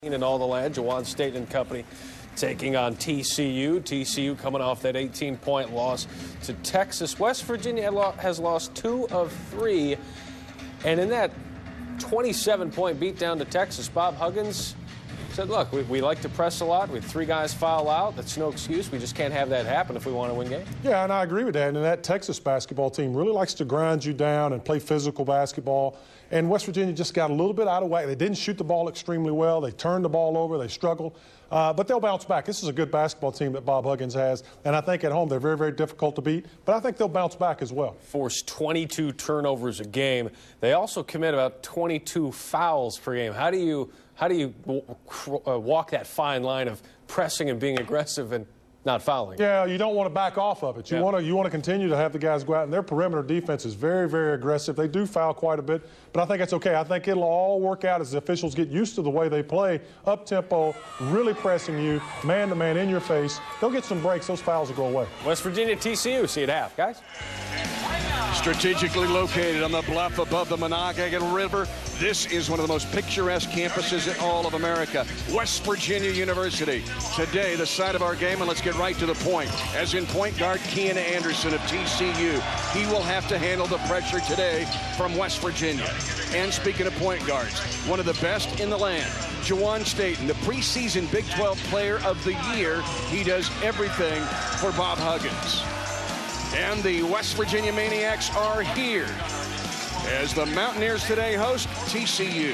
In all the land, Jawan State and company taking on TCU. TCU coming off that 18-point loss to Texas. West Virginia has lost 2 of 3. And in that 27-point beatdown to Texas, Bob Huggins said, look, we like to press a lot. We have 3 guys foul out. That's no excuse. We just can't have that happen if we want to win games. Yeah, and I agree with that. And that Texas basketball team really likes to grind you down and play physical basketball. And West Virginia just got a little bit out of whack. They didn't shoot the ball extremely well. They turned the ball over. They struggled. But they'll bounce back. This is a good basketball team that Bob Huggins has. And I think at home they're very, very difficult to beat. But I think they'll bounce back as well. Force 22 turnovers a game. They also commit about 22 fouls per game. How do you walk that fine line of pressing and being aggressive and not fouling? Yeah, you don't want to back off of it. You want to continue to have the guys go out, and their perimeter defense is very, very aggressive. They do foul quite a bit, but I think it's okay. I think it'll all work out as the officials get used to the way they play, up-tempo, really pressing you, man-to-man in your face. They'll get some breaks. Those fouls will go away. West Virginia, TCU, see it half, guys. Strategically located on the bluff above the Monongahela River, this is one of the most picturesque campuses in all of America, West Virginia University. Today, the site of our game, and let's get right to the point. As in point guard Kean Anderson of TCU, he will have to handle the pressure today from West Virginia. And speaking of point guards, one of the best in the land, Jawan Staten, the preseason Big 12 Player of the Year. He does everything for Bob Huggins. And the West Virginia Maniacs are here as the Mountaineers today host TCU.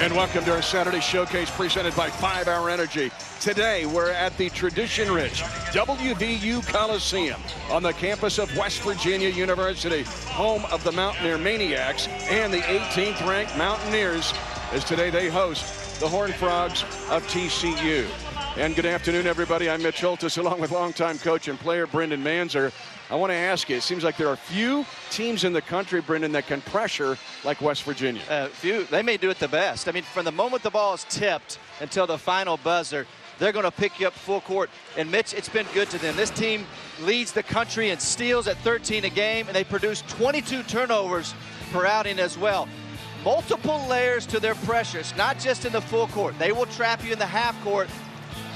And welcome to our Saturday Showcase presented by 5 Hour Energy. Today, we're at the tradition-rich WVU Coliseum on the campus of West Virginia University, home of the Mountaineer Maniacs and the 18th-ranked Mountaineers, as today they host the Horned Frogs of TCU. And good afternoon, everybody. I'm Mitch Holtis, along with longtime coach and player Brendan Manzer. I want to ask you, it seems like there are few teams in the country, Brendan, that can pressure like West Virginia. Few. They may do it the best. I mean, from the moment the ball is tipped until the final buzzer, they're going to pick you up full court. And, Mitch, it's been good to them. This team leads the country in steals at 13 a game, and they produce 22 turnovers per outing as well. Multiple layers to their pressure. It's not just in the full court. They will trap you in the half court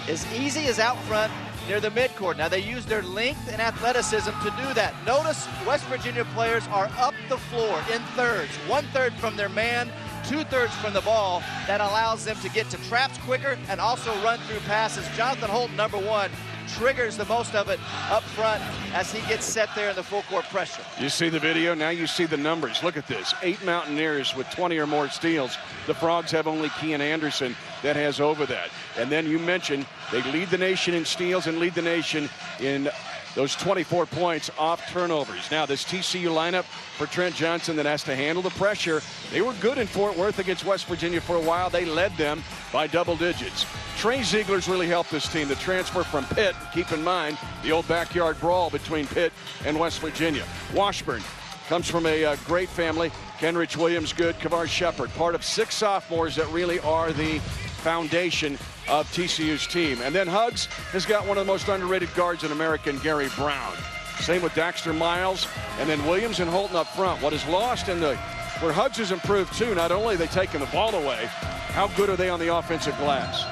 as easy as out front near the midcourt. Now, they use their length and athleticism to do that. Notice West Virginia players are up the floor in thirds. 1/3 from their man, 2/3 from the ball. That allows them to get to traps quicker and also run through passes. Jonathan Holt, number 1, triggers the most of it up front as he gets set there in the full court pressure. You see the video, now you see the numbers. Look at this, 8 Mountaineers with 20 or more steals. The Frogs have only Kean Anderson that has over that. And then you mentioned they lead the nation in steals and lead the nation in those 24 points off turnovers. Now, this TCU lineup for Trent Johnson that has to handle the pressure. They were good in Fort Worth against West Virginia for a while. They led them by double digits. Trey Ziegler's really helped this team. The transfer from Pitt, keep in mind, the old backyard brawl between Pitt and West Virginia. Washburn comes from a great family. Kenrich Williams, good. Kavar Shepard, part of 6 sophomores that really are the foundation of TCU's team. And then Huggs has got one of the most underrated guards in America, Gary Brown. Same with Daxter Miles, and then Williams and Holton up front. What is lost in where Huggs has improved too, not only are they taking the ball away, how good are they on the offensive glass?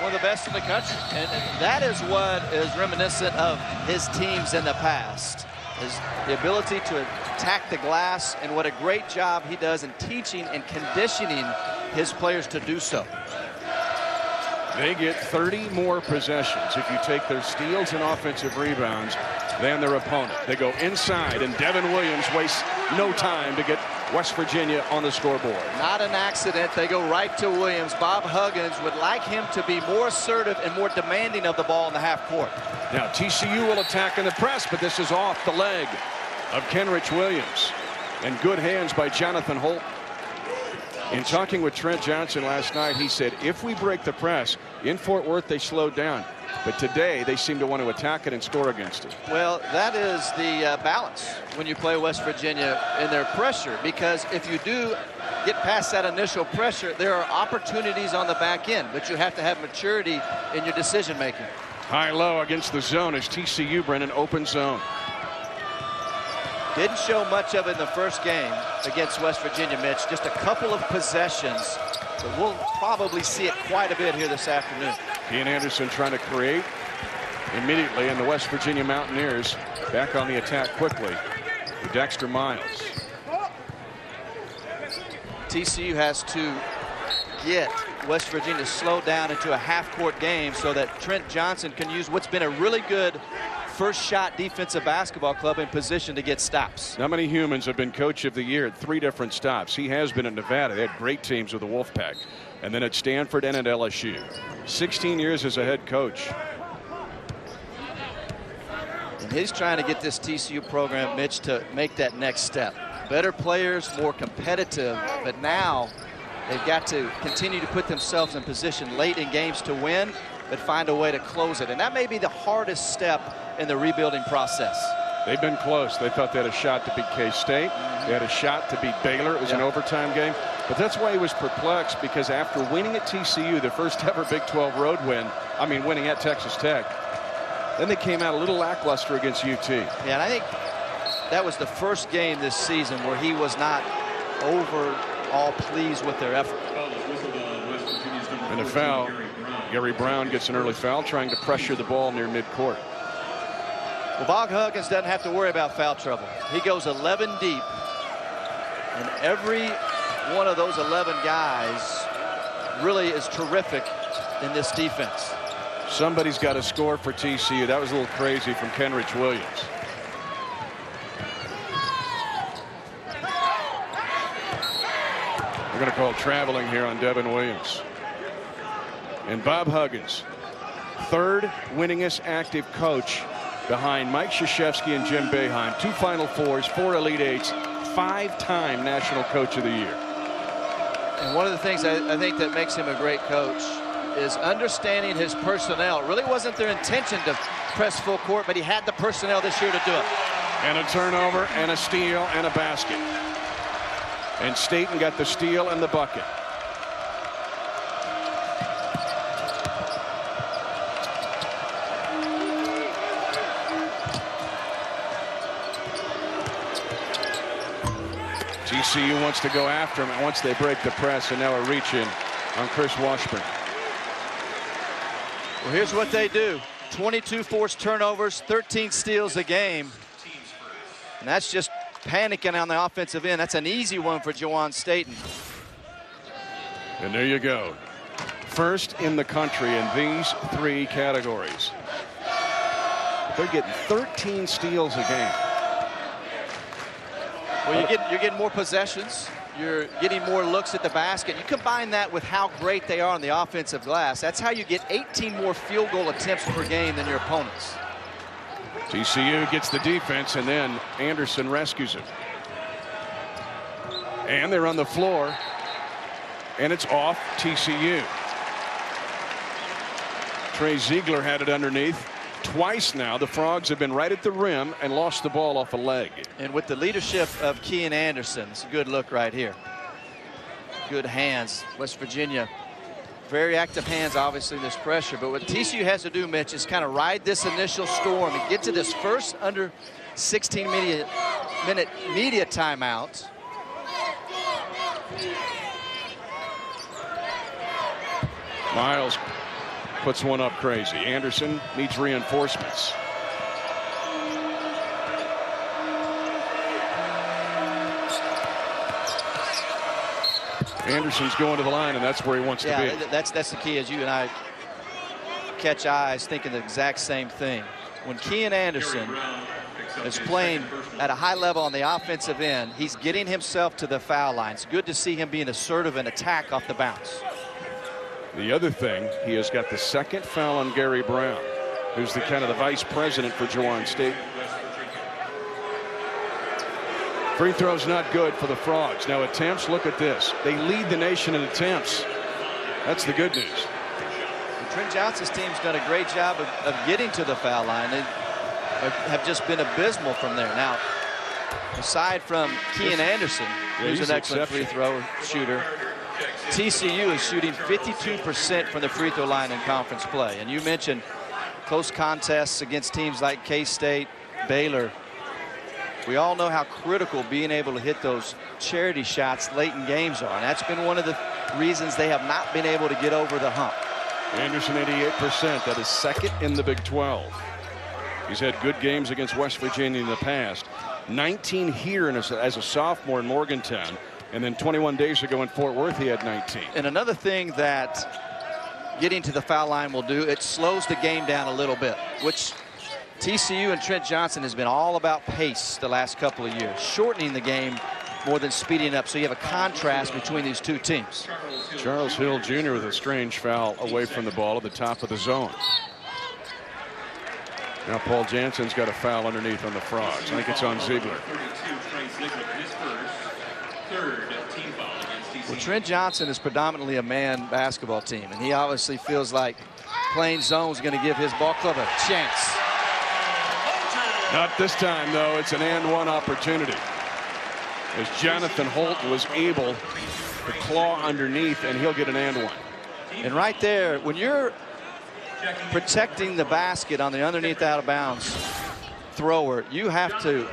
One of the best in the country. And that is what is reminiscent of his teams in the past. Is the ability to attack the glass, and what a great job he does in teaching and conditioning his players to do so. They get 30 more possessions if you take their steals and offensive rebounds than their opponent. They go inside, and Devin Williams wastes no time to get West Virginia on the scoreboard. Not an accident. They go right to Williams. Bob Huggins would like him to be more assertive and more demanding of the ball in the half court. Now, TCU will attack in the press, but this is off the leg of Kenrich Williams. And good hands by Jonathan Holt. In talking with Trent Johnson last night, he said if we break the press, in Fort Worth they slowed down. But today they seem to want to attack it and score against it. Well, that is the balance when you play West Virginia in their pressure, because if you do get past that initial pressure, there are opportunities on the back end, but you have to have maturity in your decision making. High-low against the zone as TCU, Brennan, open zone. Didn't show much of it in the first game against West Virginia, Mitch. Just a couple of possessions. But we'll probably see it quite a bit here this afternoon. Ian Anderson trying to create immediately, and the West Virginia Mountaineers back on the attack quickly. Dexter Miles. TCU has to get West Virginia slowed down into a half-court game so that Trent Johnson can use what's been a really good first shot defensive basketball club in position to get stops. How many humans have been coach of the year at 3 different stops? He has been at Nevada. They had great teams with the Wolfpack. And then at Stanford and at LSU. 16 years as a head coach. And he's trying to get this TCU program, Mitch, to make that next step. Better players, more competitive, but now they've got to continue to put themselves in position late in games to win, but find a way to close it. And that may be the hardest step in the rebuilding process. They've been close. They thought they had a shot to beat K-State. They had a shot to beat Baylor. It was an overtime game. But that's why he was perplexed, because after winning at TCU, the first ever Big 12 road win, winning at Texas Tech, then they came out a little lackluster against UT. Yeah, and I think that was the first game this season where he was not overall pleased with their effort. And a foul. Gary Brown gets an early foul, trying to pressure the ball near midcourt. Well, Bob Huggins doesn't have to worry about foul trouble. He goes 11 deep, and every one of those 11 guys really is terrific in this defense. Somebody's got to score for TCU. That was a little crazy from Kenrich Williams. We're going to call traveling here on Devin Williams. And Bob Huggins, third winningest active coach behind Mike Krzyzewski and Jim Boeheim. 2 Final Fours, 4 Elite Eights, 5-time National Coach of the Year. And one of the things I think that makes him a great coach is understanding his personnel. It really wasn't their intention to press full court, but he had the personnel this year to do it. And a turnover and a steal and a basket. And Staten got the steal and the bucket. TCU wants to go after him once they break the press, and now a reach in on Chris Washburn. Well, here's what they do. 22 forced turnovers, 13 steals a game. And that's just panicking on the offensive end. That's an easy one for Juwan Staten. And there you go. First in the country in these 3 categories. They're getting 13 steals a game. Well, you're getting more possessions. You're getting more looks at the basket. You combine that with how great they are on the offensive glass. That's how you get 18 more field goal attempts per game than your opponents. TCU gets the defense, and then Anderson rescues it. And they're on the floor, and it's off TCU. Trey Ziegler had it underneath. Twice now the Frogs have been right at the rim and lost the ball off a leg. And with the leadership of Kean Anderson, it's a good look right here. Good hands. West Virginia, very active hands, obviously, in this pressure. But what TCU has to do, Mitch, is kind of ride this initial storm and get to this first under 16-minute media timeout. Miles puts one up crazy. Anderson needs reinforcements. Anderson's going to the line, and that's where he wants to be. That's the key, as you and I catch eyes thinking the exact same thing. When Kean Anderson is playing at a high level on the offensive end, he's getting himself to the foul line. It's good to see him being assertive and attack off the bounce. The other thing, he has got the 2nd foul on Gary Brown, who's the kind of the vice president for Juwan State. Free throws not good for the Frogs. Now attempts, look at this. They lead the nation in attempts. That's the good news. Trent Johnson's team's done a great job of getting to the foul line. They have just been abysmal from there. Now, aside from Kean Anderson, who's an excellent free throw shooter, TCU is shooting 52% from the free throw line in conference play. And you mentioned close contests against teams like K-State, Baylor. We all know how critical being able to hit those charity shots late in games are. And that's been one of the reasons they have not been able to get over the hump. Anderson 88%. That is second in the Big 12. He's had good games against West Virginia in the past. 19 here as a sophomore in Morgantown. And then 21 days ago in Fort Worth, he had 19. And another thing that getting to the foul line will do, it slows the game down a little bit, which TCU and Trent Johnson has been all about pace the last couple of years, shortening the game more than speeding up. So you have a contrast between these two teams. Charles Hill Jr. with a strange foul away from the ball at the top of the zone. Now Paul Jansen's got a foul underneath on the Frogs. I think it's on Ziegler. Well, Trent Johnson is predominantly a man basketball team, and he obviously feels like playing zone is going to give his ball club a chance. Not this time, though. It's an and-one opportunity, as Jonathan Holt was able to claw underneath, and he'll get an and-one. And right there, when you're protecting the basket on the underneath out-of-bounds thrower, you have to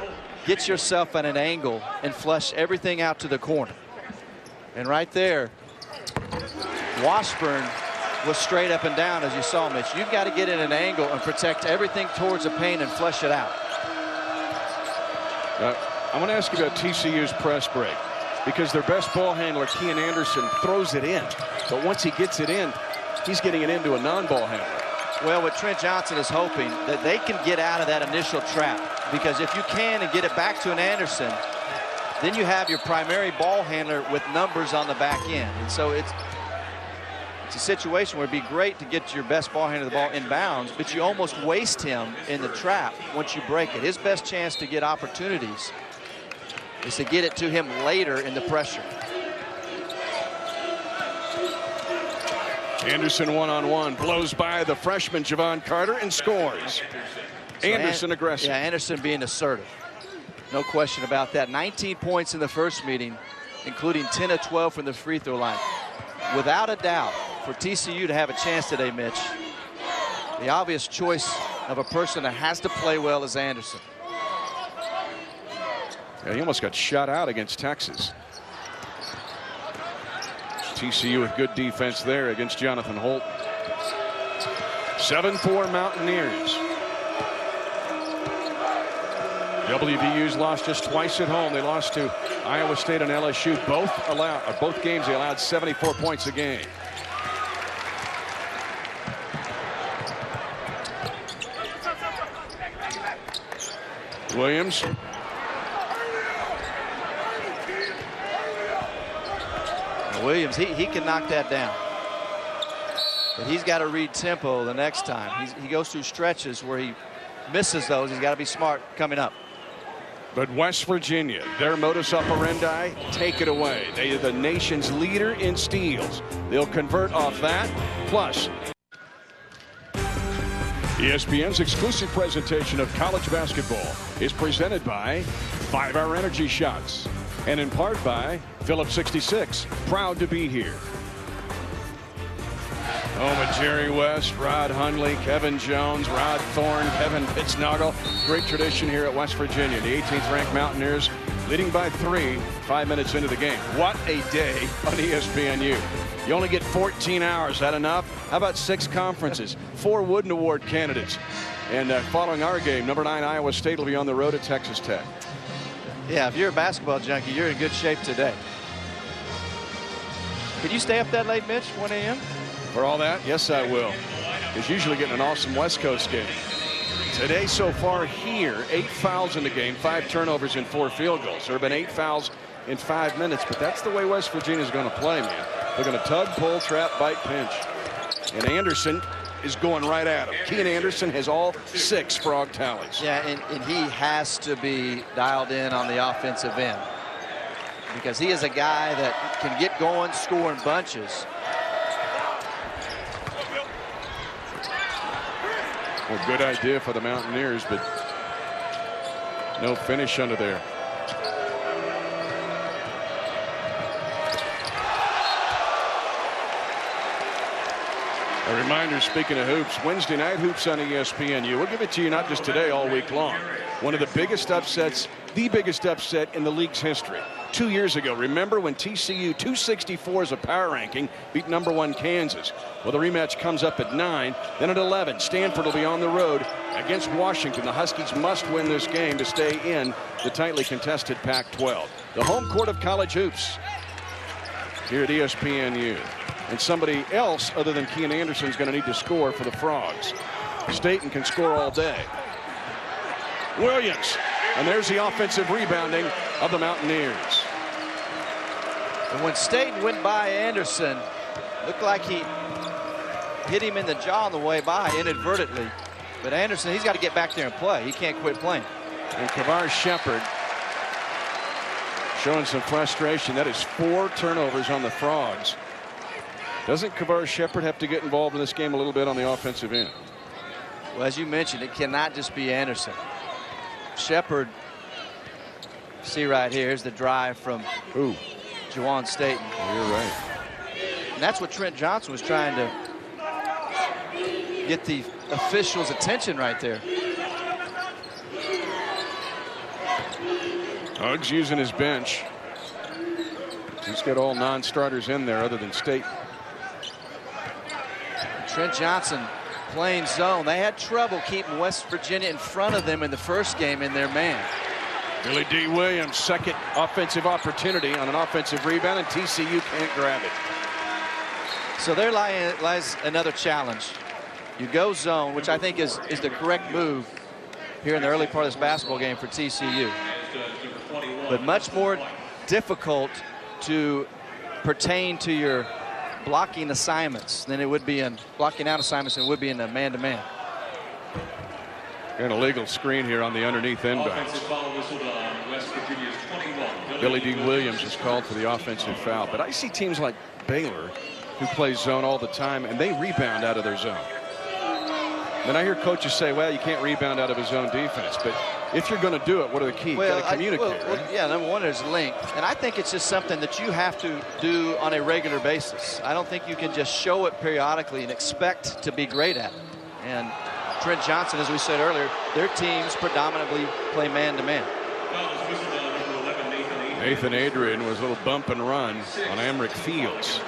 get yourself at an angle and flush everything out to the corner. And right there, Washburn was straight up and down, as you saw, Mitch. You've got to get in an angle and protect everything towards the paint and flush it out. I want to ask you about TCU's press break, because their best ball handler, Kean Anderson, throws it in. But once he gets it in, he's getting it into a non-ball handler. Well, what Trent Johnson is hoping that they can get out of that initial trap, because if you can and get it back to an Anderson, then you have your primary ball handler with numbers on the back end. And so it's a situation where it'd be great to get your best ball handler the ball in bounds, but you almost waste him in the trap once you break it. His best chance to get opportunities is to get it to him later in the pressure. Anderson one-on-one, blows by the freshman Javon Carter and scores. So Anderson aggressive. Yeah, Anderson being assertive. No question about that. 19 points in the first meeting, including 10 of 12 from the free throw line. Without a doubt, for TCU to have a chance today, Mitch, the obvious choice of a person that has to play well is Anderson. Yeah, he almost got shut out against Texas. TCU with good defense there against Jonathan Holt. 7-4 Mountaineers. WVU's lost just twice at home. They lost to Iowa State and LSU. Both games they allowed 74 points a game. Williams. Williams, he can knock that down. But he's got to read tempo the next time. He goes through stretches where he misses those. He's got to be smart coming up. But West Virginia, their modus operandi, take it away. They are the nation's leader in steals. They'll convert off that. Plus, ESPN's exclusive presentation of college basketball is presented by 5-Hour Energy Shots and in part by Phillips 66. Proud to be here. Home of Jerry West, Rod Hundley, Kevin Jones, Rod Thorne, Kevin Pittsnoggle. Great tradition here at West Virginia. The 18th ranked Mountaineers leading by 3, 5 minutes into the game. What a day on ESPNU. You only get 14 hours. Is that enough? How about 6 conferences, 4 Wooden Award candidates? And following our game, number 9 Iowa State will be on the road at Texas Tech. Yeah, if you're a basketball junkie, you're in good shape today. Can you stay up that late, Mitch, 1 a.m.? For all that, yes, I will. He's usually getting an awesome West Coast game. Today so far here, 8 fouls in the game, 5 turnovers and 4 field goals. There have been 8 fouls in 5 minutes, but that's the way West Virginia is going to play, man. They're going to tug, pull, trap, bite, pinch. And Anderson is going right at him. Kean Anderson has all 6 Frog tallies. Yeah, and he has to be dialed in on the offensive end because he is a guy that can get going, score in bunches. Well, good idea for the Mountaineers, but no finish under there. A reminder, speaking of hoops, Wednesday night hoops on ESPNU. We'll give it to you not just today, all week long. One of the biggest upsets, the biggest upset in the league's history. 2 years ago, remember when TCU 264 as a power ranking beat #1 Kansas? Well, the rematch comes up at 9. Then at 11, Stanford will be on the road against Washington. The Huskies must win this game to stay in the tightly contested Pac-12. The home court of college hoops here at ESPNU. And somebody else other than Kean Anderson is going to need to score for the Frogs. Staten can score all day. Williams. And there's the offensive rebounding of the Mountaineers. And when Staten went by Anderson, looked like he hit him in the jaw on the way by inadvertently. But Anderson, he's got to get back there and play. He can't quit playing. And Kavar Shepard showing some frustration. That is 4 turnovers on the Frogs. Doesn't Kavar Shepard have to get involved in this game a little bit on the offensive end? Well, as you mentioned, it cannot just be Anderson. Shepard, see right here, here's the drive from Juwan Staten. Oh, you're right. And that's what Trent Johnson was trying to get the officials' attention right there. Huggs using his bench. He's got all non-starters in there other than Staten. Trent Johnson playing zone. They had trouble keeping West Virginia in front of them in the first game in their man. Billy D. Williams, second offensive opportunity on an offensive rebound, and TCU can't grab it. So there lies another challenge. You go zone, which I think is the correct move here in the early part of this basketball game for TCU. But much more difficult to pertain to your blocking assignments than it would be in blocking out assignments than it would be in a man-to-man. An illegal screen here on the underneath inbounds. Billy D. Williams is called for the offensive foul. But I see teams like Baylor who play zone all the time, and they rebound out of their zone. Then I hear coaches say, well, you can't rebound out of a zone defense. But if you're going to do it, what are the keys? Well, Got to communicate, right? Yeah, number one, there's length. And I think it's just something that you have to do on a regular basis. I don't think you can just show it periodically and expect to be great at it. And Trent Johnson, as we said earlier, their teams predominantly play man-to-man. Nathan Adrian was a little bump and run on Emmerich Fields.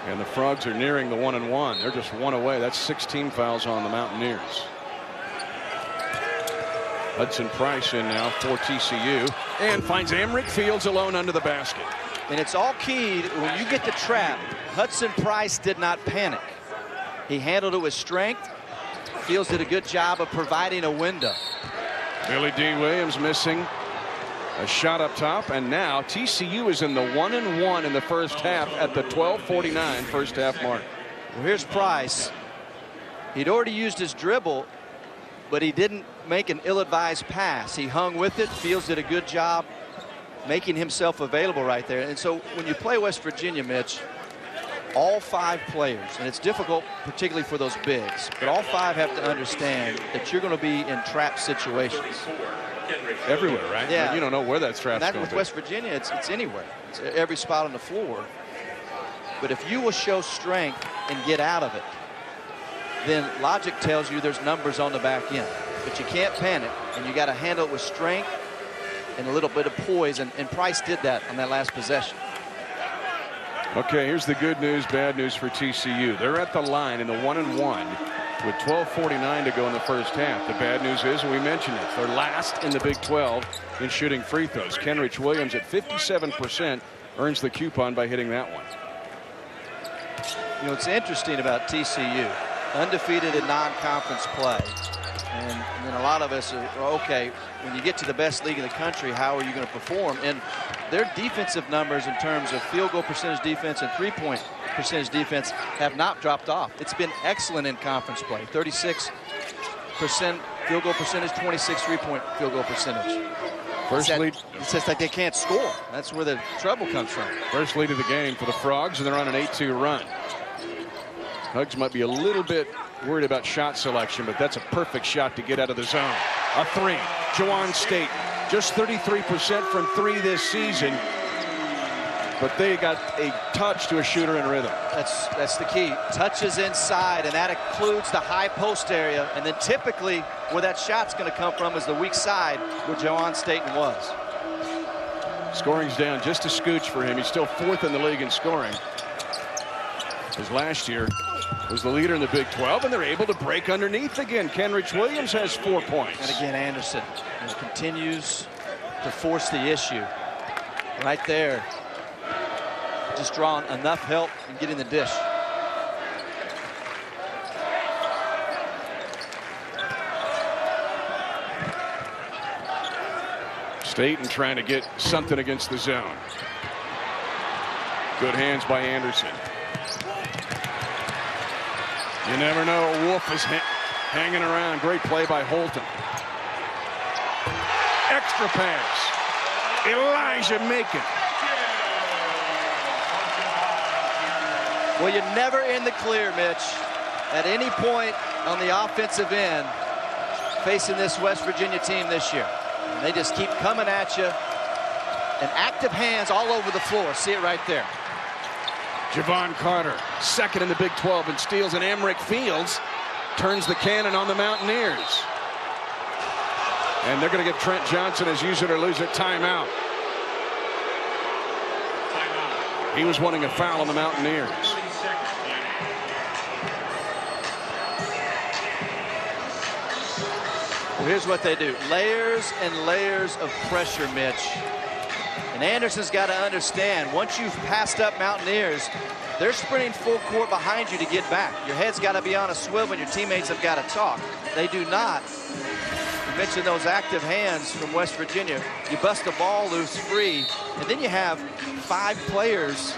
And the Frogs are nearing the 1-and-1. They're just 1 away. That's 16 fouls on the Mountaineers. Hudson Price in now for TCU and finds Emmerich Fields alone under the basket. And it's all key when you get the trap. Hudson Price did not panic. He handled it with strength. Fields did a good job of providing a window. Billy D. Williams missing a shot up top, and now TCU is in the 1-and-1 in the first half at the 12:49 first half mark. Well, here's Price. He'd already used his dribble, but he didn't make an ill-advised pass. He hung with it. Fields did a good job making himself available right there. And so when you play West Virginia, Mitch, all 5 players, and it's difficult particularly for those bigs, but all 5 have to understand that you're going to be in trap situations. Everywhere, right? Yeah. You don't know where that trap's going to With be. West Virginia, it's anywhere. It's every spot on the floor. But if you will show strength and get out of it, then logic tells you there's numbers on the back end. But you can't panic, and you got to handle it with strength and a little bit of poise, and Price did that on that last possession. Okay, here's the good news, bad news for TCU. They're at the line in the 1-and-1 with 12:49 to go in the first half. The bad news is, and we mentioned it, they're last in the Big 12 in shooting free throws. Kenrich Williams at 57% earns the coupon by hitting that one. You know, it's interesting about TCU, undefeated in non-conference play. And then a lot of us are, okay, when you get to the best league in the country, how are you going to perform? And their defensive numbers in terms of field goal percentage defense and three-point percentage defense have not dropped off. It's been excellent in conference play. 36% field goal percentage, 26 3-point field goal percentage. First lead. It's just like they can't score. That's where the trouble comes from. First lead of the game for the Frogs, and they're on an 8-2 run. Hugs might be a little bit worried about shot selection, but that's a perfect shot to get out of the zone. A three. Jawan State, just 33% from three this season, but they got a touch to a shooter in rhythm. That's the key. Touches inside, and that includes the high post area. And then typically where that shot's going to come from is the weak side, where Jawan Staten was. Scoring's down just a scooch for him. He's still 4th in the league in scoring. Because last year was the leader in the Big 12, and they're able to break underneath again. Kenrich Williams has 4 points. And again, Anderson continues to force the issue. Right there. Just drawing enough help and getting the dish. Staten trying to get something against the zone. Good hands by Anderson. You never know. Wolf is hanging around. Great play by Holton. Extra pass. Elijah Macon. Well, you're never in the clear, Mitch, at any point on the offensive end facing this West Virginia team this year. And they just keep coming at you. And active hands all over the floor. See it right there. Javon Carter, 2nd in the Big 12 in steals, and Emmerich Fields turns the cannon on the Mountaineers. And they're going to give Trent Johnson his use it or lose it timeout. He was wanting a foul on the Mountaineers. Well, here's what they do. Layers and layers of pressure, Mitch. And Anderson's got to understand, once you've passed up Mountaineers, they're sprinting full court behind you to get back. Your head's got to be on a swivel, and your teammates have got to talk. They do not. You mentioned those active hands from West Virginia. You bust the ball loose free, and then you have 5 players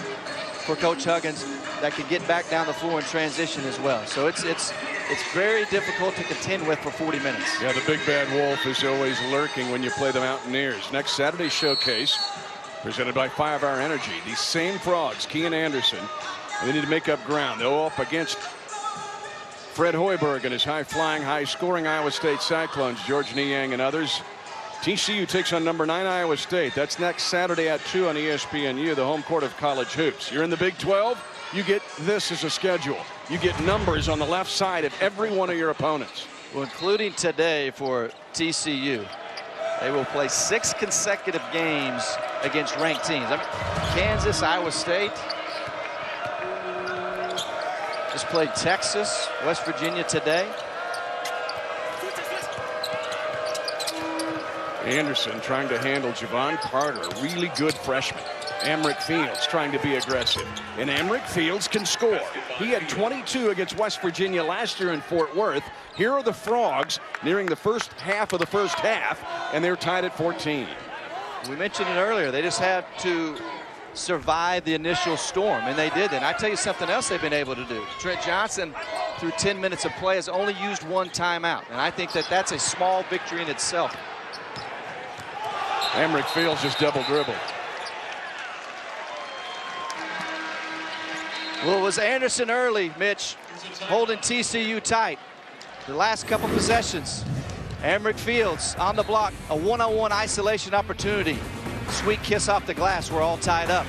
for Coach Huggins that can get back down the floor in transition as well. So it's very difficult to contend with for 40 minutes. Yeah, the big bad wolf is always lurking when you play the Mountaineers. Next Saturday's showcase, presented by 5 Hour Energy. These same Frogs, Kean Anderson, and they need to make up ground. They'll up against Fred Hoiberg and his high-flying, high-scoring Iowa State Cyclones, George Niang and others. TCU takes on number 9 Iowa State. That's next Saturday at 2 on ESPNU, the home court of college hoops. You're in the Big 12, you get this as a schedule. You get numbers on the left side of every one of your opponents. Well, including today for TCU. They will play 6 consecutive games against ranked teams. Kansas, Iowa State. Just played Texas, West Virginia today. Anderson trying to handle Javon Carter, really good freshman. Emmerich Fields trying to be aggressive. And Emmerich Fields can score. He had 22 against West Virginia last year in Fort Worth. Here are the Frogs nearing the first half of the first half, and they're tied at 14. We mentioned it earlier. They just had to survive the initial storm, and they did. And I tell you something else they've been able to do. Trent Johnson, through 10 minutes of play, has only used 1 timeout. And I think that that's a small victory in itself. Emmerich Fields just double dribbled. Well, it was Anderson early, Mitch, holding TCU tight. The last couple possessions. Emmerich Fields on the block, a one-on-one isolation opportunity. Sweet kiss off the glass. We're all tied up.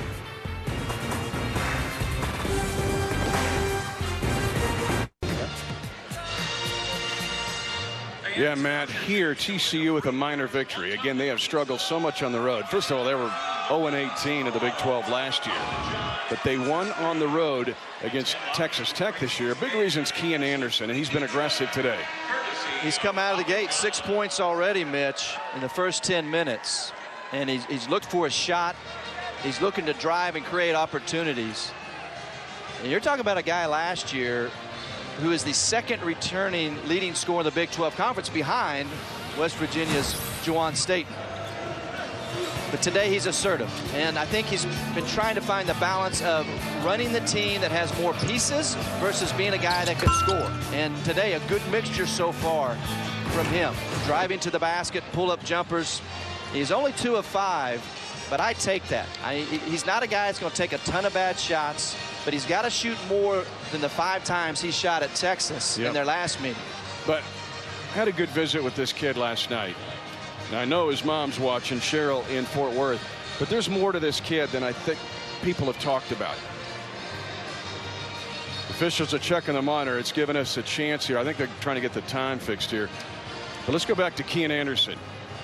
Yeah, Matt, here TCU with a minor victory. Again, they have struggled so much on the road. First of all, they were 0-18 in the Big 12 last year. But they won on the road against Texas Tech this year. Big reason's Kean Anderson, and he's been aggressive today. He's come out of the gate 6 points already, Mitch, in the first 10 minutes. And he's looked for a shot. He's looking to drive and create opportunities. And you're talking about a guy last year who is the 2nd returning leading scorer in the Big 12 Conference behind West Virginia's Jawan Staten. But today he's assertive, and I think he's been trying to find the balance of running the team that has more pieces versus being a guy that can score. And today, a good mixture so far from him. Driving to the basket, pull-up jumpers. He's only 2 of 5, but I take that. He's not a guy that's going to take a ton of bad shots, but he's got to shoot more than the 5 times he shot at Texas in their last meeting. But had a good visit with this kid last night. Now, I know his mom's watching, Cheryl in Fort Worth, but there's more to this kid than I think people have talked about. Officials are checking the monitor. It's given us a chance here. I think they're trying to get the time fixed here. But let's go back to Kian Anderson.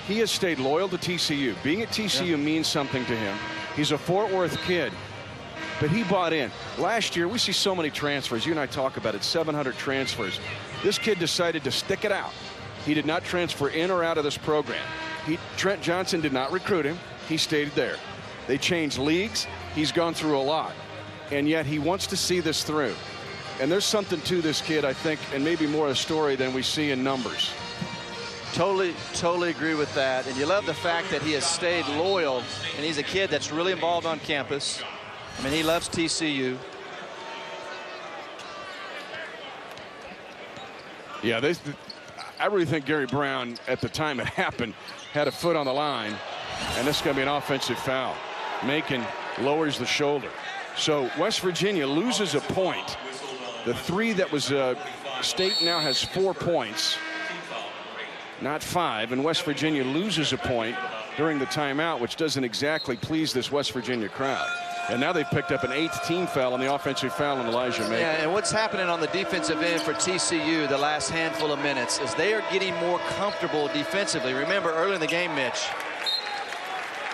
He has stayed loyal to TCU. Being at TCU means something to him. He's a Fort Worth kid, but he bought in. Last year, we see so many transfers. You and I talk about it, 700 transfers. This kid decided to stick it out. He did not transfer in or out of this program. Trent Johnson did not recruit him. He stayed there. They changed leagues. He's gone through a lot. And yet he wants to see this through. And there's something to this kid, I think, and maybe more a story than we see in numbers. Totally agree with that. And you love the fact that he has stayed loyal, and he's a kid that's really involved on campus. I mean, he loves TCU. Yeah, I really think Gary Brown, at the time it happened, had a foot on the line, and this is going to be an offensive foul. Macon lowers the shoulder. So West Virginia loses a point. The 3 that was State now has 4 points, not 5, and West Virginia loses a point during the timeout, which doesn't exactly please this West Virginia crowd. And now they've picked up an 8th team foul on the offensive foul on Elijah Macon. Yeah, and what's happening on the defensive end for TCU the last handful of minutes is they are getting more comfortable defensively. Remember, early in the game, Mitch,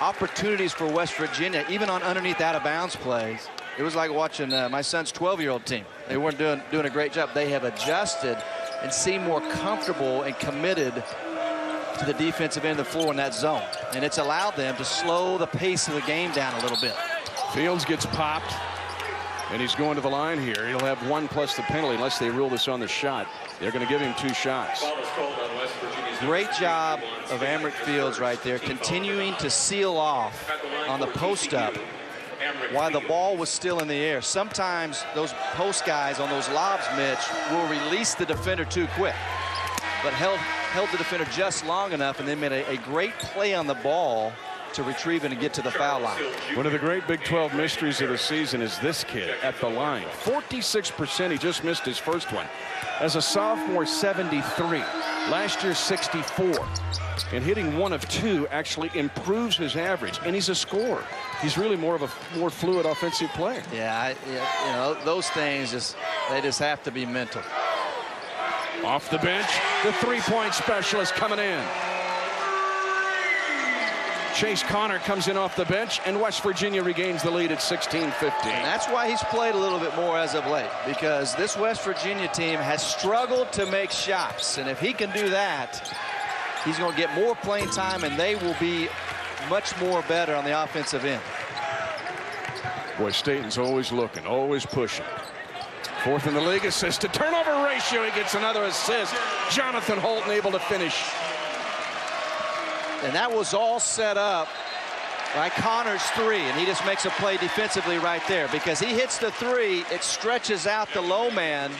opportunities for West Virginia, even on underneath out-of-bounds plays. It was like watching my son's 12-year-old team. They weren't doing a great job. They have adjusted and seem more comfortable and committed to the defensive end of the floor in that zone. And it's allowed them to slow the pace of the game down a little bit. Fields gets popped, and he's going to the line here. He'll have 1 plus the penalty unless they rule this on the shot. They're going to give him 2 shots. Great job of Emrick Fields right there, continuing to seal off on the post-up while the ball was still in the air. Sometimes those post guys on those lobs, Mitch, will release the defender too quick, but held the defender just long enough and then made a great play on the ball to retrieve it and get to the foul line. One of the great Big 12 mysteries of the season is this kid at the line. 46%, he just missed his first one. As a sophomore, 73. Last year, 64. And hitting 1 of 2 actually improves his average, and he's a scorer. He's really more of a more fluid offensive player. Yeah, you know, those things they just have to be mental. Off the bench, the 3-point specialist coming in. Chase Connor comes in off the bench, and West Virginia regains the lead at 16-15. And that's why he's played a little bit more as of late, because this West Virginia team has struggled to make shots. And if he can do that, he's going to get more playing time, and they will be much more better on the offensive end. Boy, Staten's always looking, always pushing. 4th in the league assist to turnover ratio. He gets another assist. Jonathan Holton able to finish. And that was all set up by Connor's 3, and he just makes a play defensively right there, because he hits the 3, it stretches out the low man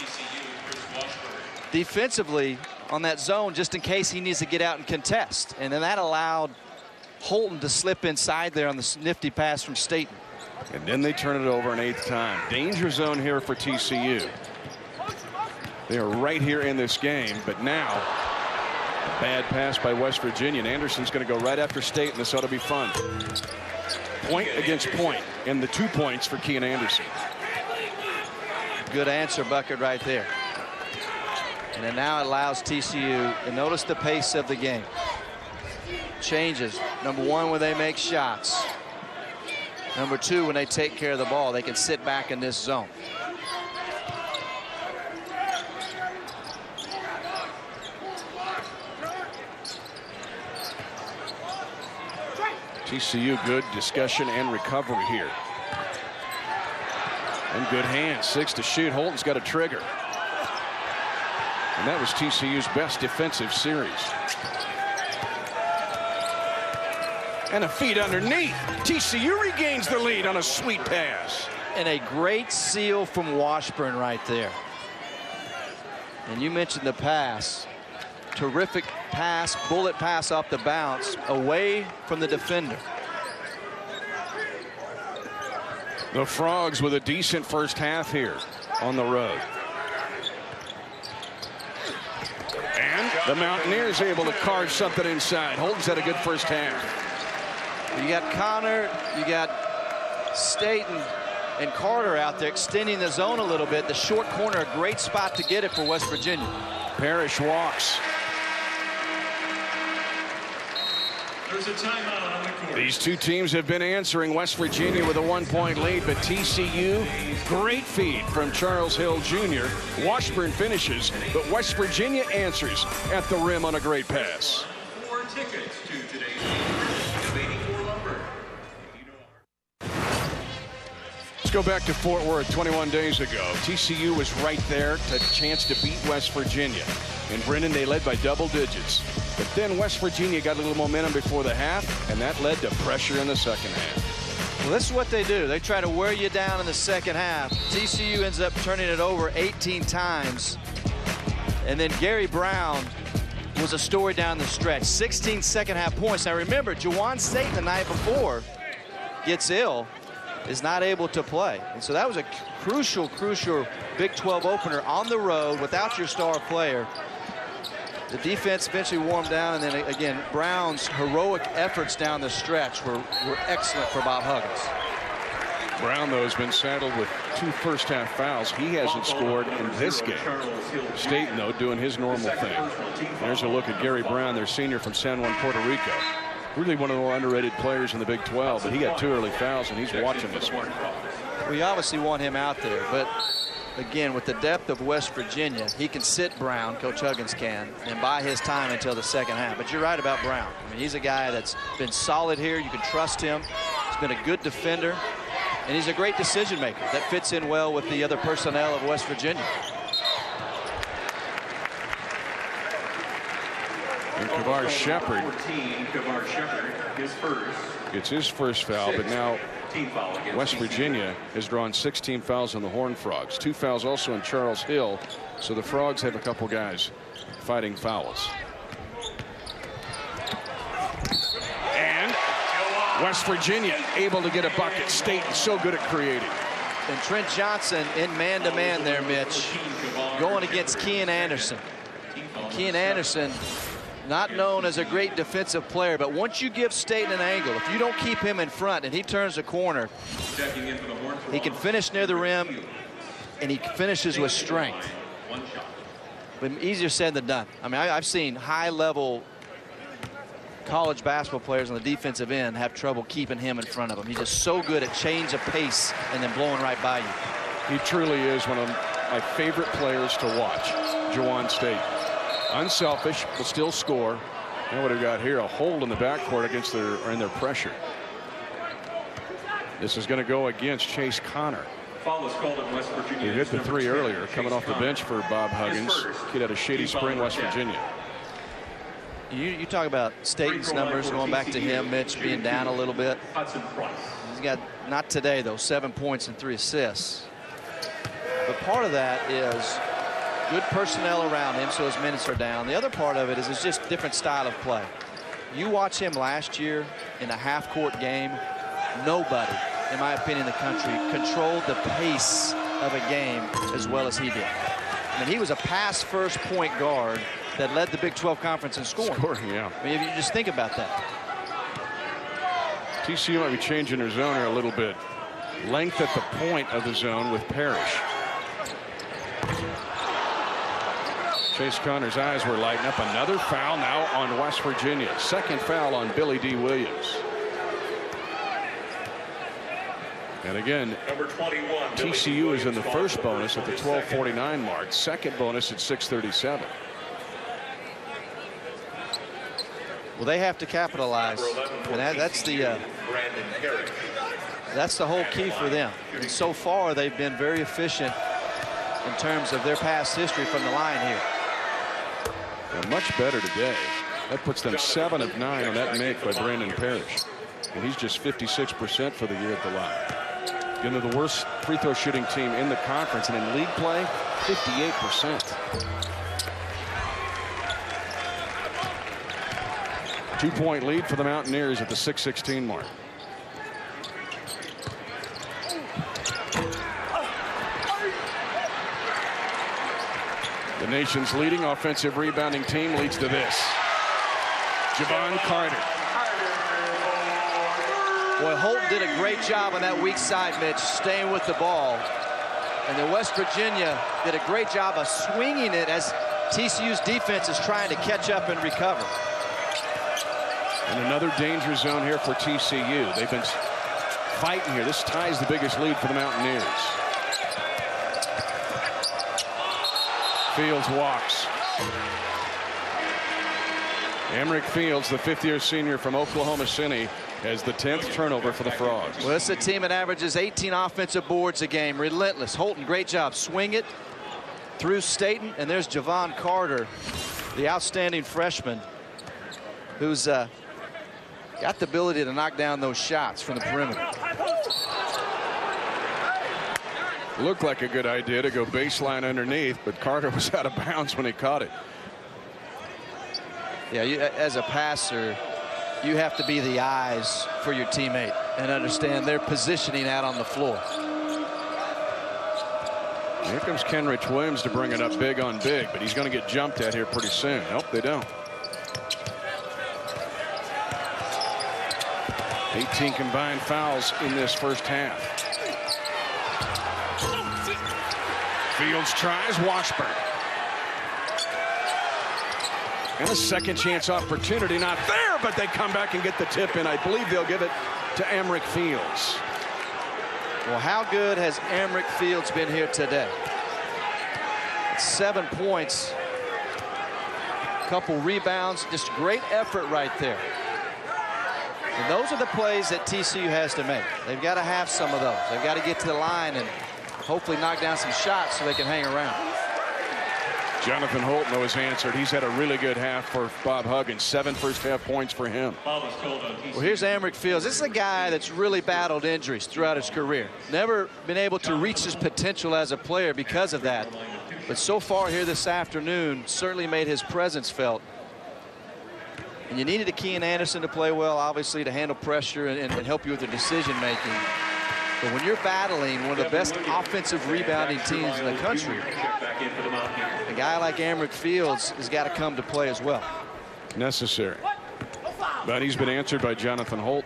defensively on that zone just in case he needs to get out and contest. And then that allowed Holton to slip inside there on the nifty pass from Staten. And then they turn it over an 8th time. Danger zone here for TCU. They are right here in this game, but now bad pass by West Virginia, and Anderson's going to go right after State, and this ought to be fun. Point against point, and the 2 points for Kian Anderson. Good answer bucket right there. And it now allows TCU, and notice the pace of the game. Changes. Number 1, when they make shots. Number 2, when they take care of the ball, they can sit back in this zone. TCU, good discussion and recovery here. And good hands, 6 to shoot. Holton's got a trigger. And that was TCU's best defensive series. And a feed underneath. TCU regains the lead on a sweet pass. And a great seal from Washburn right there. And you mentioned the pass. Terrific pass, bullet pass off the bounce, away from the defender. The Frogs with a decent first half here on the road. And the Mountaineers able to carve something inside. Holton's had a good first half. You got Connor, you got Staten and Carter out there extending the zone a little bit. The short corner, a great spot to get it for West Virginia. Parrish walks. There's a timeout on the court. These two teams have been answering. West Virginia with a 1-point lead, but TCU, great feed from Charles Hill Jr. Washburn finishes, but West Virginia answers at the rim on a great pass. 4 tickets to today's game. 84 Lumber. Let's go back to Fort Worth 21 days ago. TCU was right there to chance to beat West Virginia. In Brennan, they led by double digits. But then West Virginia got a little momentum before the half, and that led to pressure in the second half. Well, this is what they do. They try to wear you down in the second half. TCU ends up turning it over 18 times. And then Gary Brown was a story down the stretch. 16 second half points. Now remember, Jawan State the night before gets ill, is not able to play. And so that was a crucial Big 12 opener on the road without your star player. The defense eventually warmed down, and then again, Brown's heroic efforts down the stretch were excellent for Bob Huggins. Brown, though, has been saddled with 2 first-half fouls. He hasn't scored in this game. Staten, though, doing his normal thing. There's a look at Gary Brown, their senior from San Juan, Puerto Rico. Really one of the more underrated players in the Big 12, but he got 2 early fouls, and he's watching this one. We obviously want him out there, but again, with the depth of West Virginia, he can sit Brown, Coach Huggins can, and buy his time until the second half. But you're right about Brown. I mean, he's a guy that's been solid here. You can trust him. He's been a good defender, and he's a great decision maker that fits in well with the other personnel of West Virginia. And Kavar Shepard gets his first foul, but now West Virginia has drawn 16 fouls on the Horned Frogs. 2 fouls also on Charles Hill, so the Frogs have a couple guys fighting fouls. And West Virginia able to get a bucket. Staten so good at creating. And Trent Johnson in man-to-man there, Mitch, going against Kean Anderson. Kean Anderson, not known as a great defensive player, but once you give Staten an angle, if you don't keep him in front and he turns the corner, he can finish near the rim, and he finishes with strength. But easier said than done. I mean, I've seen high-level college basketball players on the defensive end have trouble keeping him in front of them. He's just so good at change of pace and then blowing right by you. He truly is one of my favorite players to watch, Jawan State. Unselfish, will still score. Now what we've got here, a hold in the backcourt against their pressure. This is going to go against Chase Connor. He hit the 3 earlier, coming off the bench for Bob Huggins. Kid out of Shady Spring, West Virginia. You talk about Staten's numbers, going back to him, Mitch, being down a little bit. He's got, not today, though, 7 points and 3 assists. But part of that is good personnel around him, so his minutes are down. The other part of it is it's just different style of play. You watch him last year in a half-court game, nobody, in my opinion, in the country controlled the pace of a game as well as he did. I mean, he was a pass-first point guard that led the Big 12 Conference in scoring. Yeah. I mean, if you just think about that. TCU might be changing their zone here a little bit. Length at the point of the zone with Parrish. Chase Connor's eyes were lighting up. Another foul now on West Virginia. Second foul on Billy D. Williams. And again, TCU is in the first bonus at the 12:49 mark. Second bonus at 6:37. Well, they have to capitalize, and that's the whole key for them. And so far, they've been very efficient in terms of their past history from the line here. Well, much better today. That puts them 7 of 9 on that make by Brandon Parrish. And he's just 56% for the year at the line. You know, the worst free throw shooting team in the conference, and in league play, 58%. 2-point lead for the Mountaineers at the 6:16 mark. The nation's leading offensive rebounding team leads to this. Javon Carter. Boy, Holton did a great job on that weak side, Mitch, staying with the ball. And then West Virginia did a great job of swinging it as TCU's defense is trying to catch up and recover. And another danger zone here for TCU. They've been fighting here. This ties the biggest lead for the Mountaineers. Fields walks. Emrick Fields, the fifth-year senior from Oklahoma City, has the 10th turnover for the Frogs. Well, it's a team that averages 18 offensive boards a game. Relentless. Holton, great job. Swing it through Staten. And there's Javon Carter, the outstanding freshman, who's got the ability to knock down those shots from the perimeter. Looked like a good idea to go baseline underneath, but Carter was out of bounds when he caught it. Yeah, as a passer, you have to be the eyes for your teammate and understand their positioning out on the floor. Here comes Kenrich Williams to bring it up big on big, but he's going to get jumped at here pretty soon. Nope, they don't. 18 combined fouls in this first half. Fields tries, Washburn. And a second chance opportunity, not there, but they come back and get the tip in. I believe they'll give it to Emrick Fields. Well, how good has Emrick Fields been here today? 7 points, a couple rebounds, just great effort right there. And those are the plays that TCU has to make. They've got to have some of those. They've got to get to the line and hopefully knock down some shots so they can hang around. Jonathan Holton, though, has answered. He's had a really good half for Bob Huggins. 7 first-half points for him. Well, here's Emrick Fields. This is a guy that's really battled injuries throughout his career. Never been able to reach his potential as a player because of that. But so far here this afternoon, certainly made his presence felt. And you needed a Kean Anderson to play well, obviously, to handle pressure and help you with the decision-making. But when you're battling one of the best offensive rebounding teams in the country, a guy like Emrick Fields has got to come to play as well. Necessary. But he's been answered by Jonathan Holt.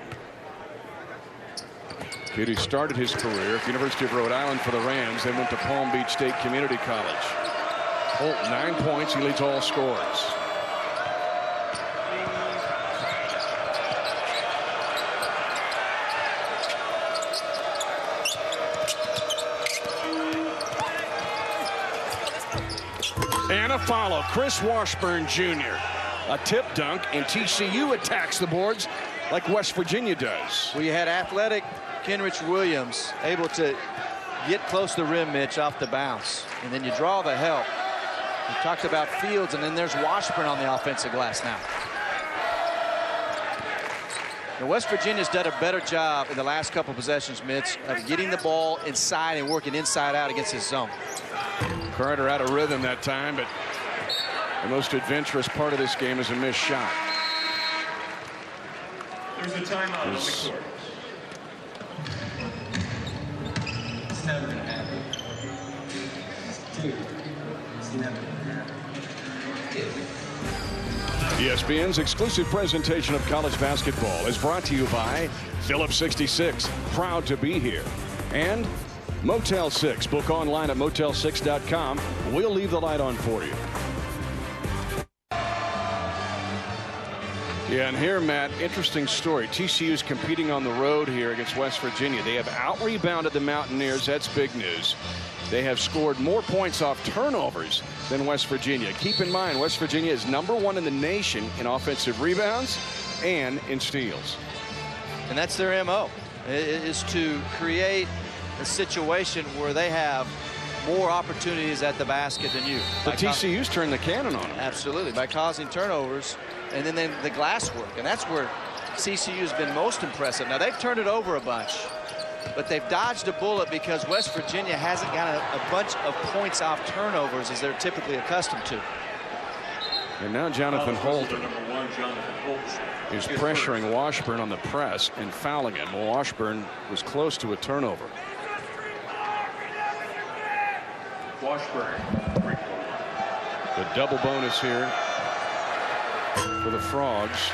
Kid who started his career at the University of Rhode Island for the Rams, then went to Palm Beach State Community College. Holt, 9 points. He leads all scorers. And a follow, Chris Washburn Jr. A tip dunk, and TCU attacks the boards like West Virginia does. Well, you had athletic Kenrich Williams able to get close to the rim, Mitch, off the bounce. And then you draw the help. We talked about Fields, and then there's Washburn on the offensive glass now. Now, West Virginia's done a better job in the last couple possessions, Mitch, of getting the ball inside and working inside out against his zone. Carter out of rhythm that time, but the most adventurous part of this game is a missed shot. There's a timeout on the court. 7.5. 2. 7.5. ESPN's exclusive presentation of college basketball is brought to you by Phillips 66, proud to be here, and Motel 6. Book online at motel6.com. We'll leave the light on for you. Yeah, and here, Matt, interesting story. TCU's competing on the road here against West Virginia. They have out-rebounded the Mountaineers. That's big news. They have scored more points off turnovers than West Virginia. Keep in mind, West Virginia is #1 in the nation in offensive rebounds and in steals. And that's their MO, is to create a situation where they have more opportunities at the basket than you. But TCU's turned the cannon on them. Absolutely, by causing turnovers and then the glass work. And that's where TCU has been most impressive. Now, they've turned it over a bunch, but they've dodged a bullet because West Virginia hasn't got a bunch of points off turnovers as they're typically accustomed to. And now Jonathan Holton is pressuring Washburn on the press and fouling him. Well, Washburn was close to a turnover. Washburn. The double bonus here for the Frogs.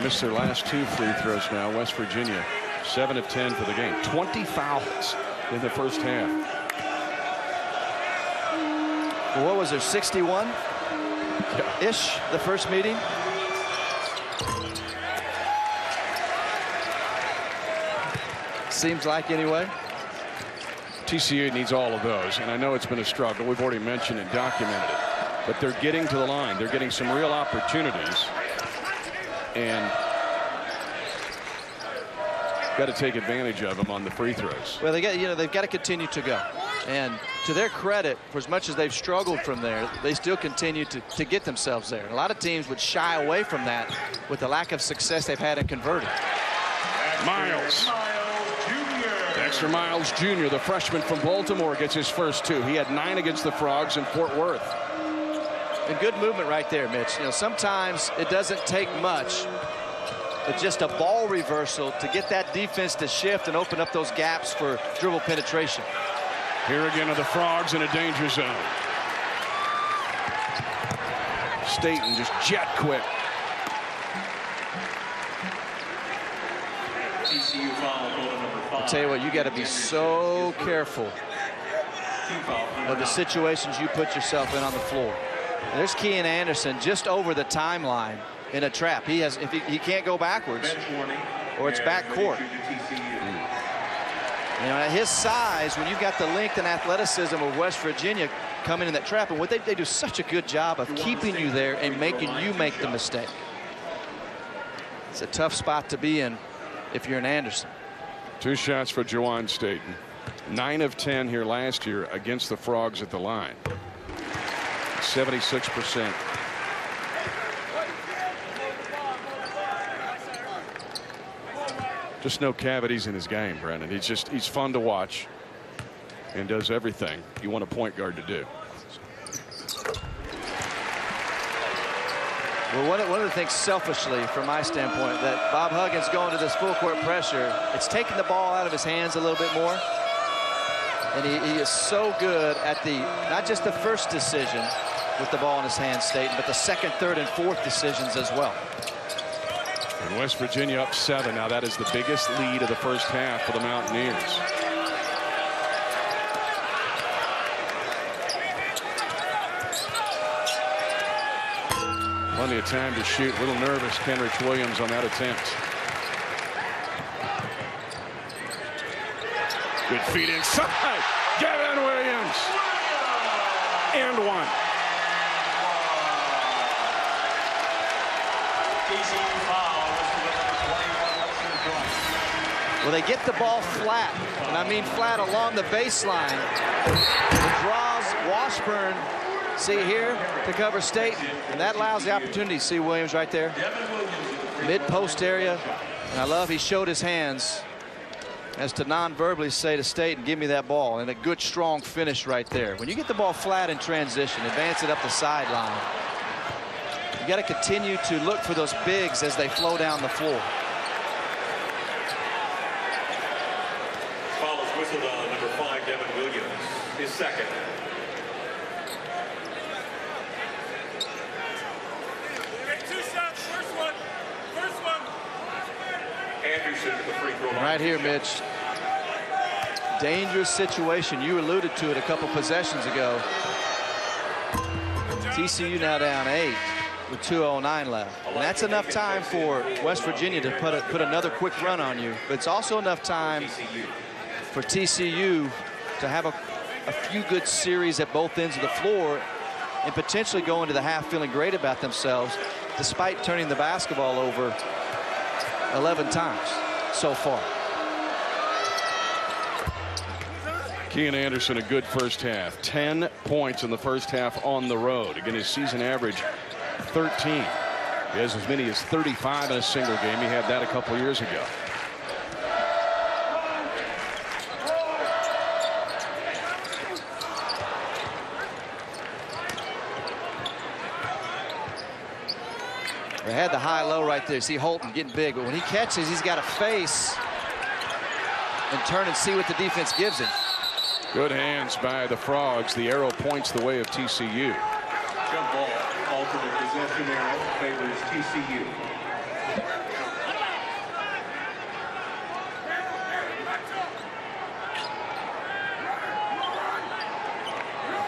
Missed their last 2 free throws now. West Virginia 7 of 10 for the game. 20 fouls in the first half. Well, what was there, 61-ish the first meeting? Seems like, anyway. TCU needs all of those, and I know it's been a struggle. We've already mentioned and documented it, but they're getting to the line. They're getting some real opportunities, and got to take advantage of them on the free throws. Well, they've got to continue to go, and to their credit, for as much as they've struggled from there, they still continue to get themselves there. And a lot of teams would shy away from that with the lack of success they've had in converting. Miles. Dexter Miles Jr., the freshman from Baltimore, gets his first 2. He had 9 against the Frogs in Fort Worth. And good movement right there, Mitch. You know, sometimes it doesn't take much, but just a ball reversal to get that defense to shift and open up those gaps for dribble penetration. Here again are the Frogs in a danger zone. Staten just jet quick. TCU foul, number 5. I'll tell you what, you got to be so careful of the situations you put yourself in on the floor. There's Kean Anderson just over the timeline in a trap. He can't go backwards, or it's back court. You know, at his size, when you've got the length and athleticism of West Virginia coming in that trap, and what they do such a good job of keeping you there and making you make the mistake. It's a tough spot to be in if you're an Anderson. 2 shots for Juwan Staten. 9 of 10 here last year against the Frogs at the line. 76%. Just no cavities in his game, Brennan. He's fun to watch and does everything you want a point guard to do. Well, one of the things selfishly from my standpoint that Bob Huggins going to this full court pressure, it's taking the ball out of his hands a little bit more. And he is so good at not just the first decision with the ball in his hands, Staten, but the second, third, and fourth decisions as well. And West Virginia up 7. Now that is the biggest lead of the first half for the Mountaineers. Plenty of time to shoot. A little nervous, Kenrich Williams, on that attempt. Good feet inside. Gavin Williams. And 1. Well, they get the ball flat, and I mean flat along the baseline. It draws Washburn, see here, to cover Staten, and that allows the opportunity. See Williams right there, mid-post area, and I love he showed his hands as to non-verbally say to Staten, give me that ball, and a good, strong finish right there. When you get the ball flat in transition, advance it up the sideline, you got to continue to look for those bigs as they flow down the floor. Number 5, Devin Williams, his second. First one. Anderson to the free throw line. Right here, Mitch. Dangerous situation. You alluded to it a couple possessions ago. TCU now down 8 with 2:09 left. And that's enough time for West Virginia to put another quick run on you. But it's also enough time for TCU to have a few good series at both ends of the floor and potentially go into the half feeling great about themselves despite turning the basketball over 11 times so far. Kean Anderson, a good first half. 10 points in the first half on the road. Again, his season average 13. He has as many as 35 in a single game. He had that a couple years ago. They had the high-low right there. See Holton getting big, but when he catches, he's got to face and turn and see what the defense gives him. Good hands by the Frogs. The arrow points the way of TCU. Jump ball. Alternate possession arrow favors TCU.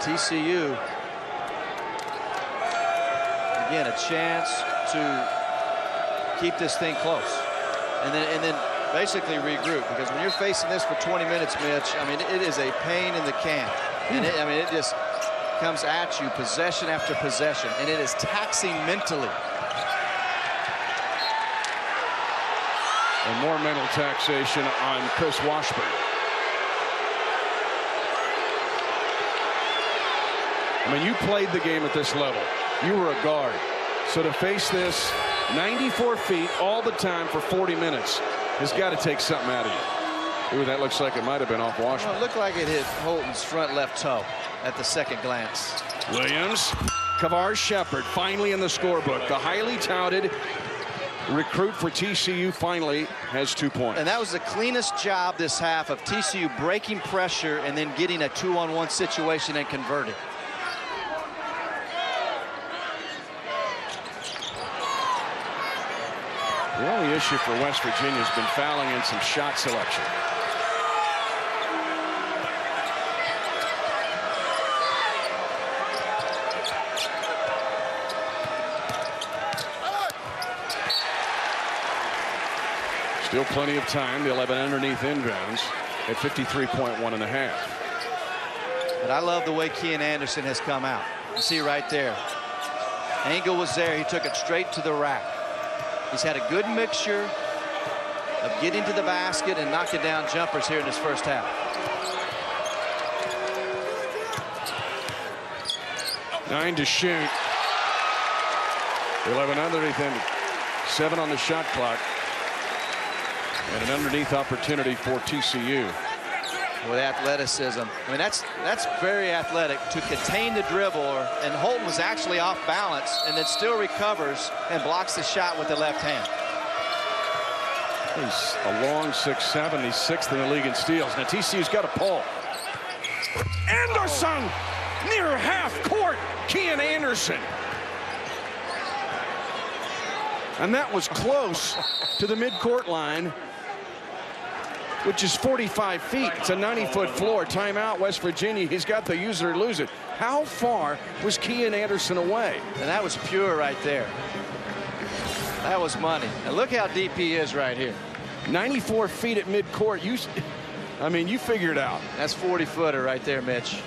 TCU, again, a chance to keep this thing close and then basically regroup, because when you're facing this for 20 minutes, Mitch, I mean, it is a pain in the camp. And it just comes at you possession after possession, and it is taxing mentally. And more mental taxation on Chris Washburn. I mean, you played the game at this level. You were a guard. So to face this 94 feet all the time for 40 minutes has got to take something out of you. Ooh, that looks like it might have been off Washburn. Well, it looked like it hit Holton's front left toe at the second glance. Williams, Kavar Shepard finally in the scorebook. The highly touted recruit for TCU finally has 2 points. And that was the cleanest job this half of TCU breaking pressure and then getting a 2-on-1 situation and converting. The only issue for West Virginia has been fouling and some shot selection. Still plenty of time. The 11 underneath inbounds at 53.1 and a half. But I love the way Kean Anderson has come out. You see right there. Angle was there. He took it straight to the rack. He's had a good mixture of getting to the basket and knocking down jumpers here in this first half. Nine to shoot. 11 underneath and 7 on the shot clock. And an underneath opportunity for TCU. With athleticism. I mean, that's very athletic to contain the dribble. And Holton was actually off balance and then still recovers and blocks the shot with the left hand. He's a long 6'7". He's 6th in the league in steals. Now TCU's got a pull. Anderson near half court. Kean Anderson. And that was close to the midcourt line, which is 45 feet. It's a 90-foot floor. Timeout, West Virginia. He's got the use it or lose it. How far was Kean Anderson away? And that was pure right there. That was money. And look how deep he is right here. 94 feet at midcourt. You figure it out. That's 40-footer right there, Mitch.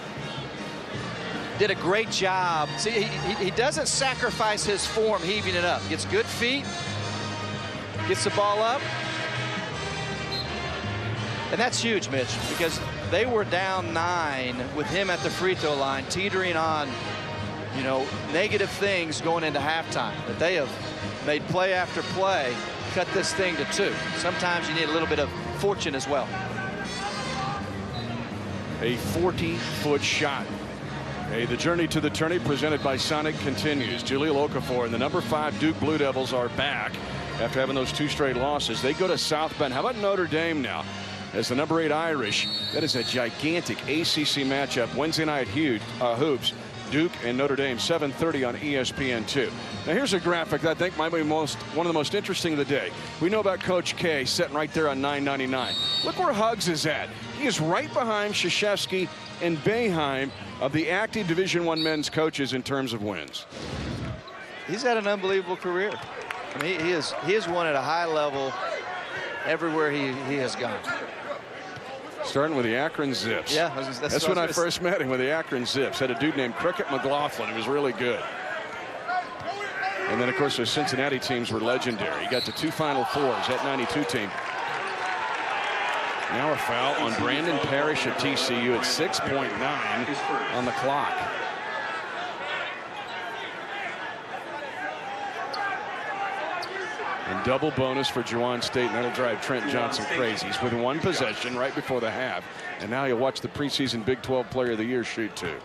Did a great job. See, he doesn't sacrifice his form heaving it up. Gets good feet, gets the ball up. And that's huge, Mitch, because they were down 9 with him at the free throw line, teetering on, negative things going into halftime. But they have made play after play, cut this thing to 2. Sometimes you need a little bit of fortune as well. A 40-foot shot. Hey, the journey to the tourney presented by Sonic continues. Jaleel Okafor and the number 5 Duke Blue Devils are back after having those 2 straight losses. They go to South Bend. How about Notre Dame now? As the number 8 Irish, that is a gigantic ACC matchup. Wednesday night hoops, Duke and Notre Dame, 7:30 on ESPN2. Now here's a graphic that I think might be one of the most interesting of the day. We know about Coach K sitting right there on 999. Look where Huggs is at. He is right behind Krzyzewski and Boeheim of the active Division I men's coaches in terms of wins. He's had an unbelievable career. I mean, he has won at a high level everywhere he has gone. Starting with the Akron Zips. Yeah, that's when I first met him, with the Akron Zips. Had a dude named Cricket McLaughlin. He was really good. And then, of course, those Cincinnati teams were legendary. He got to 2 Final Fours, that 92 team. Now a foul on Brandon Parrish at TCU at 6.9 on the clock. And double bonus for Juwan State, and that'll drive Trent Johnson crazy. He's with one possession right before the half, and now you'll watch the preseason Big 12 Player of the Year shoot two.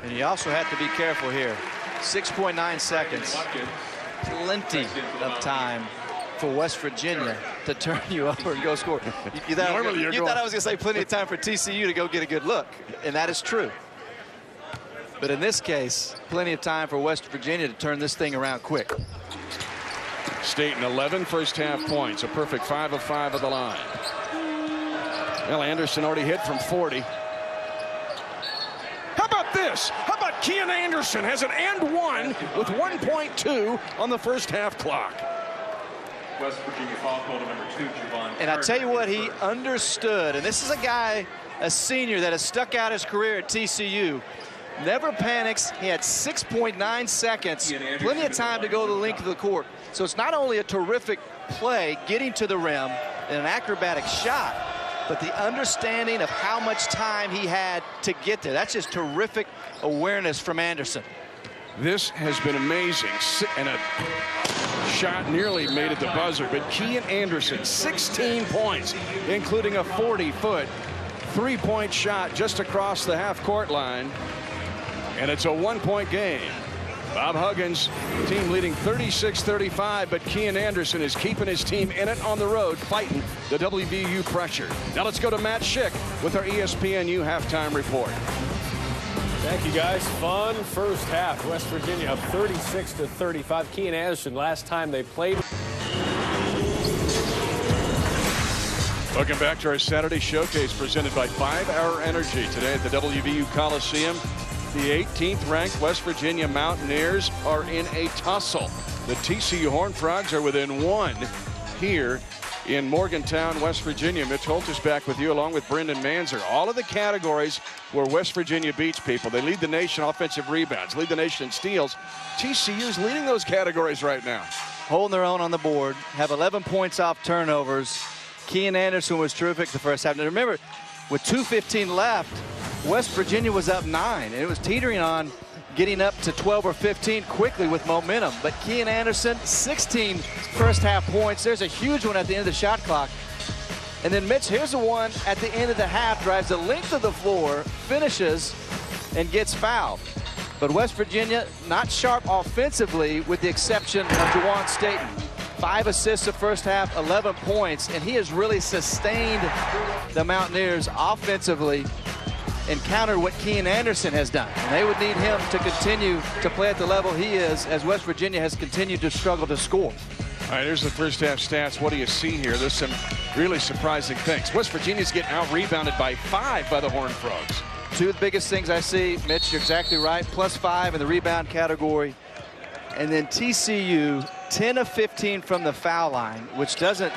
And you also have to be careful here. 6.9 seconds. Plenty of time for West Virginia to turn you over and go score. You thought I was going to say plenty of time for TCU to go get a good look, and that is true. But in this case, plenty of time for West Virginia to turn this thing around quick. Staten 11 first half points, a perfect 5 of 5 at the line. Well, Anderson already hit from 40. How about this? How about Kian Anderson has an and one with 1.2 on the first half clock. West Virginia foul call to number 2, Javon. And I tell you what, he understood, and this is a guy, a senior that has stuck out his career at TCU. Never panics. He had 6.9 seconds, plenty of time to go the length of the court. So it's not only a terrific play getting to the rim and an acrobatic shot, but the understanding of how much time he had to get there. That's just terrific awareness from Anderson. This has been amazing, and a shot nearly made at the buzzer, but Kian Anderson, 16 points, including a 40-foot three-point shot just across the half-court line, and it's a one-point game. Bob Huggins, team leading 36-35, but Kian Anderson is keeping his team in it on the road, fighting the WVU pressure. Now let's go to Matt Schick with our ESPNU halftime report. Thank you, guys. Fun first half. West Virginia up 36-35. Kian Anderson, last time they played. Welcome back to our Saturday showcase presented by 5 Hour Energy. Today at the WVU Coliseum, the 18th ranked West Virginia Mountaineers are in a tussle. The TCU Horned Frogs are within 1 here in Morgantown, West Virginia. Mitch Holt is back with you along with Brendan Manzer. All of the categories where West Virginia beats people. They lead the nation offensive rebounds, lead the nation in steals. TCU's leading those categories right now. Holding their own on the board, have 11 points off turnovers. Kian Anderson was terrific the first half. Now remember, with 2:15 left, West Virginia was up 9, and it was teetering on getting up to 12 or 15 quickly with momentum. But Kian Anderson, 16 first half points. There's a huge one at the end of the shot clock. And then Mitch, here's the one at the end of the half, drives the length of the floor, finishes, and gets fouled. But West Virginia not sharp offensively with the exception of Juwan Staten. 5 assists the first half, 11 points, and he has really sustained the Mountaineers offensively and countered what Kian Anderson has done. And they would need him to continue to play at the level he is as West Virginia has continued to struggle to score. All right, here's the first half stats. What do you see here? There's some really surprising things. West Virginia's getting out-rebounded by 5 by the Horned Frogs. 2 of the biggest things I see, Mitch, you're exactly right, +5 in the rebound category. And then TCU, 10 of 15 from the foul line, which doesn't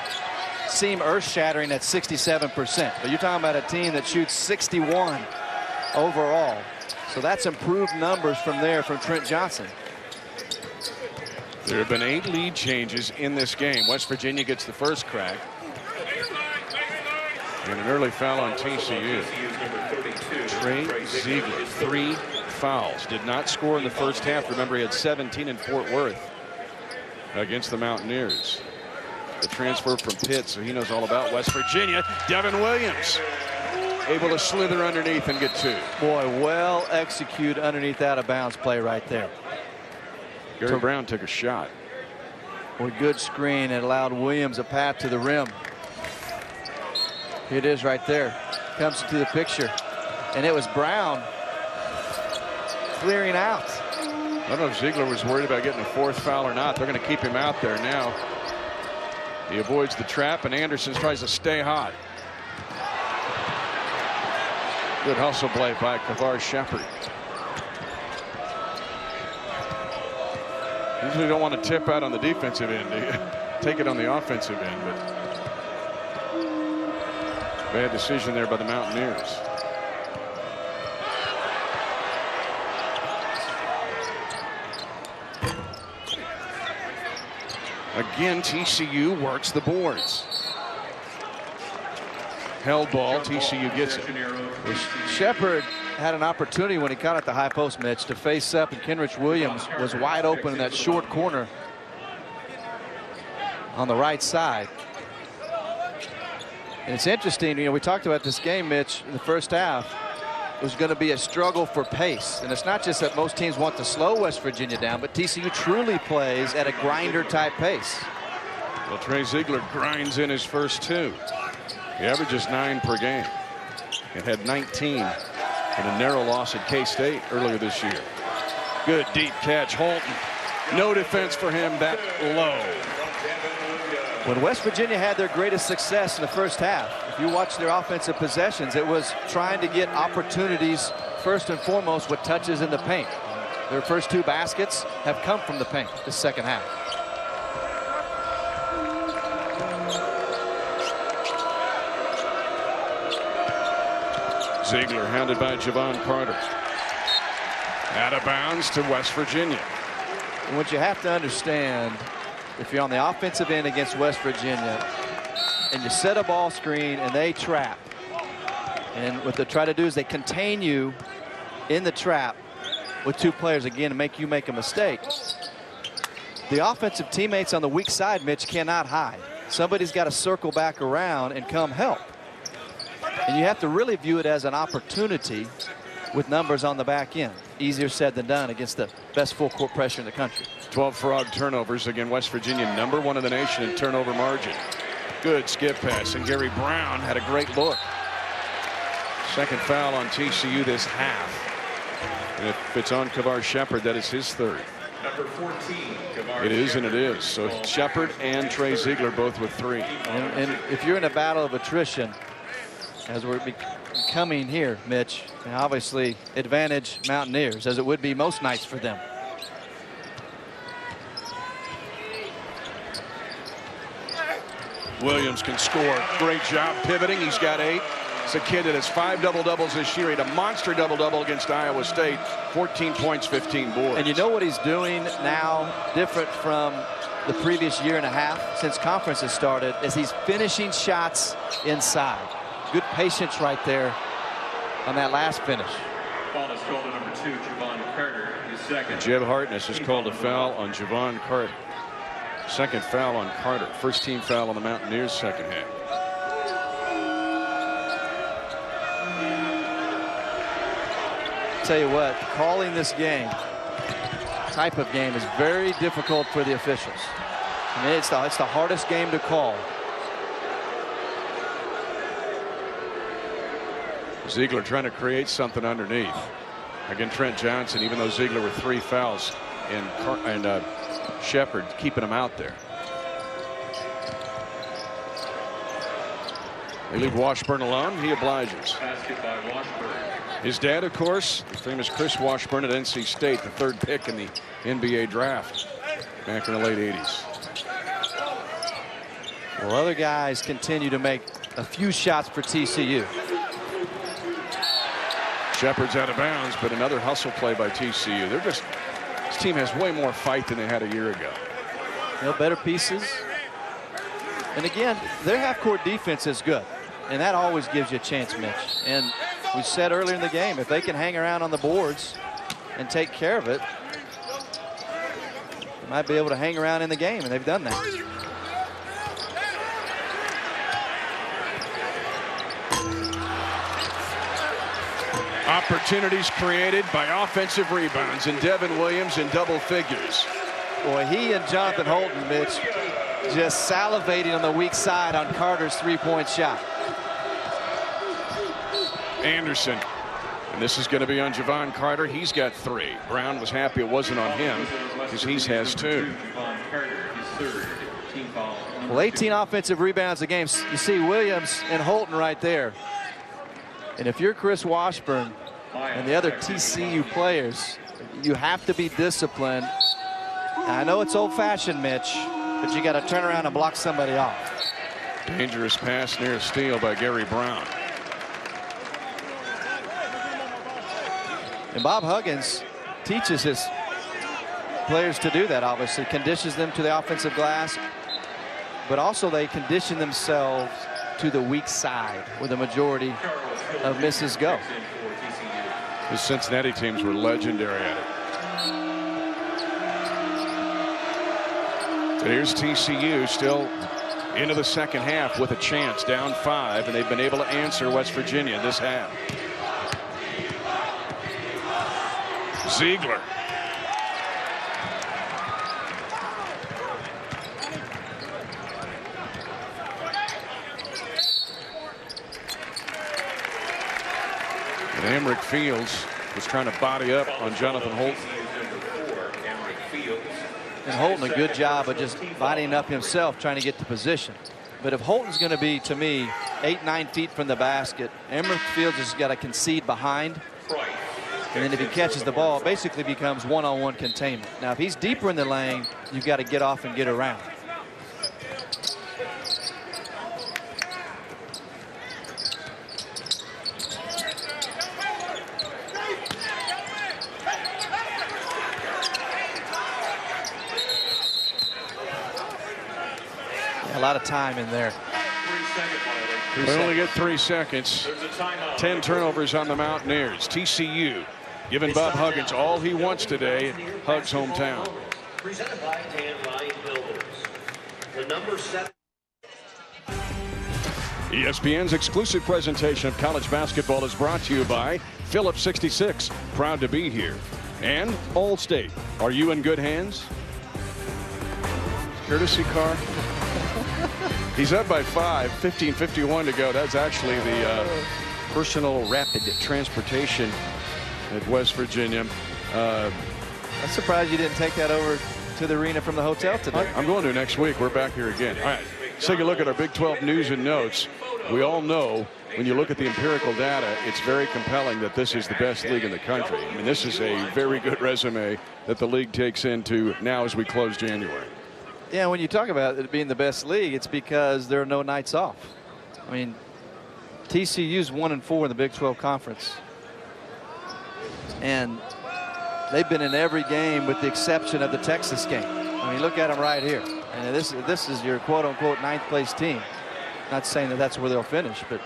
seem earth-shattering at 67%. But you're talking about a team that shoots 61 overall. So that's improved numbers from there from Trent Johnson. There have been 8 lead changes in this game. West Virginia gets the first crack. And an early foul on TCU. Trey Ziegler, 3 fouls. Did not score in the first half. Remember, he had 17 in Fort Worth against the Mountaineers. The transfer from Pitt, so he knows all about West Virginia. Devin Williams able to slither underneath and get 2. Boy, well executed underneath out of bounds play right there. Gary Brown took a shot. Boy, good screen. It allowed Williams a path to the rim. Here it is right there. Comes into the picture. And it was Brown clearing out. I don't know if Ziegler was worried about getting a 4th foul or not. They're going to keep him out there now. He avoids the trap, and Anderson tries to stay hot. Good hustle play by Kavar Shepard. Usually don't want to tip out on the defensive end. Take it on the offensive end, but bad decision there by the Mountaineers. Again, TCU works the boards. Held ball. TCU gets it. Shepard had an opportunity when he caught at the high post, Mitch, to face up, and Kenrich Williams was wide open in that short corner on the right side. And it's interesting, we talked about this game, Mitch, in the first half. It was going to be a struggle for pace. And it's not just that most teams want to slow West Virginia down, but TCU truly plays at a grinder-type pace. Well, Trey Ziegler grinds in his first 2. He averages 9 per game. And had 19 in a narrow loss at K-State earlier this year. Good deep catch, Holton. No defense for him that low. When West Virginia had their greatest success in the first half, if you watch their offensive possessions, it was trying to get opportunities first and foremost with touches in the paint. Their first 2 baskets have come from the paint this second half. Ziegler hounded by Javon Carter. Out of bounds to West Virginia. And what you have to understand, if you're on the offensive end against West Virginia and you set a ball screen and they trap, and what they try to do is they contain you in the trap with 2 players again to make you make a mistake. The offensive teammates on the weak side, Mitch, cannot hide. Somebody's got to circle back around and come help. And you have to really view it as an opportunity with numbers on the back end. Easier said than done against the best full court pressure in the country. 12 Frog turnovers. Again, West Virginia #1 in the nation in turnover margin. Good skip pass, and Gary Brown had a great look. Second foul on TCU this half. And if it's on Kavar Shepard, that is his 3rd. Number 14, Kavar. It is, and it is. So Shepard and Trey Ziegler both with 3. And if you're in a battle of attrition, as we're becoming here, Mitch, and obviously advantage Mountaineers, as it would be most nights for them. Williams can score. Great job pivoting. He's got 8. It's a kid that has 5 double-doubles this year. He had a monster double-double against Iowa State. 14 points, 15 boards. And you know what he's doing now, different from the previous year and a half since conference has started, is he's finishing shots inside. Good patience right there on that last finish. Foul is called to number 2, Javon Carter, his second. Jeb Hartness has called a foul on Javon Carter. Second foul on Carter. First team foul on the Mountaineers second half. Tell you what, calling this type of game is very difficult for the officials. I mean, it's the hardest game to call. Ziegler trying to create something underneath. Again, Trent Johnson, even though Ziegler with 3 fouls, and Shepard keeping him out there. They leave Washburn alone. He obliges. Basket by Washburn. His dad, of course, the famous Chris Washburn at NC State, the 3rd pick in the NBA draft back in the late 80s. Well, other guys continue to make a few shots for TCU. Shepard's out of bounds, but another hustle play by TCU. This team has way more fight than they had a year ago. Better pieces. And again, their half-court defense is good. And that always gives you a chance, Mitch. And we said earlier in the game, if they can hang around on the boards and take care of it, they might be able to hang around in the game, and they've done that. Opportunities created by offensive rebounds, and Devin Williams in double figures. Boy, he and Jonathan Holton, Mitch, just salivating on the weak side on Carter's 3-point shot. Anderson, and this is going to be on Javon Carter. He's got 3. Brown was happy it wasn't on him because he has 2. Well, 18 offensive rebounds a game. You see Williams and Holton right there. And if you're Chris Washburn and the other TCU players, you have to be disciplined. Now, I know it's old-fashioned, Mitch, but you got to turn around and block somebody off. Dangerous pass near a steal by Gary Brown. And Bob Huggins teaches his players to do that, obviously. Conditions them to the offensive glass, but also they condition themselves to the weak side where the majority of misses go. The Cincinnati teams were legendary at it. But here's TCU still into the second half with a chance, down 5, and they've been able to answer West Virginia this half. Ziegler. And Emmerich Fields was trying to body up on Jonathan Holton. And Holton a good job of just bodying up himself, trying to get the position. But if Holton's going to be, to me, 8-9 feet from the basket, Emmerich Fields has got to concede behind. And then if he catches the ball, it basically becomes one-on-one containment. Now, if he's deeper in the lane, you've got to get off and get around. A lot of time in there. We only get 3 seconds. 10 turnovers on the Mountaineers. TCU giving Bob Huggins all he wants today. Hugs hometown. Presented by Dan Ryan Builders. The number 7. ESPN's exclusive presentation of college basketball is brought to you by Phillips 66. Proud to be here. And Allstate. Are you in good hands? Courtesy car. He's up by 5, 15:51 to go. That's actually the personal rapid transportation at West Virginia. I'm surprised you didn't take that over to the arena from the hotel today. I'm going to next week. We're back here again. All right, let's take a look at our Big 12 news and notes. We all know when you look at the empirical data, it's very compelling that this is the best league in the country. I mean, this is a very good resume that the league takes into now as we close January. Yeah, when you talk about it being the best league, it's because there are no nights off. I mean, TCU's 1-4 in the Big 12 Conference. And they've been in every game with the exception of the Texas game. I mean, look at them right here. And this is your quote-unquote 9th place team. Not saying that that's where they'll finish, but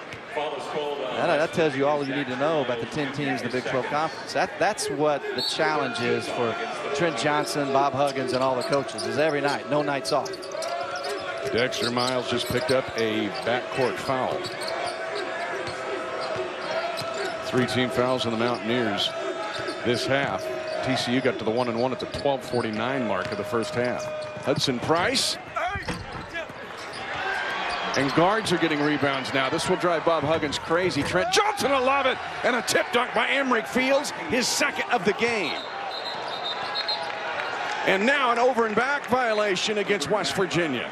that tells you all you need to know about the 10 teams in the Big 12 Conference. That's what the challenge is for Trent Johnson, Bob Huggins, and all the coaches, is every night, no nights off. Dexter Miles just picked up a backcourt foul. 3 team fouls on the Mountaineers this half. TCU got to the 1-1 at the 12:49 mark of the first half. Hudson Price. And guards are getting rebounds now. This will drive Bob Huggins crazy. Trent Johnson will love it. And a tip dunk by Emmerich Fields, his second of the game. And now an over and back violation against West Virginia.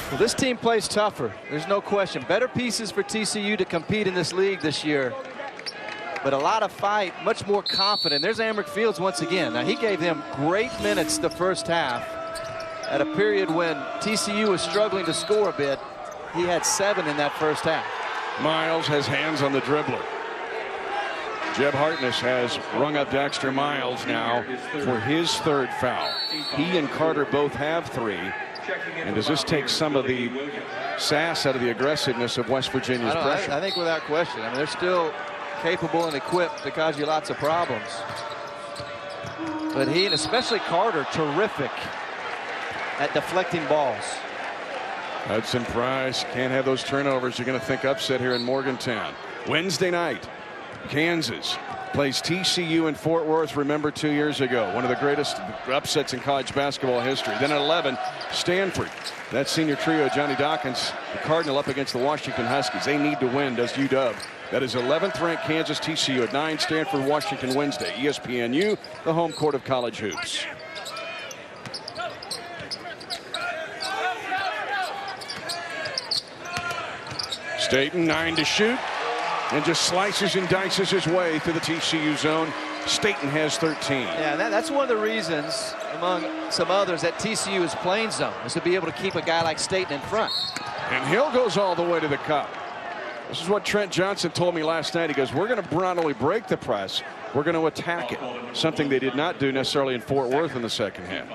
Well, this team plays tougher. There's no question. Better pieces for TCU to compete in this league this year. But a lot of fight, much more confident. There's Emmerich Fields once again. Now, he gave them great minutes the first half. At a period when TCU was struggling to score a bit, he had 7 in that first half. Miles has hands on the dribbler. Jeb Hartness has rung up Dexter Miles now for his 3rd foul. He and Carter both have 3. And does this take some of the sass out of the aggressiveness of West Virginia's pressure? I think without question. I mean, they're still capable and equipped to cause you lots of problems. But he, and especially Carter, terrific at deflecting balls. Hudson Price can't have those turnovers. You're going to think upset here in Morgantown. Wednesday night, Kansas plays TCU in Fort Worth. Remember 2 years ago, one of the greatest upsets in college basketball history. Then at 11, Stanford. That senior trio, Johnny Dawkins, the Cardinal up against the Washington Huskies. They need to win, does UW. That is 11th ranked Kansas, TCU at 9, Stanford, Washington Wednesday. ESPNU, the home court of college hoops. Staten, 9 to shoot, and just slices and dices his way through the TCU zone. Staten has 13. Yeah, that's one of the reasons, among some others, that TCU is playing zone, is to be able to keep a guy like Staten in front. And Hill goes all the way to the cup. This is what Trent Johnson told me last night. He goes, we're going to not only break the press, we're going to attack it. Something they did not do necessarily in Fort Worth in the second half.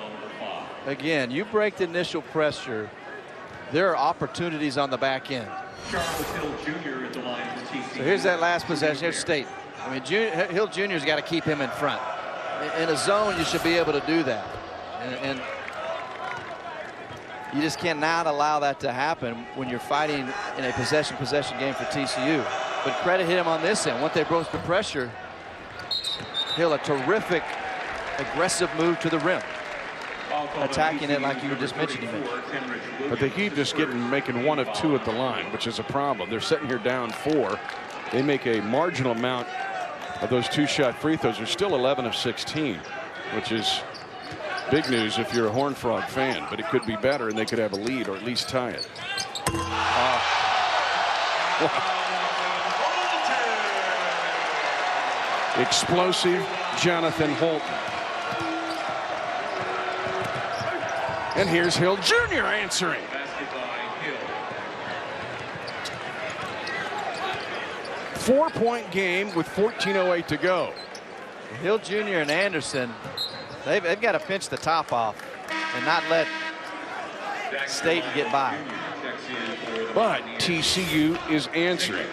again, you break the initial pressure, there are opportunities on the back end. Charles Hill Jr. at the line for TCU. So here's that last possession. Here's State. I mean, Hill Jr.'s got to keep him in front. In a zone, you should be able to do that. And you just cannot allow that to happen when you're fighting in a possession game for TCU. But credit him on this end. Once they broke the pressure, Hill, a terrific, aggressive move to the rim. Attacking it like you were just mentioning. But the Heat just making 1 of 2 at the line, which is a problem. They're sitting here down 4. They make a marginal amount of those 2-shot free throws. They're still 11 of 16, which is big news if you're a Horned Frog fan. But it could be better, and they could have a lead or at least tie it. Explosive Jonathan Holton. And here's Hill Jr. answering. Basket by Hill. 4-point game with 14:08 to go. Hill Jr. and Anderson, they've got to pinch the top off and not let State get by. But TCU is answering.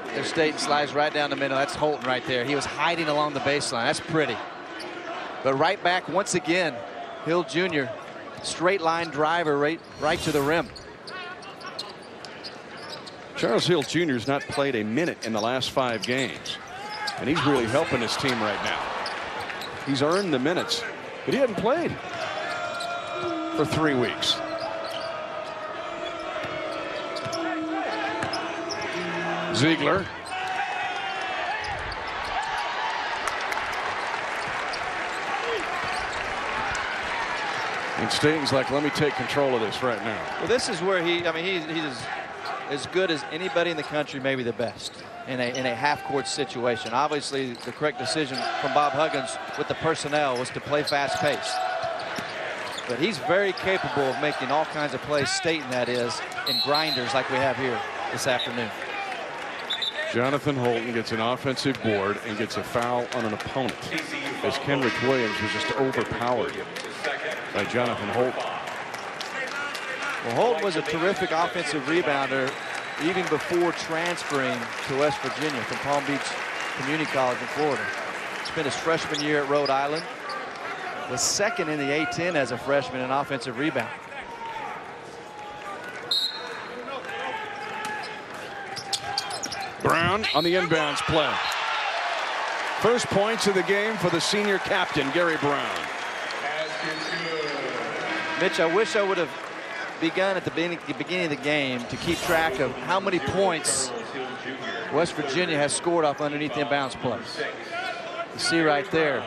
Their State slides right down the middle. That's Holton right there. He was hiding along the baseline. That's pretty. But right back once again, Hill Jr. Straight line driver right to the rim. Charles Hill Jr. has not played a minute in the last 5 games. And he's really helping his team right now. He's earned the minutes, but he hadn't played for 3 weeks. Ziegler. And Staten's like, let me take control of this right now. Well, this is where he's as good as anybody in the country, maybe the best, in a half-court situation. Obviously, the correct decision from Bob Huggins with the personnel was to play fast-paced. But he's very capable of making all kinds of plays, Staten that is, in grinders like we have here this afternoon. Jonathan Holton gets an offensive board and gets a foul on an opponent, as Kenrich Williams was just overpowered by Jonathan Holton. Well, Holton was a terrific offensive rebounder even before transferring to West Virginia from Palm Beach Community College in Florida. Spent his freshman year at Rhode Island. Was second in the A-10 as a freshman in offensive rebound. Brown on the inbounds play. First points of the game for the senior captain, Gary Brown. Mitch, I wish I would have begun at the beginning of the game to keep track of how many points West Virginia has scored off underneath the inbounds play. You see right there,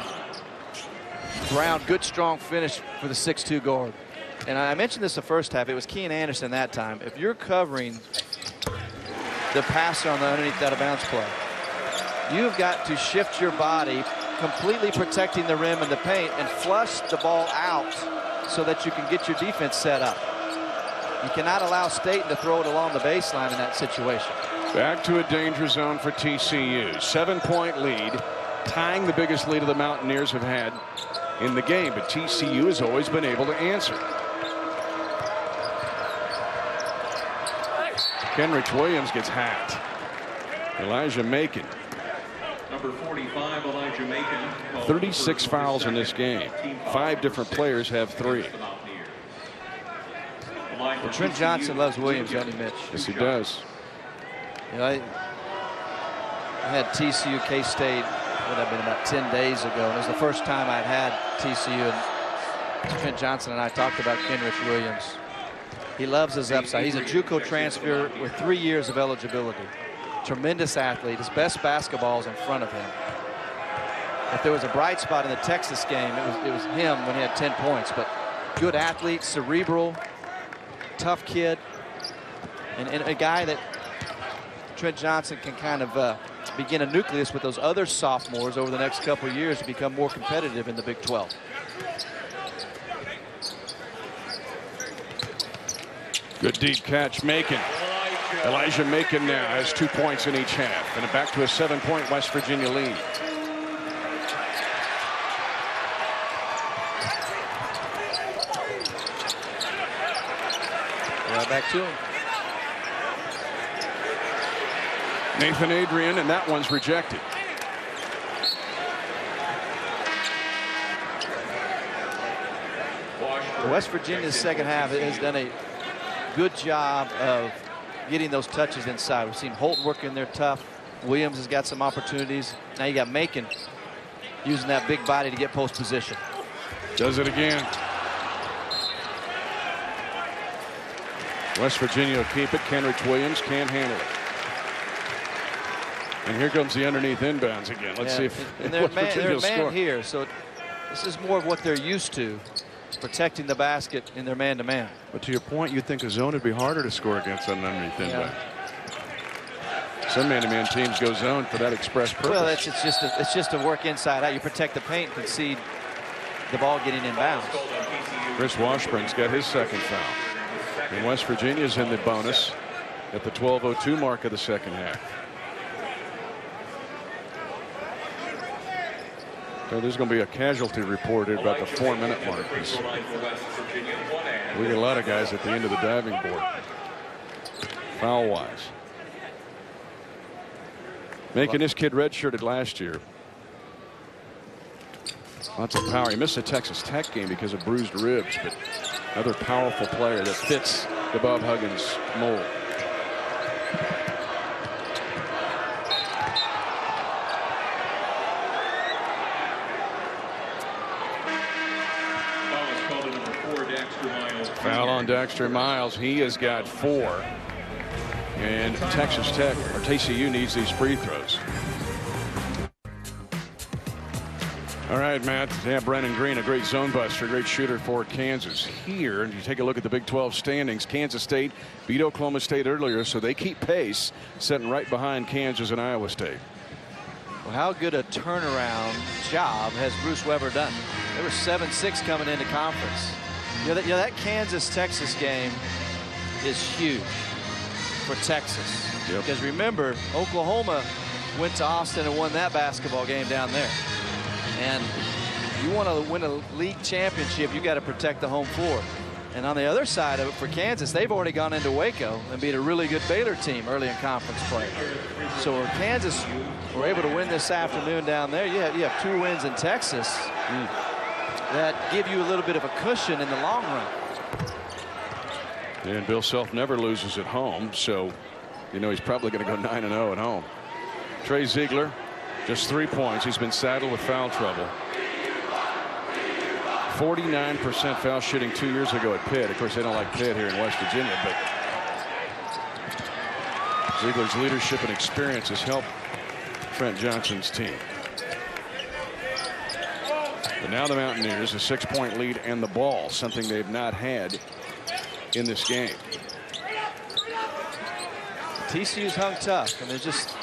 Brown, good strong finish for the 6'2" guard. And I mentioned this the first half. It was Kean Anderson that time. If you're covering the passer on the underneath that inbounds play, you've got to shift your body, completely protecting the rim and the paint, and flush the ball out so that you can get your defense set up. You cannot allow Staten to throw it along the baseline in that situation. Back to a danger zone for TCU. 7-point lead, tying the biggest lead of the Mountaineers have had in the game, but TCU has always been able to answer. Kenrich Williams gets hacked. Elijah Macon. Number 45, Elijah Macon. 36 fouls in this game. 5 different players have 3. Well, Trent Johnson loves Williams, doesn't he, Mitch? Yes, he does. You know, I had TCU K-State, would have been about 10 days ago, and it was the first time I'd had TCU, and Trent Johnson and I talked about Kenrich Williams. He loves his upside. He's a JUCO transfer with 3 years of eligibility. Tremendous athlete. His best basketball is in front of him. If there was a bright spot in the Texas game, it was him when he had 10 points. But good athlete, cerebral, tough kid, and a guy that Trent Johnson can kind of begin a nucleus with those other sophomores over the next couple of years to become more competitive in the Big 12. Good deep catch, Macon. Elijah Macon now has 2 points in each half, and back to a 7-point West Virginia lead. back to him. Nathan Adrian, and that one's rejected. West Virginia's second half has done a good job of getting those touches inside. We've seen Holt working there tough. Williams has got some opportunities. Now you got Macon using that big body to get post position. Does it again. West Virginia will keep it. Kenrich Williams can't handle it. And here comes the underneath inbounds again. Let's see if they're West Virginia will man score here, so this is more of what they're used to, protecting the basket in their man-to-man. But to your point, you'd think a zone would be harder to score against an underneath inbound. Some man-to-man teams go zone for that express purpose. Well, it's just a work inside out. You protect the paint, concede the ball getting inbounds. Chris Washburn's got his second foul. And West Virginia's in the bonus at the 12:02 mark of the second half. So there's going to be a casualty reported about the 4-minute mark. We get a lot of guys at the end of the diving board, foul-wise. Making this kid redshirted last year. Lots of power. He missed the Texas Tech game because of bruised ribs, but another powerful player that fits the Bob Huggins mold. Foul on Dexter Miles. He has got 4. And Texas Tech, or TCU, needs these free throws. All right, Matt. Yeah, Brennan Green, a great zone buster, a great shooter for Kansas. Here, and you take a look at the Big 12 standings. Kansas State beat Oklahoma State earlier, so they keep pace, sitting right behind Kansas and Iowa State. Well, how good a turnaround job has Bruce Weber done? They were 7-6 coming into conference. You know, that Kansas-Texas game is huge for Texas. Yep. Because remember, Oklahoma went to Austin and won that basketball game down there. And you want to win a league championship, you got to protect the home floor. And on the other side of it, for Kansas, they've already gone into Waco and beat a really good Baylor team early in conference play. So if Kansas were able to win this afternoon down there, you have 2 wins in Texas that give you a little bit of a cushion in the long run. And Bill Self never loses at home, so you know he's probably going to go 9-0 at home. Trey Ziegler, just 3 points. He's been saddled with foul trouble. 49% foul shooting 2 years ago at Pitt. Of course, they don't like Pitt here in West Virginia, but Ziegler's leadership and experience has helped Trent Johnson's team. But now the Mountaineers, a 6-point lead and the ball, something they've not had in this game. TCU's hung tough, and there's just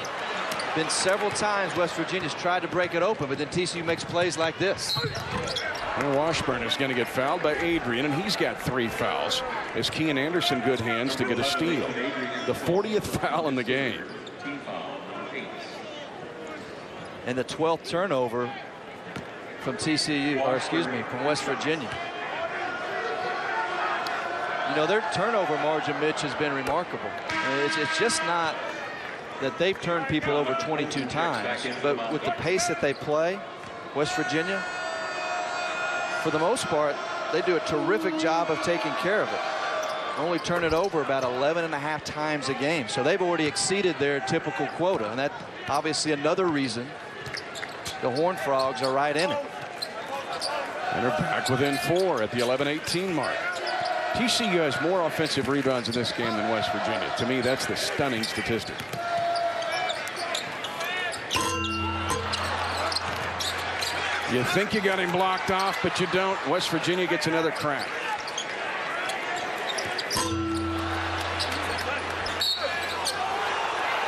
been several times West Virginia's tried to break it open, but then TCU makes plays like this. And Washburn is going to get fouled by Adrian, and he's got 3 fouls. As Kean Anderson, good hands to get a steal. The 40th foul in the game. And the 12th turnover from TCU, or excuse me, from West Virginia. You know, their turnover margin, Mitch, has been remarkable. It's just not that they've turned people over 22 times, but with the pace that they play, West Virginia, for the most part, they do a terrific job of taking care of it. Only turn it over about 11.5 times a game. So they've already exceeded their typical quota. And that obviously another reason the Horned Frogs are right in it. And they're back within 4 at the 11-18 mark. TCU has more offensive rebounds in this game than West Virginia. To me, that's the stunning statistic. You think you got him blocked off, but you don't. West Virginia gets another crack.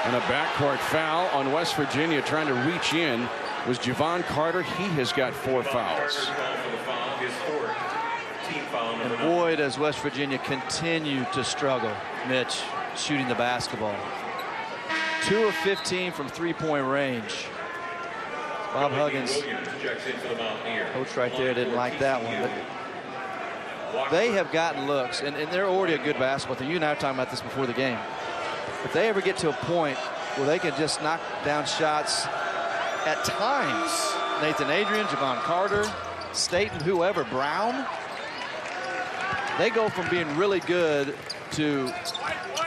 And a backcourt foul on West Virginia trying to reach in was Javon Carter. He has got 4 fouls. And boy, does West Virginia continue to struggle, Mitch, shooting the basketball. 2 of 15 from 3-point range. Bob Huggins, coach right there, didn't like that one. But they have gotten looks, and they're already a good basketball team. You and I were talking about this before the game. If they ever get to a point where they can just knock down shots at times, Nathan Adrian, Javon Carter, Staten, whoever, Brown, they go from being really good to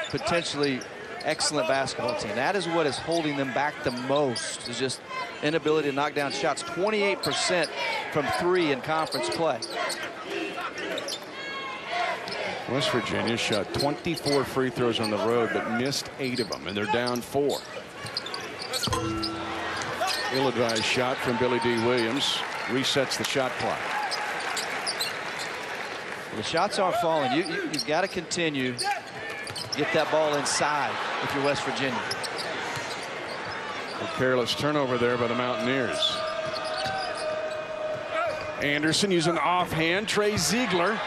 potentially excellent basketball team. That is what is holding them back the most, is just inability to knock down shots. 28% from 3 in conference play. West Virginia shot 24 free throws on the road, but missed 8 of them, and they're down 4. Ill-advised shot from Billy D. Williams resets the shot clock. The shots aren't falling. You've got to continue to get that ball inside if you're West Virginia. A careless turnover there by the Mountaineers. Anderson using offhand. Trey Ziegler.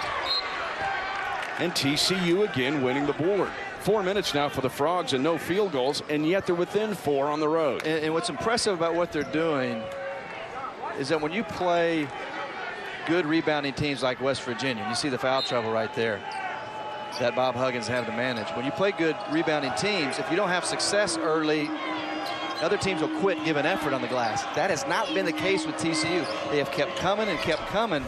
And TCU again winning the board. 4 minutes now for the Frogs and no field goals, and yet they're within 4 on the road. And what's impressive about what they're doing is that when you play good rebounding teams like West Virginia, you see the foul trouble right there that Bob Huggins had to manage. When you play good rebounding teams, if you don't have success early, other teams will quit giving effort on the glass. That has not been the case with TCU. They have kept coming and kept coming.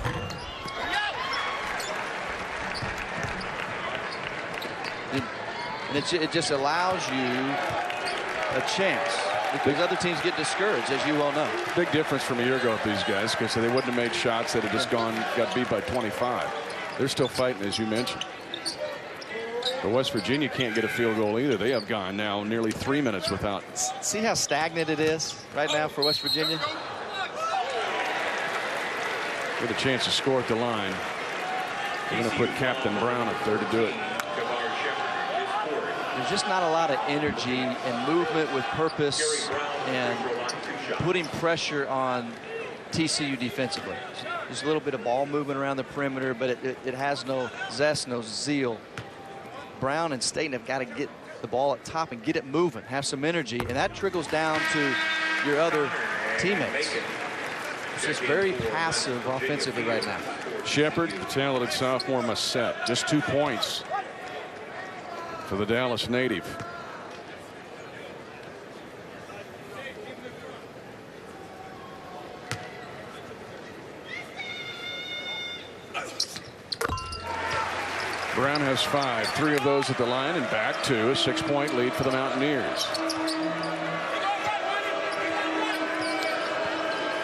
And it just allows you a chance, because other teams get discouraged, as you well know. Big difference from a year ago with these guys, because they wouldn't have made shots that had just got beat by 25. They're still fighting, as you mentioned. But West Virginia can't get a field goal either. They have gone now nearly 3 minutes without. See how stagnant it is right now for West Virginia? With a chance to score at the line. They're going to put Captain Brown up there to do it. There's just not a lot of energy and movement with purpose and putting pressure on TCU defensively. There's a little bit of ball movement around the perimeter, but it has no zest, no zeal. Brown and Staten have got to get the ball at top and get it moving, have some energy, and that trickles down to your other teammates. It's just very passive offensively right now. Shepard, talented sophomore, must set. Just 2 points for the Dallas native. Brown has 5, 3 of those at the line, and back to a 6-point lead for the Mountaineers.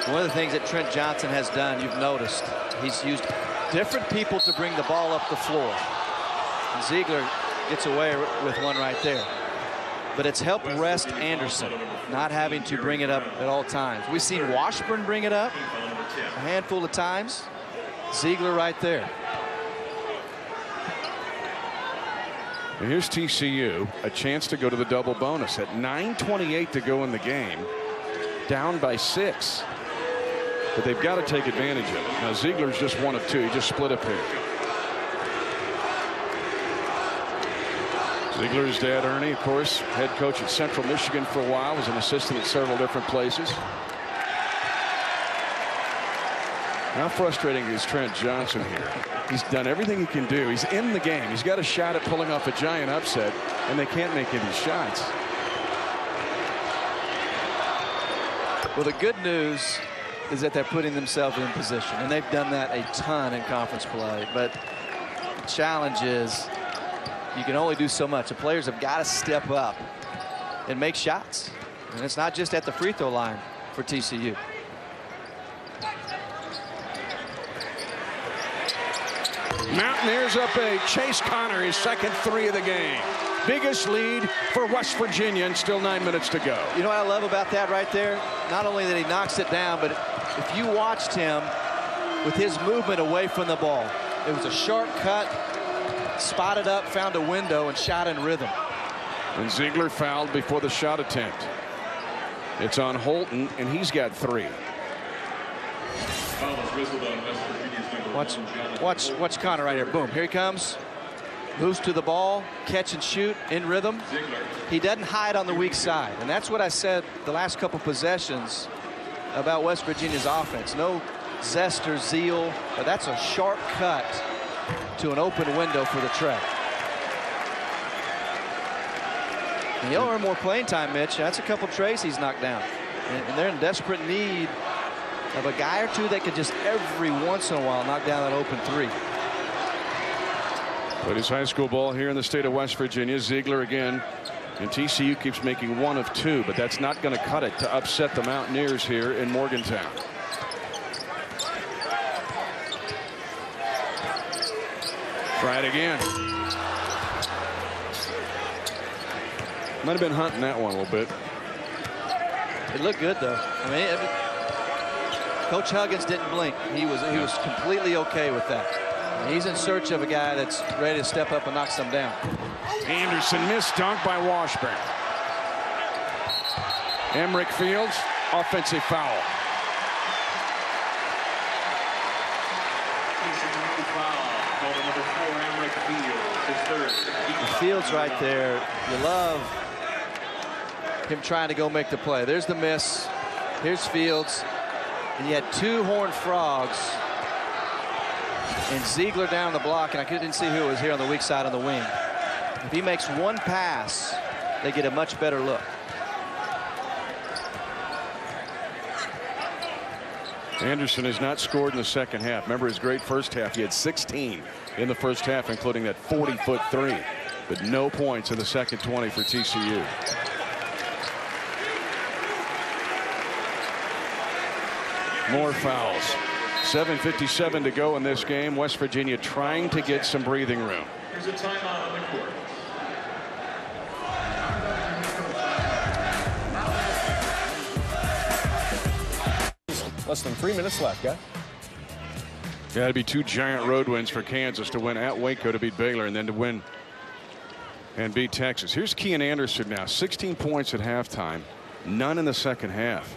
One of the things that Trent Johnson has done, you've noticed, he's used different people to bring the ball up the floor. And Ziegler gets away with one right there. But it's helped rest Anderson, not having to bring it up at all times. We've seen Washburn bring it up a handful of times. Ziegler right there. And here's TCU, a chance to go to the double bonus at 9:28 to go in the game, down by 6. But they've got to take advantage of it. Now Ziegler's just 1 of 2. He just split up here. Ziegler's dad, Ernie, of course, head coach at Central Michigan for a while, was an assistant at several different places. How frustrating is Trent Johnson here? He's done everything he can do. He's in the game. He's got a shot at pulling off a giant upset, and they can't make any shots. Well, the good news is that they're putting themselves in position, and they've done that a ton in conference play. But the challenge is you can only do so much. The players have got to step up and make shots. And it's not just at the free throw line for TCU. Mountaineers up 8. Chase Connor, his second 3 of the game. Biggest lead for West Virginia, and still 9 minutes to go. You know what I love about that right there? Not only that he knocks it down, but if you watched him with his movement away from the ball, it was a sharp cut, spotted up, found a window, and shot in rhythm. And Ziegler fouled before the shot attempt. It's on Holton, and he's got 3. Watch Connor right here. Boom, here he comes. Moves to the ball, catch and shoot in rhythm. He doesn't hide on the weak side, and that's what I said the last couple possessions about West Virginia's offense. No zest or zeal, but that's a sharp cut to an open window for the tray. And he'll earn more playing time, Mitch. That's a couple trays he's knocked down. And they're in desperate need of a guy or two that could just every once in a while knock down that open three. But his high school ball here in the state of West Virginia. Ziegler again. And TCU keeps making 1 of 2, but that's not going to cut it to upset the Mountaineers here in Morgantown. Try it again. Might have been hunting that one a little bit. It looked good, though. I mean, Coach Huggins didn't blink. He was completely okay with that. And he's in search of a guy that's ready to step up and knock some down. Anderson missed dunk by Washburn. Emmerich Fields, offensive foul. Fields right there. You love him trying to go make the play. There's the miss. Here's Fields. And you had 2 Horned Frogs. And Ziegler down the block, and I didn't see who was here on the weak side on the wing. If he makes one pass, they get a much better look. Anderson has not scored in the second half. Remember his great first half. He had 16 in the first half, including that 40-foot three. But no points in the second 20 for TCU. More fouls. 7:57 to go in this game. West Virginia trying to get some breathing room. There's a timeout on the court. Less than 3 minutes left, guys. Got to be 2 giant road wins for Kansas to win at Waco to beat Baylor and then to win and beat Texas. Here's Kean Anderson now. 16 points at halftime. None in the second half.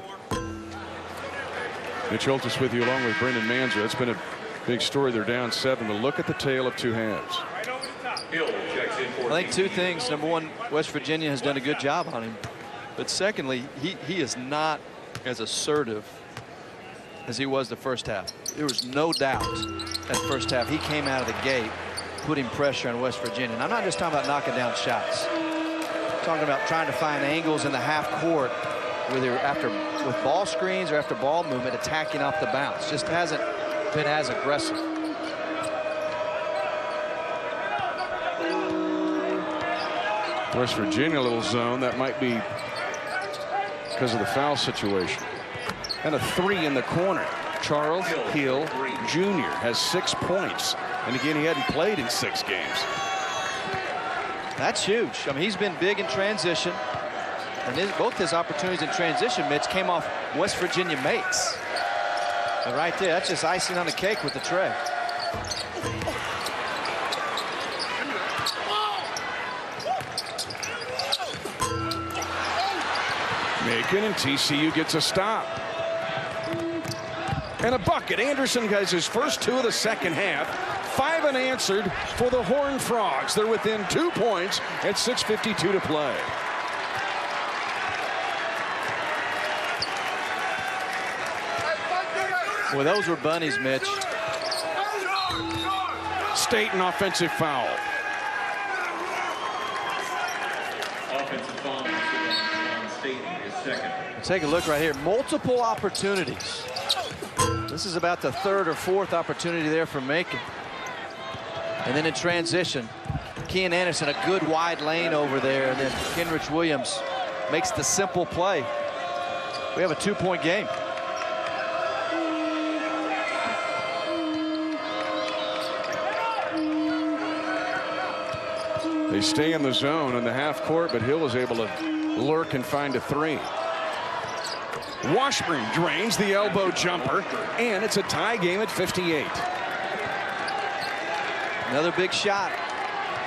Mitch Holtis with you along with Brendan Manzer. That's been a big story. They're down 7, but look at the tale of 2 halves. I think 2 things. Number one, West Virginia has done a good job on him. But secondly, he is not as assertive as he was the first half. There was no doubt that first half he came out of the gate putting pressure on West Virginia. And I'm not just talking about knocking down shots. I'm talking about trying to find angles in the half court, whether with ball screens or after ball movement, attacking off the bounce. Just hasn't been as aggressive. West Virginia, a little zone. That might be because of the foul situation. And a 3 in the corner. Charles Hill Jr. has 6 points. And again, he hadn't played in 6 games. That's huge. I mean, he's been big in transition. And both his opportunities in transition, Mitch, came off West Virginia makes. And right there, that's just icing on the cake with the tray. Macon, and TCU gets a stop. And a bucket. Anderson has his first 2 of the second half. 5 unanswered for the Horned Frogs. They're within 2 points at 6:52 to play. Well, those were bunnies, Mitch. Staten offensive foul. Offensive foul on Staten, his second. Take a look right here. Multiple opportunities. This is about the 3rd or 4th opportunity there for Macon. And then in transition, Kean Anderson, a good wide lane over there. And then Kenrich Williams makes the simple play. We have a 2-point game. They stay in the zone in the half court, but Hill is able to lurk and find a 3. Washburn drains the elbow jumper, and it's a tie game at 58. Another big shot.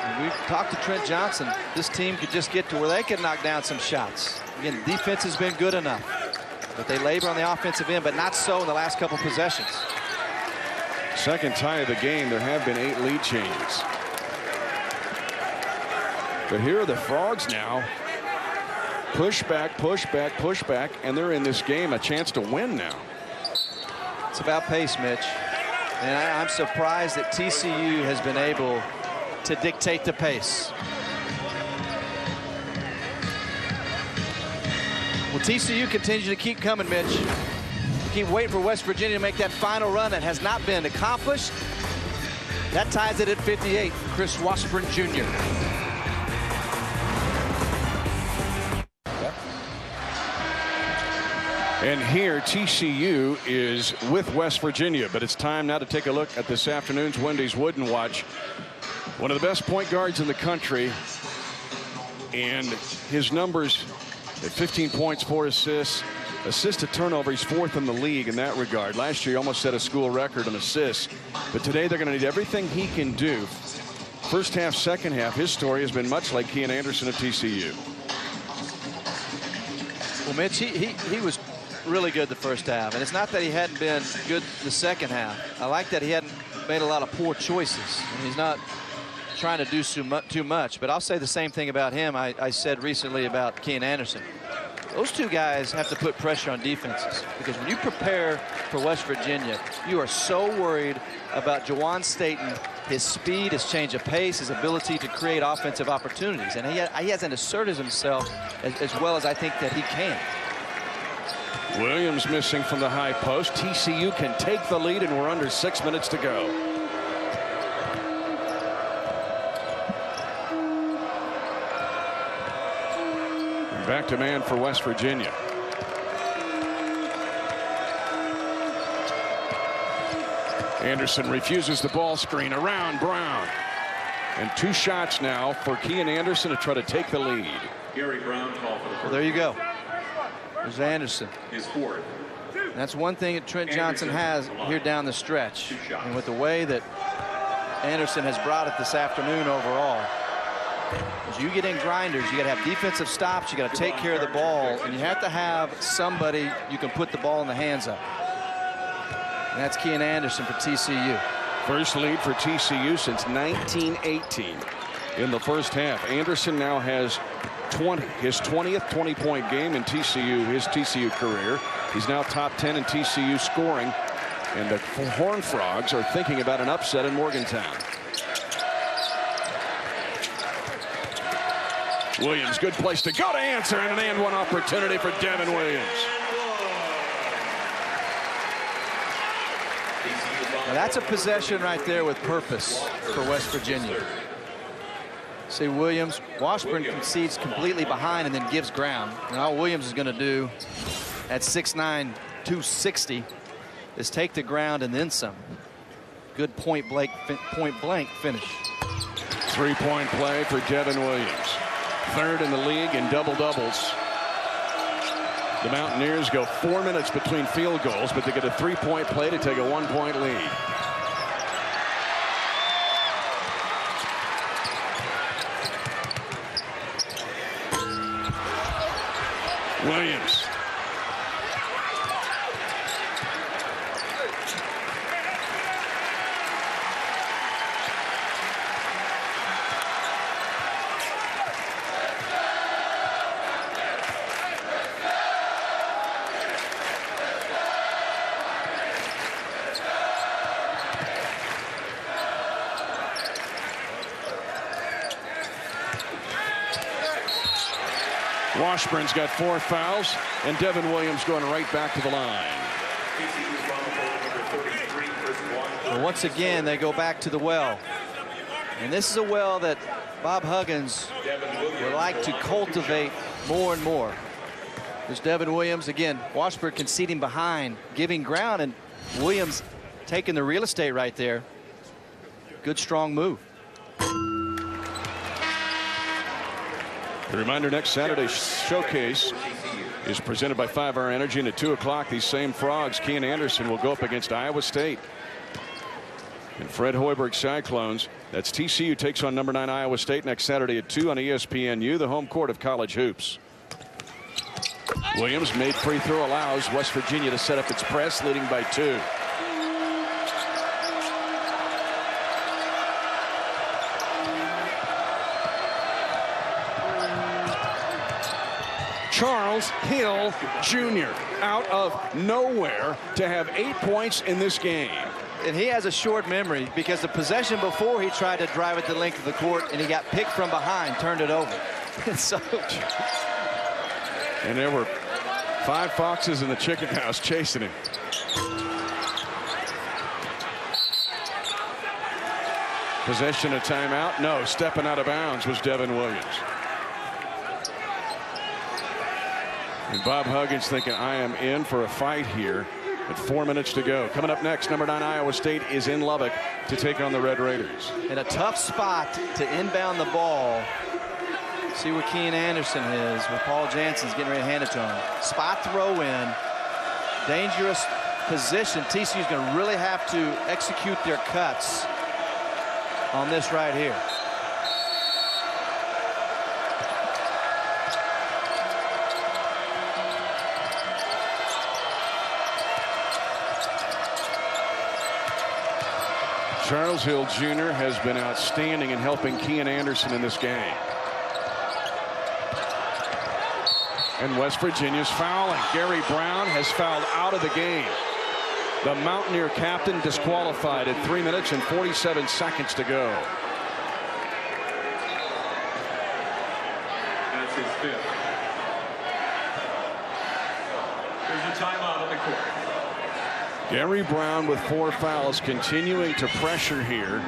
And we've talked to Trent Johnson. This team could just get to where they could knock down some shots. Again, the defense has been good enough, but they labor on the offensive end, but not so in the last couple possessions. Second tie of the game. There have been 8 lead changes. But here are the Frogs now. Push back, push back, push back, and they're in this game a chance to win now. It's about pace, Mitch. And I'm surprised that TCU has been able to dictate the pace. Well, TCU continues to keep coming, Mitch. Keep waiting for West Virginia to make that final run that has not been accomplished. That ties it at 58. Chris Washburn Jr. And here TCU is with West Virginia, but it's time now to take a look at this afternoon's Wendy's Wooden Watch. One of the best point guards in the country, and his numbers at 15 points, 4 assists, assist to turnover. He's 4th in the league in that regard. Last year he almost set a school record in assists, but today they're going to need everything he can do. First half, second half, his story has been much like Kian Anderson at TCU. Well, Mitch, he was really good the first half, and it's not that he hadn't been good the second half. I like that he hadn't made a lot of poor choices, and he's not trying to do too much. But I'll say the same thing about him I said recently about Kian Anderson. Those two guys have to put pressure on defenses, because when you prepare for West Virginia, you are so worried about Jawan Staten, his speed, his change of pace, his ability to create offensive opportunities, and he hasn't asserted himself as well as I think that he can. Williams missing from the high post. TCU can take the lead, and we're under 6 minutes to go. And back to man for West Virginia. Anderson refuses the ball screen around Brown. And 2 shots now for Kian Anderson to try to take the lead. Gary Brown called for the first. Well, there you go. There's Anderson. His 4th. And that's one thing that Trent Johnson has here down the stretch. And with the way that Anderson has brought it this afternoon overall, as you get in grinders, you got to have defensive stops, you got to take care of the ball, and you have to have somebody you can put the ball in the hands of. And that's Kian Anderson for TCU. First lead for TCU since 1918 in the first half. Anderson now has his 20th 20-point game in his TCU career. He's now top 10 in TCU scoring, and the Horned Frogs are thinking about an upset in Morgantown. Williams, good place to go to answer, and an and one opportunity for Devin Williams. Now that's a possession right there with purpose for West Virginia. See Williams, Washburn concedes completely behind and then gives ground. And all Williams is going to do at 6'9", 260 is take the ground and then some. Good point blank finish. 3-point play for Devin Williams. 3rd in the league in double-doubles. The Mountaineers go 4 minutes between field goals, but they get a 3-point play to take a 1-point lead. Williams. Washburn's got 4 fouls, and Devin Williams going right back to the line. Well, once again, they go back to the well. And this is a well that Bob Huggins would like to cultivate more and more. There's Devin Williams. Again, Washburn conceding behind, giving ground, and Williams taking the real estate right there. Good, strong move. The reminder, next Saturday's showcase is presented by 5-Hour Energy, and at 2 o'clock, these same Frogs, Kian Anderson, will go up against Iowa State. And Fred Hoiberg Cyclones, that's TCU takes on number 9 Iowa State next Saturday at 2 on ESPNU, the home court of college hoops. Williams made free throw, allows West Virginia to set up its press, leading by 2. Charles Hill Jr. out of nowhere to have 8 points in this game. And he has a short memory because the possession before he tried to drive it the length of the court and he got picked from behind, turned it over. And there were 5 foxes in the chicken house chasing him. Possession, a timeout? No, stepping out of bounds was Devin Williams. And Bob Huggins thinking, I am in for a fight here. With 4 minutes to go. Coming up next, number 9 Iowa State is in Lubbock to take on the Red Raiders. In a tough spot to inbound the ball. See where Kean Anderson is, where Paul Jansen's getting ready to hand it to him. Spot throw in. Dangerous position. TCU's going to really have to execute their cuts on this right here. Charles Hill Jr. has been outstanding in helping Kean Anderson in this game. And West Virginia's fouling. Gary Brown has fouled out of the game. The Mountaineer captain disqualified at 3 minutes and 47 seconds to go. That's his 5th. There's a timeout on the court. Gary Brown with 4 fouls, continuing to pressure here,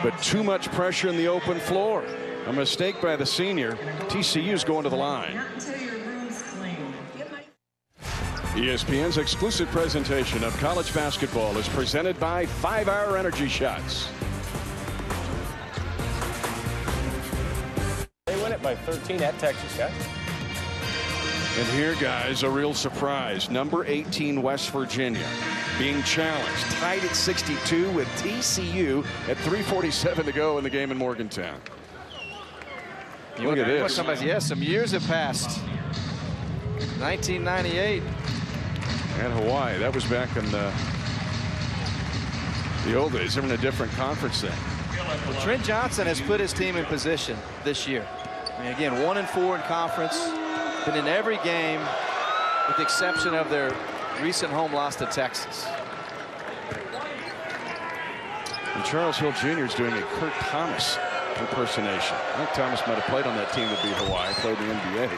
but too much pressure in the open floor. A mistake by the senior. TCU's going to the line. ESPN's exclusive presentation of college basketball is presented by 5-Hour Energy Shots. They win it by 13 at Texas, guys. And here, guys, a real surprise. Number 18, West Virginia, being challenged. Tied at 62 with TCU at 3:47 to go in the game in Morgantown. Look at this. Yes, some years have passed. 1998. And Hawaii. That was back in the old days. They're in a different conference then. Well, Trent Johnson has put his team in position this year. I mean, again, 1-4 in conference. Been in every game with the exception of their recent home loss to Texas. And Charles Hill Jr. is doing a Kurt Thomas impersonation. I think Thomas might have played on that team that beat Hawaii, played in the NBA.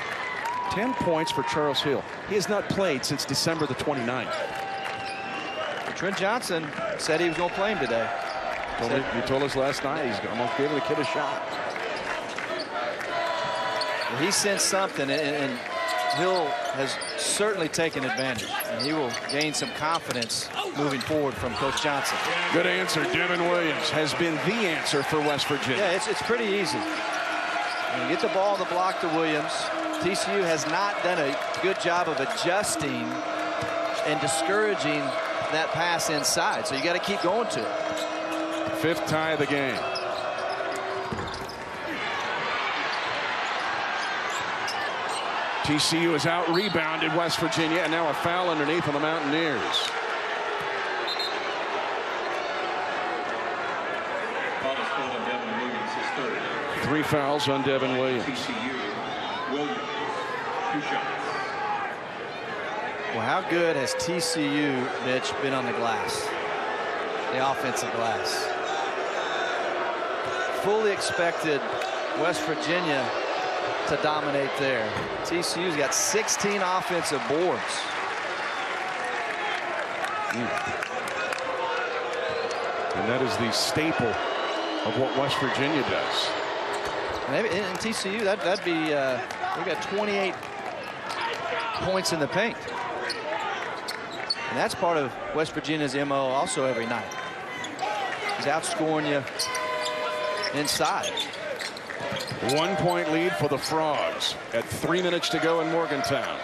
10 points for Charles Hill. He has not played since December the 29th. Trent Johnson said he was going to play him today. You told us last night I'm going to give the kid a shot. Well, he sensed something, and Hill has certainly taken advantage, and he will gain some confidence moving forward from Coach Johnson. Good answer. Devin Williams has been the answer for West Virginia. Yeah, it's pretty easy. You get the ball on the block to Williams. TCU has not done a good job of adjusting and discouraging that pass inside, so you got to keep going to it. 5th tie of the game. TCU has out-rebounded West Virginia, and now a foul underneath on the Mountaineers. Foul is called on Devin Williams, his 3rd. 3 fouls on Devin Williams. TCU, Williams, 2 shots. Well, how good has TCU, Mitch, been on the glass? The offensive glass. Fully expected West Virginia to dominate there. TCU's got 16 offensive boards. And that is the staple of what West Virginia does. Maybe in TCU, that'd be we got 28 points in the paint. And that's part of West Virginia's MO also every night. He's outscoring you inside. 1-point lead for the Frogs at 3 minutes to go in Morgantown.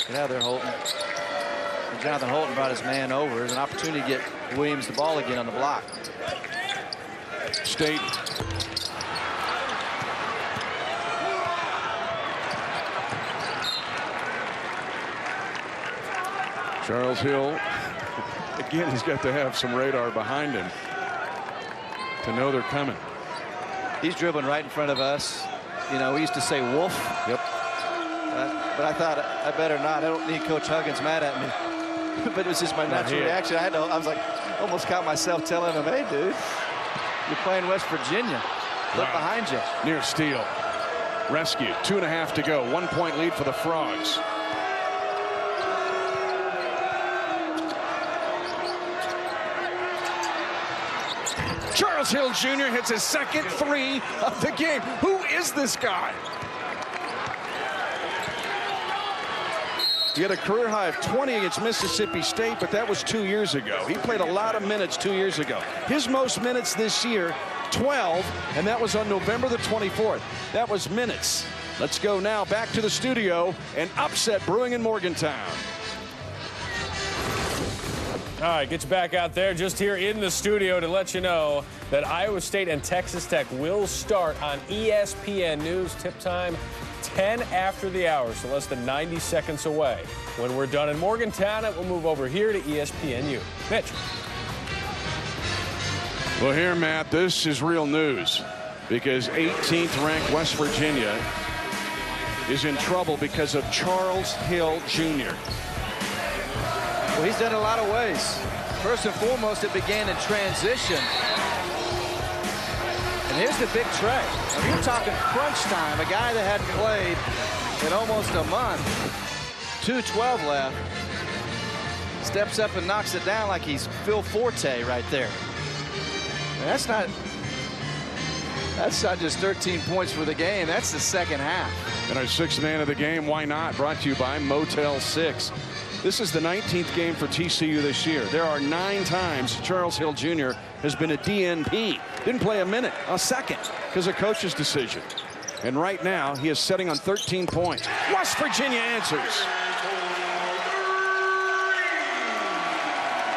Get out of there, Holton. And Jonathan Holton brought his man over. There's an opportunity to get Williams the ball again on the block. State. Charles Hill, again, he's got to have some radar behind him to know they're coming. He's dribbling right in front of us. You know, we used to say wolf. Yep. But I thought I better not. I don't need Coach Huggins mad at me. but it was just my natural reaction. I was like, almost caught myself telling him, hey, dude, you're playing West Virginia. Look behind you. Near steal. Rescue. 2.5 to go. 1 point lead for the Frogs. Charles Hill Jr. hits his second three of the game. Who is this guy? He had a career high of 20 against Mississippi State, but that was 2 years ago. He played a lot of minutes 2 years ago. His most minutes this year, 12, and that was on November the 24th. That was minutes. Let's go now back to the studio. An upset brewing in Morgantown. All right, get you back out there just here in the studio to let you know that Iowa State and Texas Tech will start on ESPN News. Tip time 10 after the hour, so less than 90 seconds away. When we're done in Morgantown, it will move over here to ESPNU. Mitch. Well, here, Matt, this is real news because 18th ranked West Virginia is in trouble because of Charles Hill Jr. Well, he's done it a lot of ways. First and foremost, it began in transition. And here's the big tray. If you're talking crunch time, a guy that hadn't played in almost a month, 2:12 left, steps up and knocks it down like he's Phil Forte right there. And that's not just 13 points for the game. That's the second half. And our sixth man of the game, why not? Brought to you by Motel 6. This is the 19th game for TCU this year. There are 9 times Charles Hill Jr. has been a DNP. Didn't play a minute, a second, because of coach's decision. And right now, he is sitting on 13 points. West Virginia answers.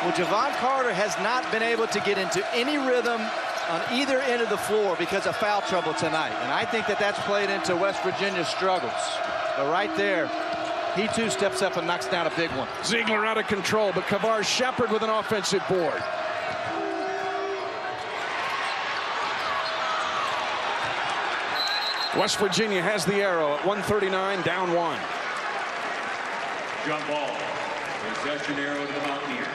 Well, Javon Carter has not been able to get into any rhythm on either end of the floor because of foul trouble tonight. And I think that that's played into West Virginia's struggles. But right there, he too steps up and knocks down a big one. Ziegler out of control, but Kavar Shepard with an offensive board. West Virginia has the arrow at 139, down 1. Jump ball. Possession arrow to the Mountaineers.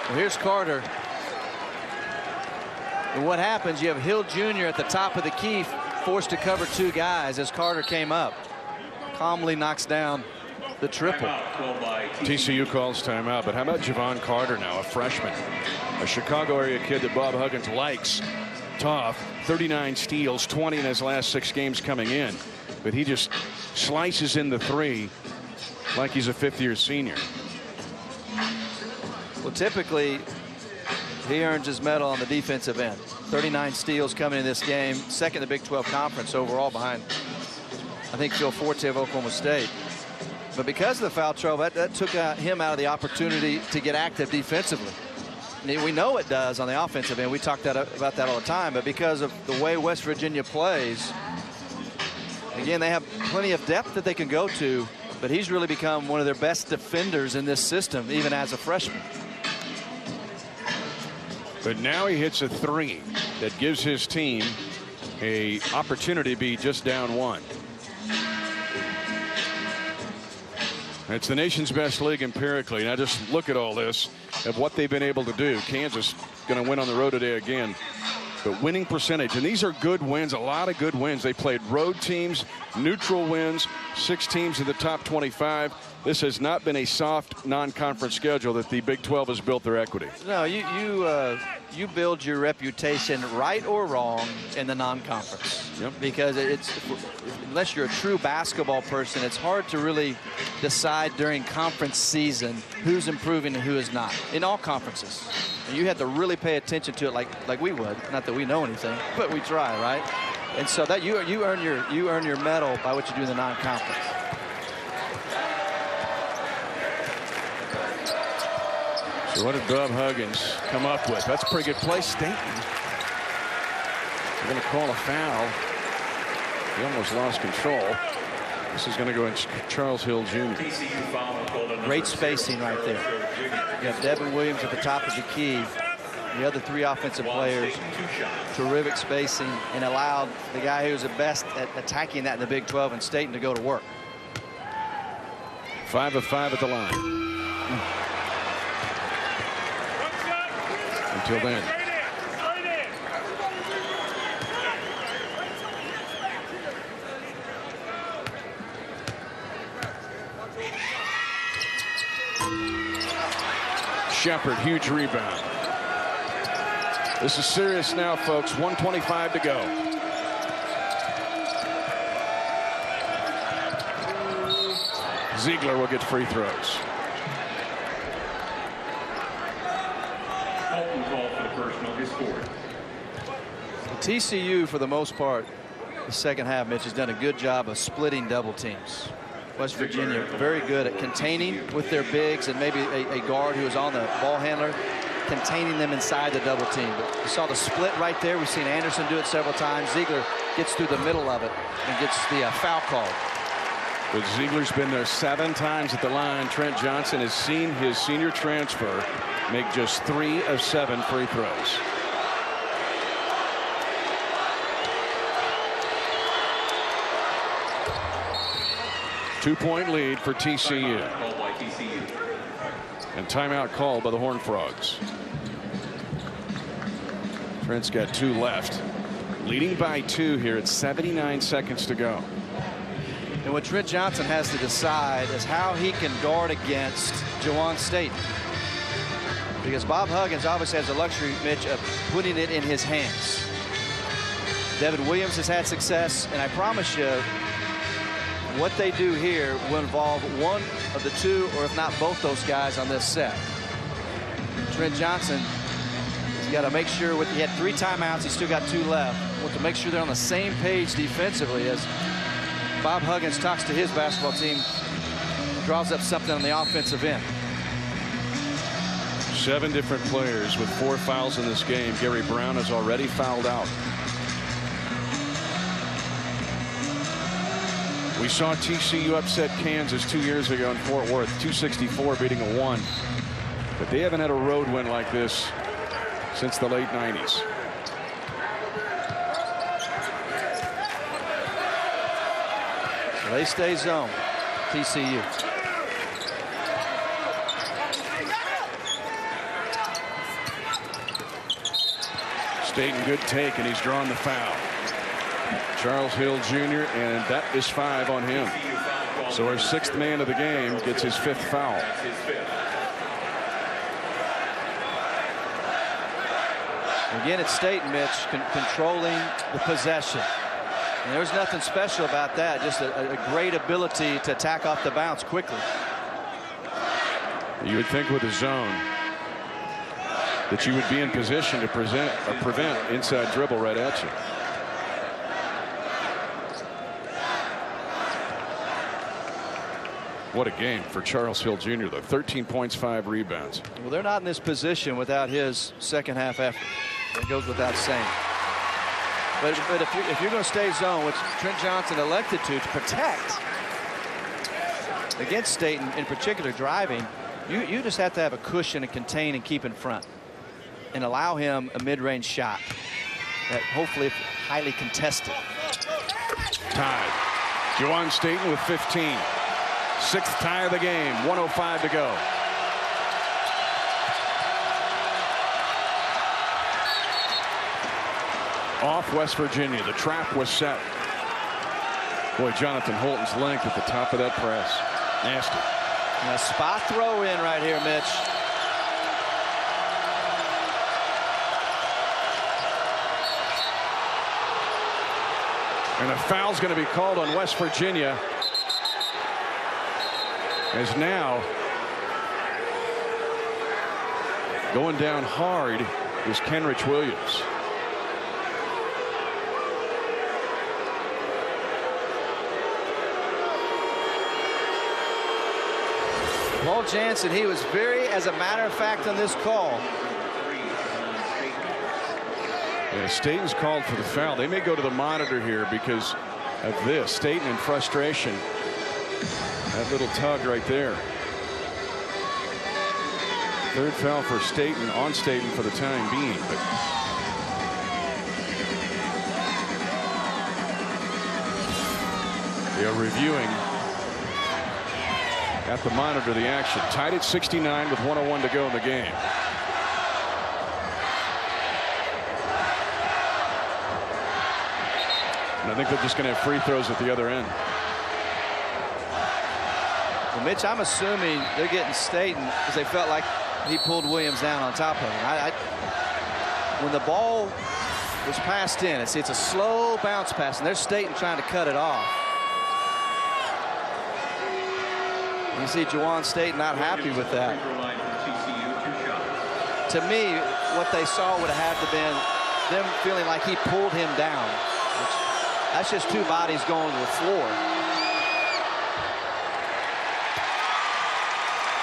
Well, here's Carter. And what happens, you have Hill Jr. at the top of the key, forced to cover 2 guys as Carter came up. Calmly knocks down the triple. TCU calls timeout, but how about Javon Carter now, a freshman? A Chicago area kid that Bob Huggins likes. Tough, 39 steals, 20 in his last 6 games coming in. But he just slices in the 3 like he's a 5th-year senior. Well, typically, he earns his medal on the defensive end. 39 steals coming in this game, second in the Big 12 Conference overall behind, I think, Phil Forte of Oklahoma State. But because of the foul trouble, that took him out of the opportunity to get active defensively. We know it does on the offensive end. We talk about that all the time. But because of the way West Virginia plays, again, they have plenty of depth that they can go to. But he's really become one of their best defenders in this system, even as a freshman. But now he hits a 3 that gives his team an opportunity to be just down 1. It's the nation's best league empirically. Now just look at all this of what they've been able to do. Kansas going to win on the road today again. But winning percentage, and these are good wins, a lot of good wins. They played road teams, neutral wins, 6 teams in the top 25. This has not been a soft non-conference schedule that the Big 12 has built their equity. No, you build your reputation, right or wrong, in the non-conference. Yep. Because unless you're a true basketball person, it's hard to really decide during conference season who's improving and who is not in all conferences. And you have to really pay attention to it like we would. Not that we know anything, but we try, right? And so that you earn your medal by what you do in the non-conference. So what did Bob Huggins come up with? That's a pretty good play. Staten. They're going to call a foul. He almost lost control. This is going to go in Charles Hill Jr. Great spacing right there. You have Devin Williams at the top of the key. The other 3 offensive players, terrific spacing, and allowed the guy who's the best at attacking that in the Big 12 and Staten to go to work. 5 of 5 at the line. Until then. Shepard, huge rebound. This is serious now, folks. 1:25 to go. Ziegler will get free throws. Alton called for the personal, his fourth. TCU, for the most part, the second half, Mitch, has done a good job of splitting double teams. West Virginia very good at containing with their bigs and maybe a guard who is on the ball handler, containing them inside the double team. But you saw the split right there. We've seen Anderson do it several times. Ziegler gets through the middle of it and gets the foul called. But Ziegler's been there 7 times at the line. Trent Johnson has seen his senior transfer make just 3 of 7 free throws. Two-point lead for TCU. And timeout called by the Horned Frogs. Trent's got 2 left. Leading by 2 here at 79 seconds to go. And what Trent Johnson has to decide is how he can guard against Jawan State. Because Bob Huggins obviously has the luxury, Mitch, of putting it in his hands. Devin Williams has had success, and I promise you, what they do here will involve one of the 2, or if not both those guys on this set. Trent Johnson has got to make sure, he had 3 timeouts, he's still got 2 left. Want to make sure they're on the same page defensively as Bob Huggins talks to his basketball team, draws up something on the offensive end. 7 different players with 4 fouls in this game. Gary Brown has already fouled out. We saw TCU upset Kansas 2 years ago in Fort Worth, 264 beating a 1. But they haven't had a road win like this since the late 90s. So they stay zone, TCU. Staten, good take, and he's drawn the foul. Charles Hill Jr., and that is 5 on him. So our 6th man of the game gets his 5th foul. Again, it's Staten, Mitch, controlling the possession. And there's nothing special about that, just a great ability to attack off the bounce quickly. You would think with a zone that you would be in position to prevent inside dribble right at you. What a game for Charles Hill Jr., though. 13 points, 5 rebounds. Well, they're not in this position without his second half effort. It goes without saying. But if you're going to stay zone, which Trent Johnson elected to protect against Staten, in particular driving, you just have to have a cushion and contain and keep in front and allow him a mid-range shot that hopefully if highly contested. Tied. Jawan Staten with 15. 6th tie of the game. 1:05 to go. Off West Virginia. The trap was set. Boy, Jonathan Holton's length at the top of that press. Nasty. And a spot throw in right here, Mitch. And a foul's going to be called on West Virginia. As now going down hard is Kenrich Williams. Paul Jansen, he was very, as a matter of fact, on this call. Yeah, Staten's called for the foul. They may go to the monitor here because of this. Staten in frustration. That little tug right there. 3rd foul for Staten, on Staten for the time being. But they are reviewing at the monitor the action. Tied at 69 with 1:01 to go in the game. And I think they're just going to have free throws at the other end. Well, Mitch, I'm assuming they're getting Staten because they felt like he pulled Williams down on top of him. When the ball was passed in, it's a slow bounce pass, and there's Staten trying to cut it off. You see Juwan Staten not happy with that. To me, what they saw would have had to been them feeling like he pulled him down. That's just two bodies going to the floor.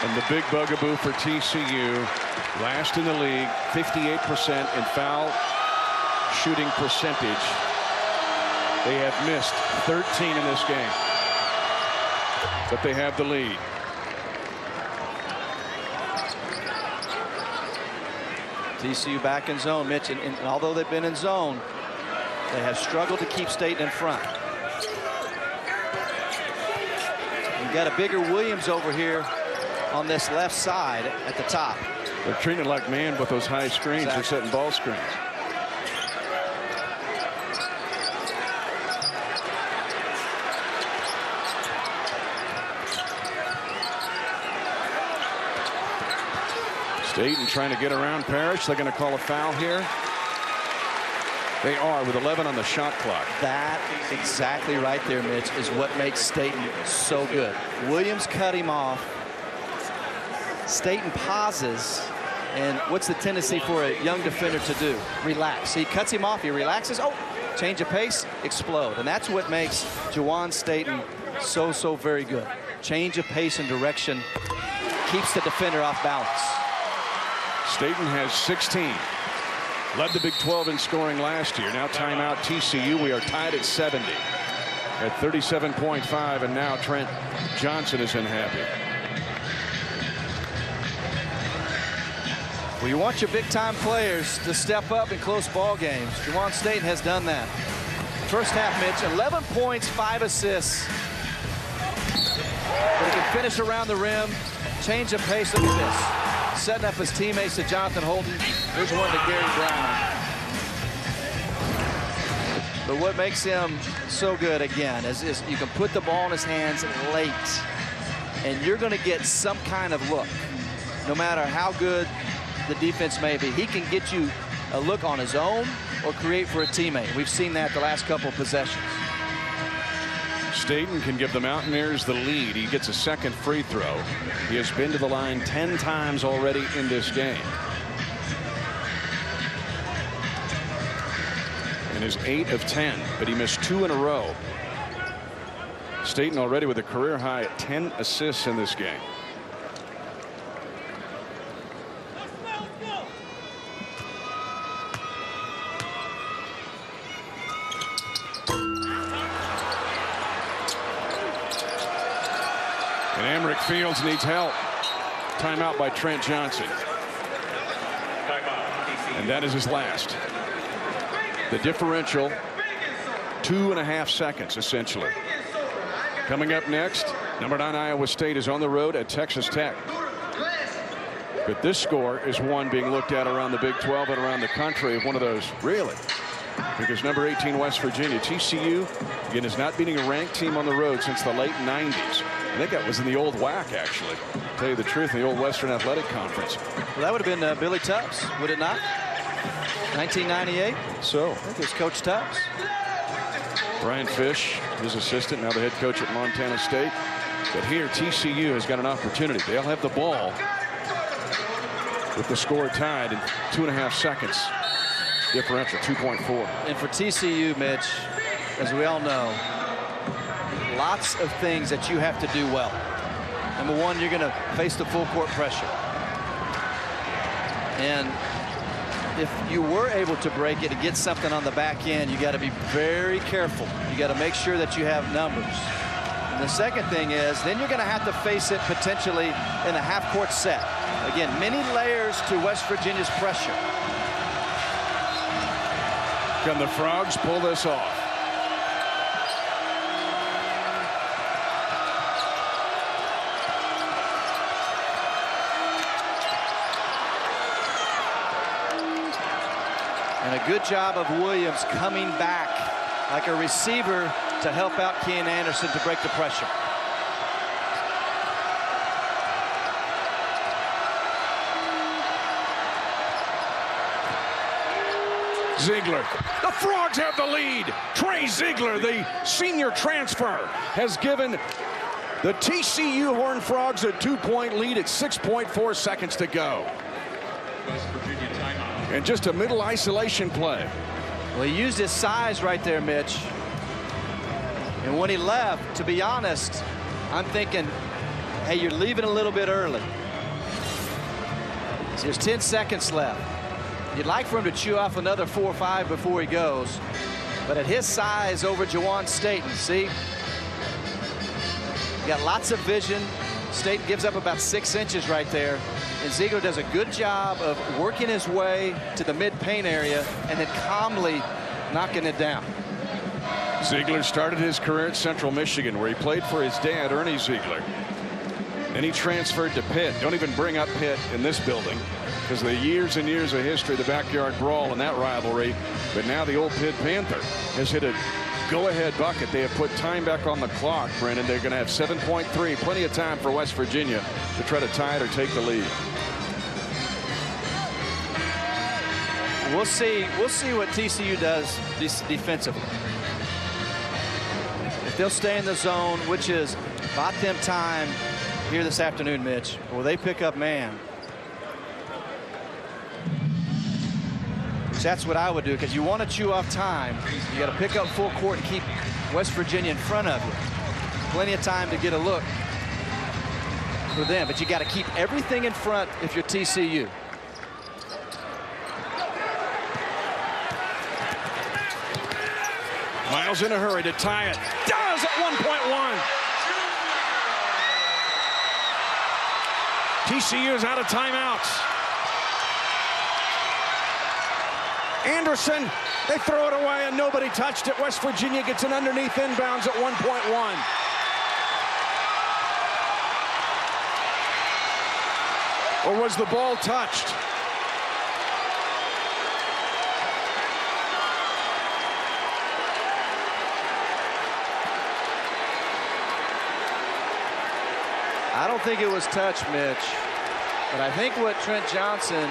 And the big bugaboo for TCU, last in the league, 58% in foul shooting percentage. They have missed 13 in this game, but they have the lead. TCU back in zone, Mitch, and although they've been in zone, they have struggled to keep Staten in front. You've got a bigger Williams over here on this left side at the top. They're treating it like man with those high screens. Exactly. They're setting ball screens. Staten trying to get around Parrish. They're going to call a foul here. They are, with 11 on the shot clock. That exactly right there, Mitch, is what makes Staten so good. Williams cut him off. Staten pauses, and what's the tendency for a young defender to do? Relax. He cuts him off, he relaxes, oh, change of pace, explode. And that's what makes Juwan Staten so very good. Change of pace and direction, keeps the defender off balance. Staten has 16. Led the Big 12 in scoring last year. Now timeout TCU. We are tied at 70 at 37.5, and now Trent Johnson is unhappy. Well, you want your big-time players to step up in close ball games. Juwan Staten has done that. First half, Mitch, 11 points, 5 assists. But he can finish around the rim, change of pace. Look at this. Setting up his teammates to Jonathan Holden. Here's one to Gary Brown. But what makes him so good, again, is you can put the ball in his hands late, and you're going to get some kind of look. No matter how good the defense may be, he can get you a look on his own or create for a teammate. We've seen that the last couple of possessions. Staten can give the Mountaineers the lead. He gets a second free throw. He has been to the line 10 times already in this game. And is 8 of 10, but he missed 2 in a row. Staten already with a career high at 10 assists in this game. Fields needs help. Timeout by Trent Johnson. And that is his last. The differential, 2.5 seconds, essentially. Coming up next, number 9 Iowa State is on the road at Texas Tech. But this score is one being looked at around the Big 12 and around the country of one of those, really. Because number 18 West Virginia, TCU, again, is not beating a ranked team on the road since the late 90s. I think that was in the old WAC, actually. To tell you the truth, in the old Western Athletic Conference. Well, that would have been Billy Tubbs, would it not? 1998? So. I think it was Coach Tubbs. Brian Fish, his assistant, now the head coach at Montana State. But here, TCU has got an opportunity. They'll have the ball with the score tied in 2.5 seconds. Differential, 2.4. And for TCU, Mitch, as we all know, lots of things that you have to do well. Number one, you're going to face the full court pressure. And if you were able to break it and get something on the back end, you got to be very careful. You got to make sure that you have numbers. And the second thing is, then you're going to have to face it potentially in a half-court set. Again, many layers to West Virginia's pressure. Can the Frogs pull this off? Good job of Williams coming back like a receiver to help out Kean Anderson to break the pressure. Ziegler. The Frogs have the lead. Trey Ziegler, the senior transfer, has given the TCU Horned Frogs a 2-point lead at 6.4 seconds to go. West Virginia timeout. And just a middle isolation play. Well, he used his size right there, Mitch. And when he left, to be honest, I'm thinking, hey, you're leaving a little bit early. So there's 10 seconds left. You'd like for him to chew off another 4 or 5 before he goes. But at his size over Jawan Staten, see? Got lots of vision. Staten gives up about 6 inches right there. And Ziegler does a good job of working his way to the mid-paint area and then calmly knocking it down. Ziegler started his career at Central Michigan, where he played for his dad, Ernie Ziegler. Then he transferred to Pitt. Don't even bring up Pitt in this building because of the years and years of history, the backyard brawl and that rivalry. But now the old Pitt Panther has hit a go-ahead bucket. They have put time back on the clock, Brennan. They're going to have 7.3, plenty of time for West Virginia to try to tie it or take the lead. We'll see what TCU does defensively. If they'll stay in the zone, which is bought them time here this afternoon, Mitch, will they pick up man? That's what I would do, because you want to chew off time. You got to pick up full court and keep West Virginia in front of you. Plenty of time to get a look for them, but you got to keep everything in front if you're TCU. Miles in a hurry to tie it. Does at 1.1. TCU is out of timeouts. Anderson, they throw it away and nobody touched it. West Virginia gets an underneath inbounds at 1.1. Or was the ball touched? I don't think it was touched, Mitch, but I think what Trent Johnson,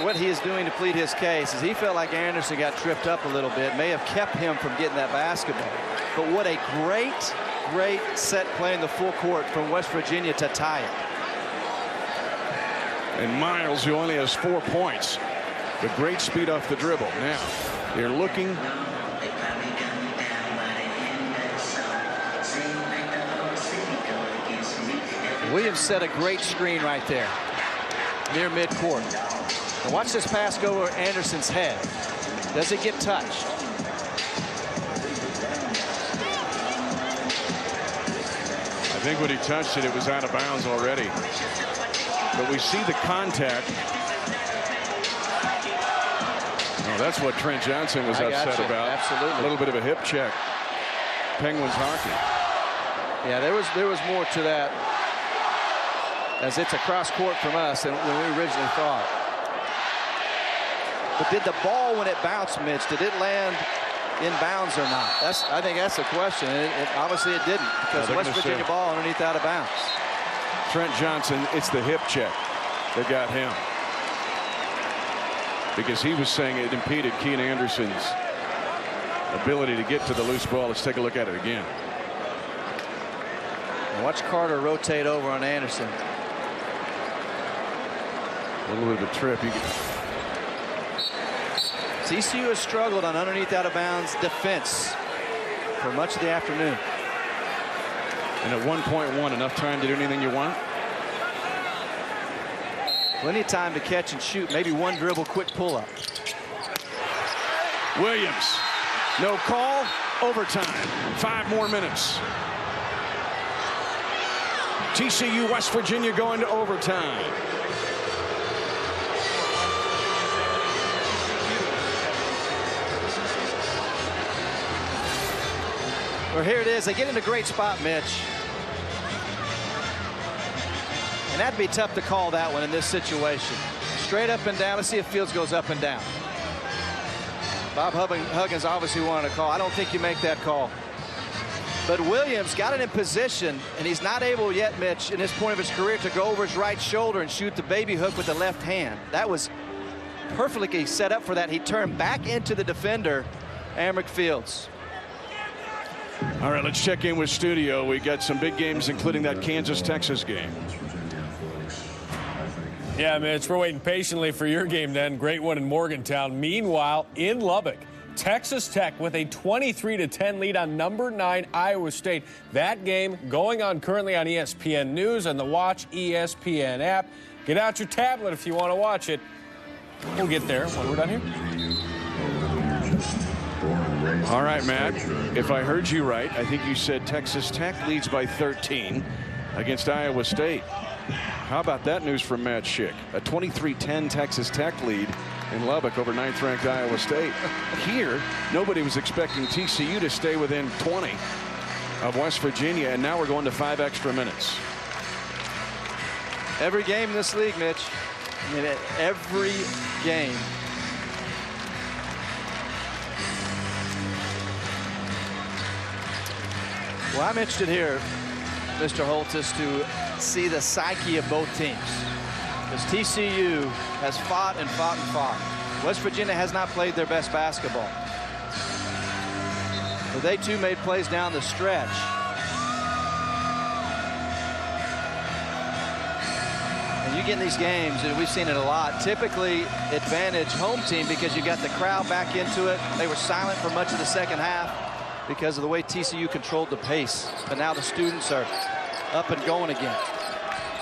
what he is doing to plead his case is he felt like Anderson got tripped up a little bit, may have kept him from getting that basketball. But what a great set play in the full court from West Virginia to tie it. And Miles, who only has 4 points, but great speed off the dribble. Now they're looking. Williams set a great screen right there near midcourt. And watch this pass go over Anderson's head. Does it get touched? I think when he touched it, it was out of bounds already. But we see the contact. Oh, that's what Trent Johnson was upset about. Absolutely. A little bit of a hip check. Penguins hockey. Yeah, there was more to that, as it's across court from us than we originally thought. But did the ball, when it bounced, Mitch, did it land in bounds or not? I think that's the question. Obviously it didn't, because West Virginia ball underneath out of bounds. Trent Johnson, it's the hip check that got him, because he was saying it impeded Kean Anderson's ability to get to the loose ball. Let's take a look at it again. And watch Carter rotate over on Anderson. A little bit of a trip. TCU has struggled on underneath out of bounds defense for much of the afternoon. And at 1.1, enough time to do anything you want? Plenty of time to catch and shoot. Maybe one dribble, quick pull-up. Williams, no call, overtime. 5 more minutes. TCU, West Virginia going to overtime. Well, here it is. They get in a great spot, Mitch. And that'd be tough to call that one in this situation. straight up and down. Let's see if Fields goes up and down. Bob Huggins obviously wanted a call. I don't think you make that call. But Williams got it in position, and he's not able yet, Mitch, in this point of his career, to go over his right shoulder and shoot the baby hook with the left hand. That was perfectly set up for that. He turned back into the defender, Amric Fields. All right, let's check in with studio. We got some big games, including that Kansas-Texas game. Yeah, Mitch, we're waiting patiently for your game then. Great one in Morgantown. Meanwhile, in Lubbock, Texas Tech with a 23-10 lead on number 9 Iowa State. That game going on currently on ESPN News and the Watch ESPN app. Get out your tablet if you want to watch it. We'll get there when we're done here. All right, Matt, if I heard you right, I think you said Texas Tech leads by 13 against Iowa State. How about that news from Matt Schick? A 23-10 Texas Tech lead in Lubbock over 9th-ranked Iowa State. Here, nobody was expecting TCU to stay within 20 of West Virginia, and now we're going to 5 extra minutes. Every game in this league, Mitch. I mean, every game. Well, I'm interested here, Mr. Holtis, to see the psyche of both teams. Because TCU has fought and fought and fought. West Virginia has not played their best basketball. But they too made plays down the stretch. And you get in these games, and we've seen it a lot, typically advantage home team because you got the crowd back into it. They were silent for much of the second half because of the way TCU controlled the pace. But now the students are up and going again.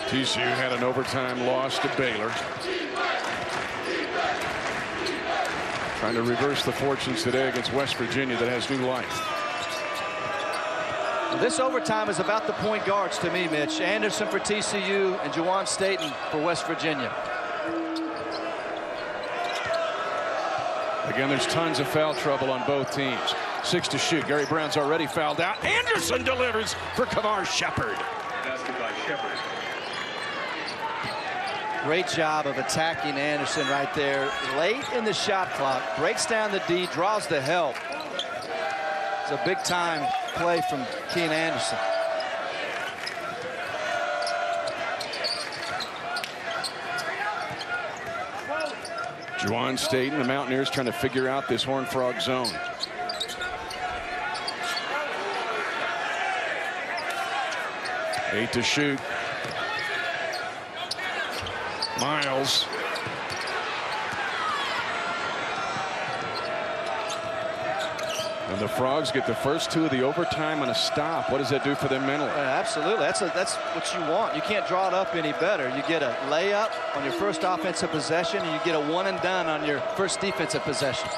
TCU had an overtime loss to Baylor. Trying to reverse the fortunes today against West Virginia that has new life. This overtime is about the point guards to me, Mitch. Anderson for TCU and Juwan Staten for West Virginia. Again, there's tons of foul trouble on both teams. 6 to shoot. Gary Brown's already fouled out. Anderson delivers for Kavar Shepard. Basket by Shepard. Great job of attacking Anderson right there. Late in the shot clock. Breaks down the D, draws the help. It's a big time play from Keen Anderson. Juwan Staten, the Mountaineers trying to figure out this Horned Frog zone. Eight to shoot. Miles. And the Frogs get the first 2 of the overtime on a stop. What does that do for them mentally? Absolutely. That's what you want. You can't draw it up any better. You get a layup on your first offensive possession, and you get a one and done on your first defensive possession.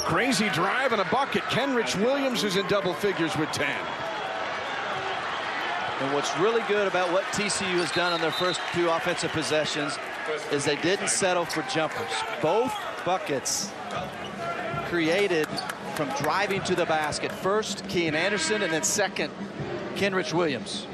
Crazy drive and a bucket. Kenrich Williams is in double figures with 10. And what's really good about what TCU has done on their first 2 offensive possessions is they didn't settle for jumpers. Both buckets created from driving to the basket. First, Keen Anderson, and then second, Kenrich Williams.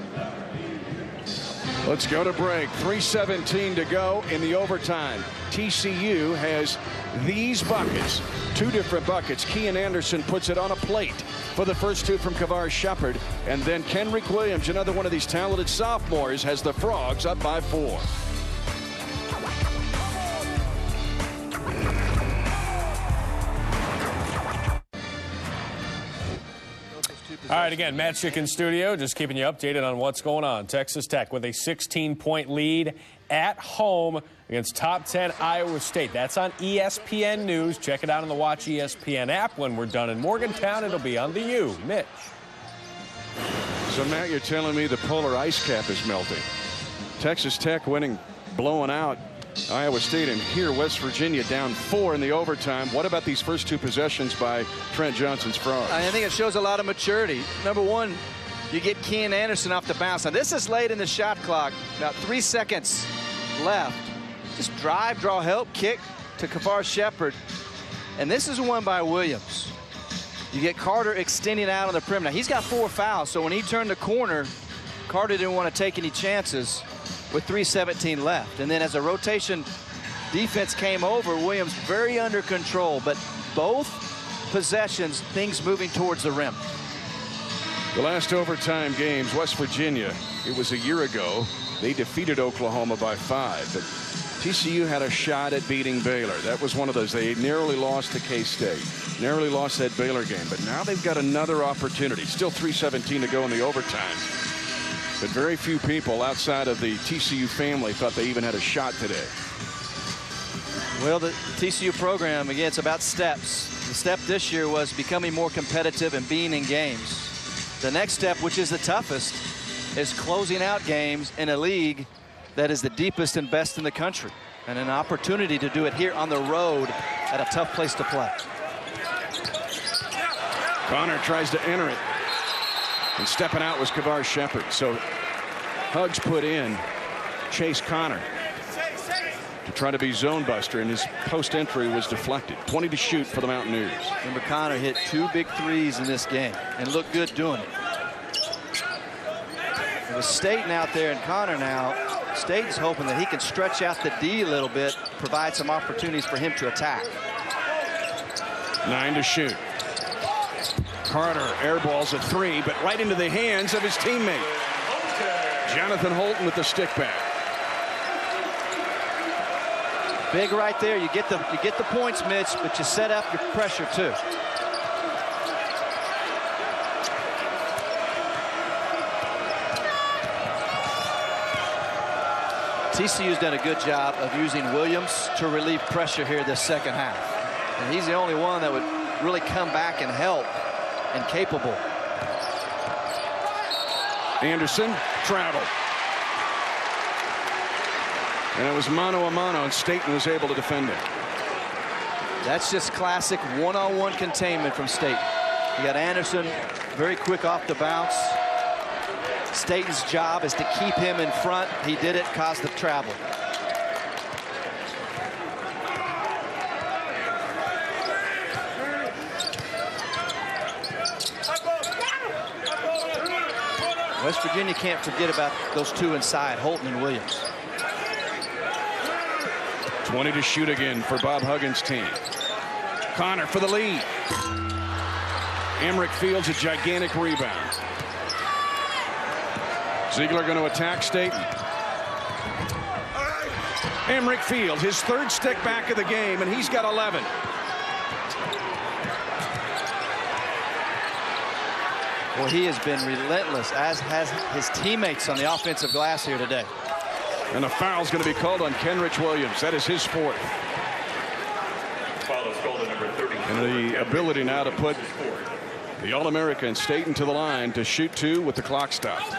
Let's go to break. 3:17 to go in the overtime. TCU has these buckets, 2 different buckets. Keen Anderson puts it on a plate for the first 2 from Kavar Shepard. And then Kenrich Williams, another one of these talented sophomores, has the Frogs up by 4. All right, again, Matt Schick in studio, just keeping you updated on what's going on. Texas Tech with a 16-point lead at home against top 10 Iowa State. That's on ESPN News. Check it out on the Watch ESPN app. When we're done in Morgantown, it'll be on the U. Mitch. So, Matt, you're telling me the polar ice cap is melting. Texas Tech winning, blowing out Iowa State, and here West Virginia down 4 in the overtime. What about these first 2 possessions by Trent Johnson's Frogs? I think it shows a lot of maturity. Number one, you get Keen Anderson off the bounce. Now, this is late in the shot clock. About 3 seconds left. Just drive, draw, help, kick to Kavar Shepard. And this is one by Williams. You get Carter extending out on the perimeter. Now, he's got 4 fouls, so when he turned the corner, Carter didn't want to take any chances with 3:17 left. And then as a rotation defense came over, Williams very under control, but both possessions, things moving towards the rim. The last overtime games, West Virginia, it was a year ago, they defeated Oklahoma by 5, but TCU had a shot at beating Baylor. That was one of those. They narrowly lost to K-State, narrowly lost that Baylor game, but now they've got another opportunity. Still 3:17 to go in the overtime, but very few people outside of the TCU family thought they even had a shot today. Well, the TCU program, again, it's about steps. The step this year was becoming more competitive and being in games. The next step, which is the toughest, is closing out games in a league that is the deepest and best in the country, and an opportunity to do it here on the road at a tough place to play. Connor tries to enter it, and stepping out was Kavar Shepard. So Hugs put in Chase Connor to try to be zone buster, and his post entry was deflected. 20 to shoot for the Mountaineers. Remember, Connor hit 2 big threes in this game and looked good doing it. With Staten out there and Connor now, Staten's hoping that he can stretch out the D a little bit, provide some opportunities for him to attack. 9 to shoot. Carter airballs a 3, but right into the hands of his teammate. Jonathan Holton with the stick back. Big right there. You get the points, Mitch, but you set up your pressure too. TCU's done a good job of using Williams to relieve pressure here this second half. And he's the only one that would really come back and help, and capable. Anderson traveled. And it was mano a mano, and Staten was able to defend it. That's just classic one-on-one containment from Staten. You got Anderson very quick off the bounce. Staten's job is to keep him in front. He did it, caused the travel. West Virginia can't forget about those 2 inside, Holton and Williams. 20 to shoot again for Bob Huggins' team. Connor for the lead. Emmerich Fields a gigantic rebound. Ziegler going to attack Staten. Emmerich Fields, his 3rd stick back of the game, and he's got 11. Well, he has been relentless, as has his teammates on the offensive glass here today. And a foul's going to be called on Kenrich Williams. That is his 4th. Foul is called on number 30. And the ability now to put the All-American Staten to the line to shoot 2 with the clock stopped.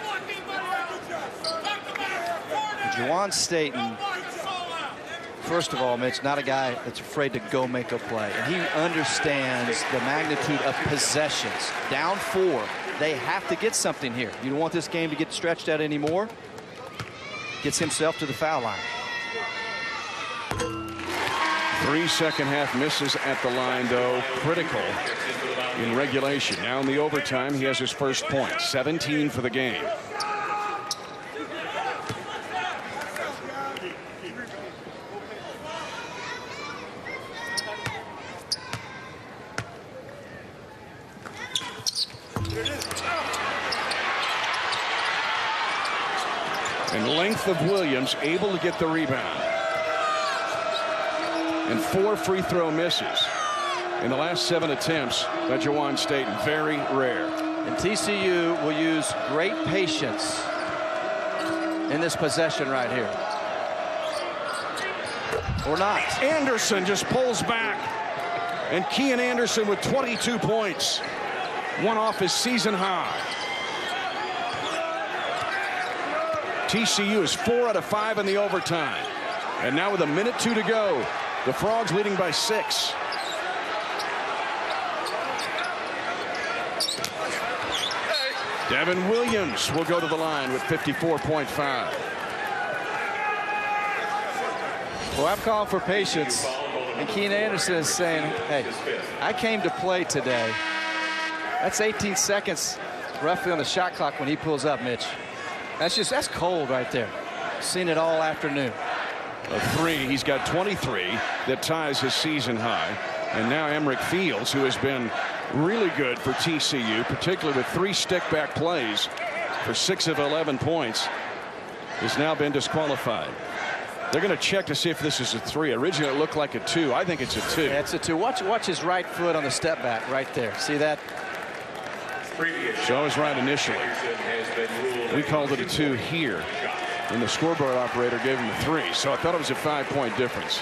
Juwan Staten, first of all, Mitch, not a guy that's afraid to go make a play. And he understands the magnitude of possessions. Down 4, they have to get something here. You don't want this game to get stretched out anymore. Gets himself to the foul line. 3 second half misses at the line, though, critical in regulation. Now in the overtime, he has his first point, 17 for the game. And length of Williams able to get the rebound. And 4 free throw misses in the last 7 attempts by Juwan Staten. Very rare. And TCU will use great patience in this possession right here. Or not. Anderson just pulls back. And Kean Anderson with 22 points. One off his season high. TCU is 4 out of 5 in the overtime. And now with 1:02 to go, the Frogs leading by 6. Devin Williams will go to the line with 54.5. Well, I'm calling for patience. And Kean Anderson is saying, hey, I came to play today. That's 18 seconds roughly on the shot clock when he pulls up, Mitch. That's cold right there. Seen it all afternoon. A 3. He's got 23. That ties his season high. And now Emrick Fields, who has been really good for TCU, particularly with 3 stick-back plays for 6 of 11 points, has now been disqualified. They're going to check to see if this is a 3. Originally, it looked like a 2. I think it's a 2. Yeah, it's a 2. Watch his right foot on the step back right there. See that? So I was right initially. We called it a 2 here, and the scoreboard operator gave him a 3. So I thought it was a 5-point difference.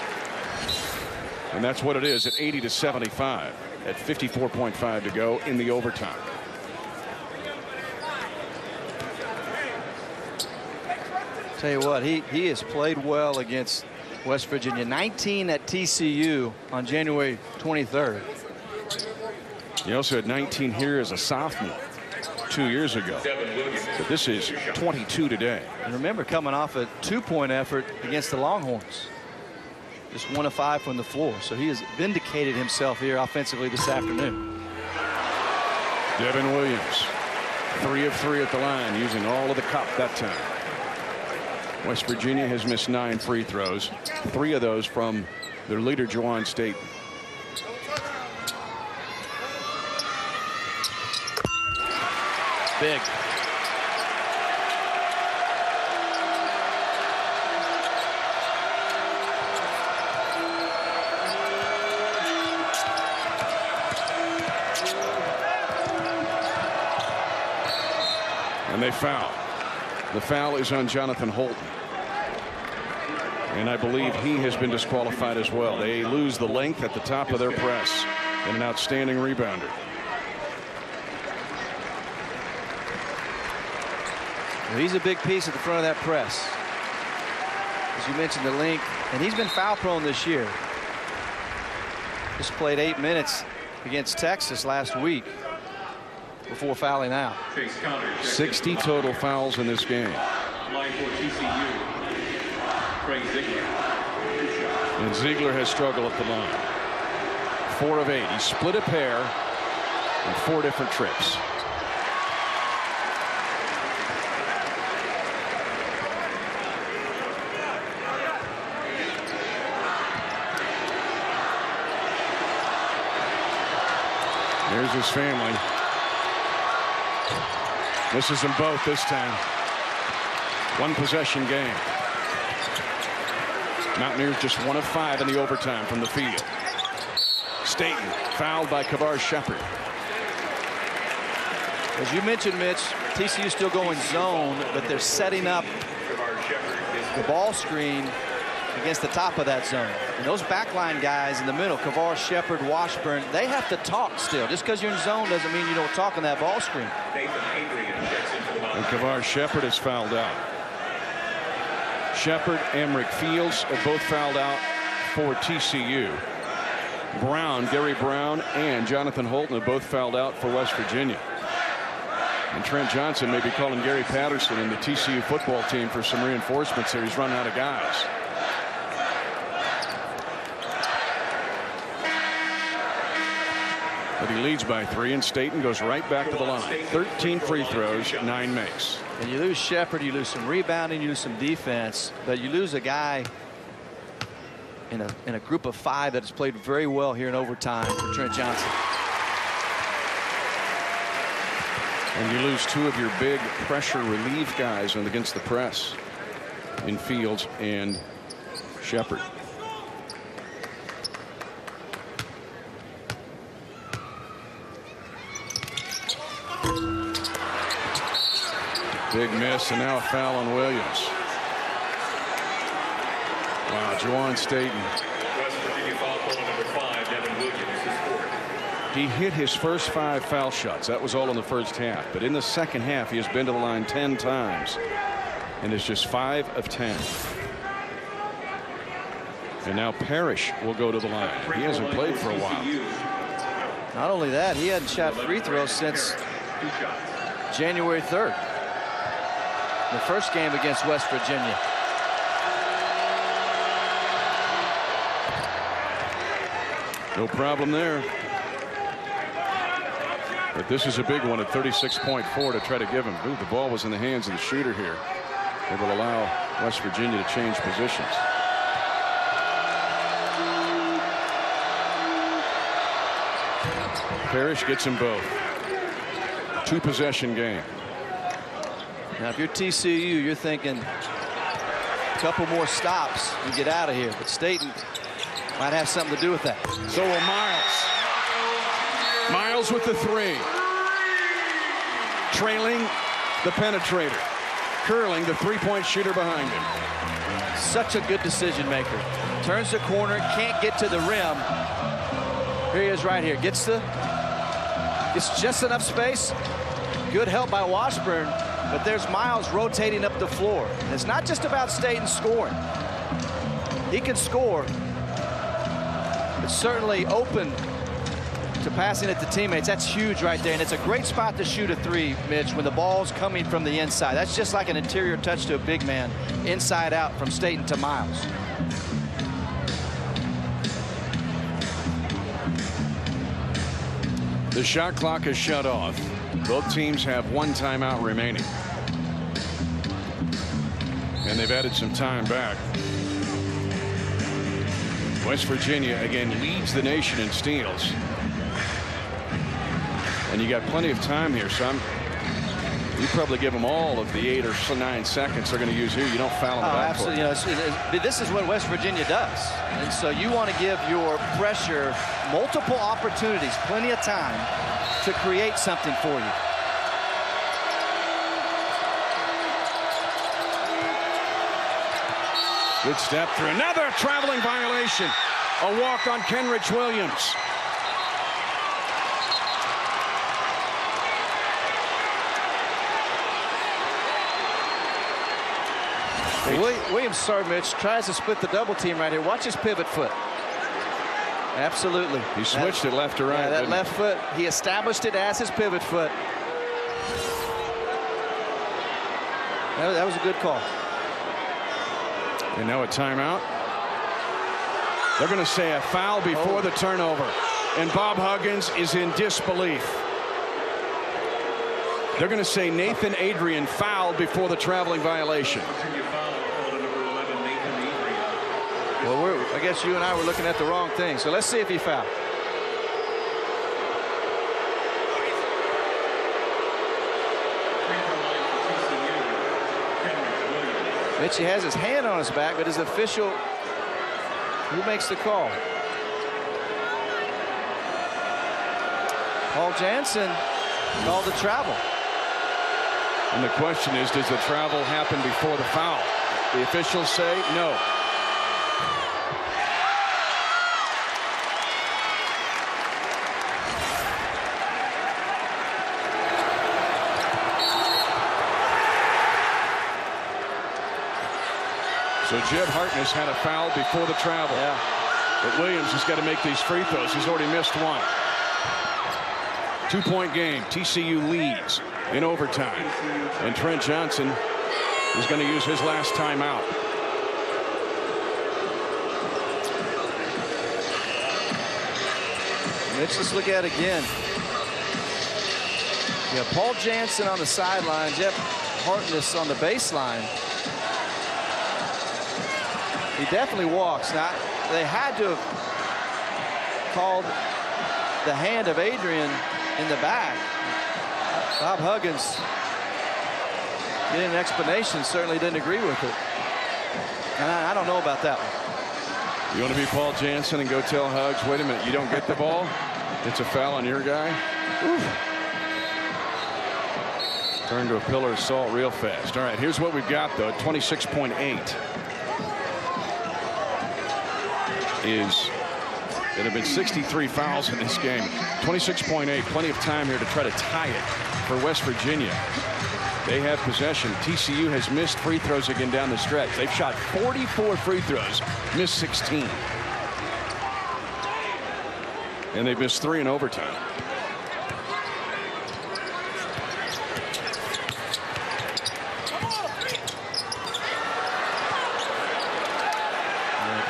And that's what it is at 80-75 at 54.5 to go in the overtime. Tell you what, he has played well against West Virginia. 19 at TCU on January 23rd. He also had 19 here as a sophomore 2 years ago. But this is 22 today. And remember, coming off a 2-point effort against the Longhorns. Just 1 of 5 from the floor. So he has vindicated himself here offensively this afternoon. Devin Williams, 3 of 3 at the line, using all of the cup that time. West Virginia has missed 9 free throws, 3 of those from their leader, Juwan Staten. Big. And they foul. The foul is on Jonathan Holton. And I believe he has been disqualified as well. They lose the length at the top of their press. And an outstanding rebounder. Well, he's a big piece at the front of that press. As you mentioned, the length. And he's been foul prone this year. Just played 8 minutes against Texas last week before fouling out. 60 total fouls in this game. And Ziegler has struggled at the line. 4 of 8. He split a pair on 4 different trips. There's his family. Misses them both this time. 1 possession game. Mountaineers just 1 of 5 in the overtime from the field. Staten fouled by Kavar Shepard. As you mentioned, Mitch, TCU still going zone, but they're setting up the ball screen against the top of that zone. And those backline guys in the middle, Kavar, Shepard, Washburn, they have to talk still. Just because you're in zone doesn't mean you don't talk on that ball screen. And Kavar Shepard is fouled out. Shepard, Emrick Fields are both fouled out for TCU. Brown, Gary Brown, and Jonathan Holton are both fouled out for West Virginia. And Trent Johnson may be calling Gary Patterson and the TCU football team for some reinforcements here. He's running out of guys. But he leads by 3, and Staten goes right back to the line. 13 free throws, 9 makes. And you lose Shepard, you lose some rebounding, you lose some defense, but you lose a guy in a group of 5 that has played very well here in overtime for Trent Johnson. And you lose 2 of your big pressure relief guys against the press in Fields and Shepard. Big miss, and now a foul on Williams. Wow, Juwan Staten. West Virginia foul call number 5, Devin Williams is 4. He hit his first 5 foul shots. That was all in the first half. But in the second half, he has been to the line 10 times. And it's just 5 of 10. And now Parrish will go to the line. He hasn't played for a while. Not only that, he hadn't shot free throws since January 3rd. The first game against West Virginia. No problem there. But this is a big one at 36.4 to try to give him. Ooh, the ball was in the hands of the shooter here. It will allow West Virginia to change positions. Parrish gets them both. 2-possession game. Now, if you're TCU, you're thinking a couple more stops and get out of here. But Staten might have something to do with that. So will Miles. Miles with the 3. Trailing the penetrator. Curling the 3-point shooter behind him. Such a good decision maker. Turns the corner, can't get to the rim. Here he is right here. Gets just enough space. Good help by Washburn, but there's Miles rotating up the floor. And it's not just about Staten scoring. He can score. It's certainly open to passing it to teammates. That's huge right there, and it's a great spot to shoot a 3, Mitch, when the ball's coming from the inside. That's just like an interior touch to a big man, inside out from Staten to Miles. The shot clock is shut off. Both teams have 1 timeout remaining. And they've added some time back. West Virginia again leads the nation in steals. And you got plenty of time here, so you probably give them all of the 8 or 9 seconds they're going to use here. You don't foul them. Absolutely. You know, this is what West Virginia does. And so you want to give your pressure multiple opportunities, plenty of time to create something for you. Good step through. Another traveling violation. A walk on Kenrich Williams. Williams, sorry, Mitch, tries to split the double team right here. Watch his pivot foot. Absolutely. He switched it left to right. Yeah, that left foot, he established it as his pivot foot. That was a good call. And now a timeout. They're going to say a foul before the turnover. And Bob Huggins is in disbelief. They're going to say Nathan Adrian fouled before the traveling violation. Well, I guess you and I were looking at the wrong thing. So let's see if he fouled. Mitchie has his hand on his back, but his official, who makes the call? Paul Jansen called the travel. And the question is, does the travel happen before the foul? The officials say no. So Jeb Hartness had a foul before the travel. Yeah. But Williams has got to make these free throws. He's already missed 1. 2-point game. TCU leads in overtime. And Trent Johnson is going to use his last timeout. Mitch, let's look at it again. Yeah, Paul Jansen on the sideline, Jeb Hartness on the baseline. He definitely walks. Now, they had to have called the hand of Adrian in the back. Bob Huggins, getting an explanation, certainly didn't agree with it. And I don't know about that one. You want to be Paul Jansen and go tell Huggs, wait a minute, you don't get the ball? It's a foul on your guy? Oof. Turn to a pillar of salt real fast. All right, here's what we've got, though, at 26.8. Is there have been 63 fouls in this game. 26.8, plenty of time here to try to tie it for West Virginia. They have possession. TCU has missed free throws again down the stretch. They've shot 44 free throws, missed 16. And they've missed 3 in overtime.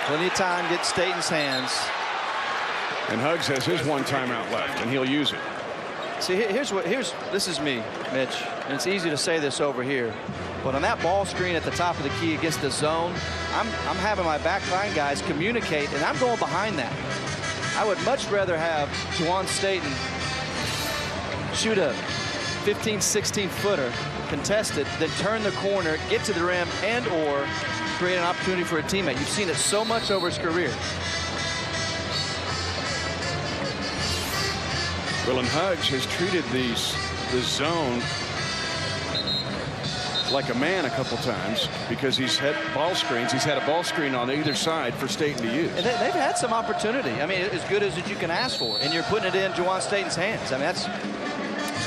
Plenty of time gets Staten's hands. And Huggs has his 1 timeout left, and he'll use it. See, this is me, Mitch, and it's easy to say this over here, but on that ball screen at the top of the key against the zone, I'm having my back line guys communicate, and I'm going behind that. I would much rather have Juwan Staten shoot a 15, 16-footer contested than turn the corner, get to the rim, and or create an opportunity for a teammate. You've seen it so much over his career. Well, and Huggs has treated the zone like a man a couple times because he's had ball screens. He's had a ball screen on either side for Staten to use. And they've had some opportunity. I mean, as good as you can ask for. And you're putting it in Juwan Staten's hands. I mean, that's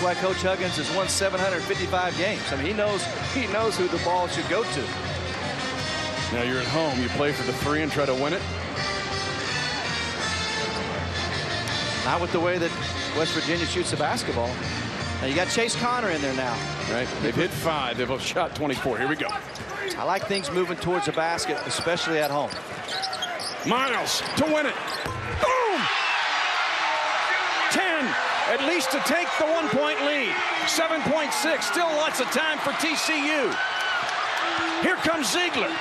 why Coach Huggins has won 755 games. I mean, he knows who the ball should go to. Now you're at home. You play for the 3 and try to win it. Not with the way that West Virginia shoots the basketball. Now you got Chase Connor in there now. Right. They've hit 5. They've shot 24. Here we go. I like things moving towards the basket, especially at home. Miles to win it. Boom! 10. At least to take the 1-point lead. 7.6. Still lots of time for TCU. Here comes Ziegler.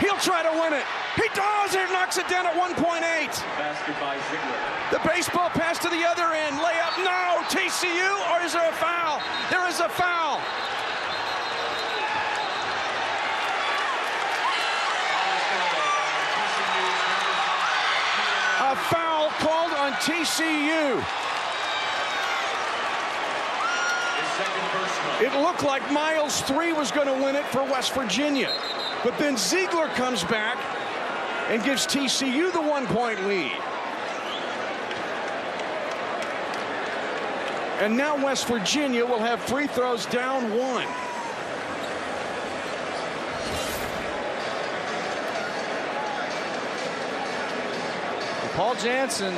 He'll try to win it. He does it, knocks it down at 1.8. Basket by Ziegler. The baseball pass to the other end. Layup, no. TCU, or is there a foul? There is a foul. A foul called on TCU. It looked like Miles' 3 was going to win it for West Virginia. But then Ziegler comes back and gives TCU the 1-point lead. And now West Virginia will have free throws down 1. Paul Jansen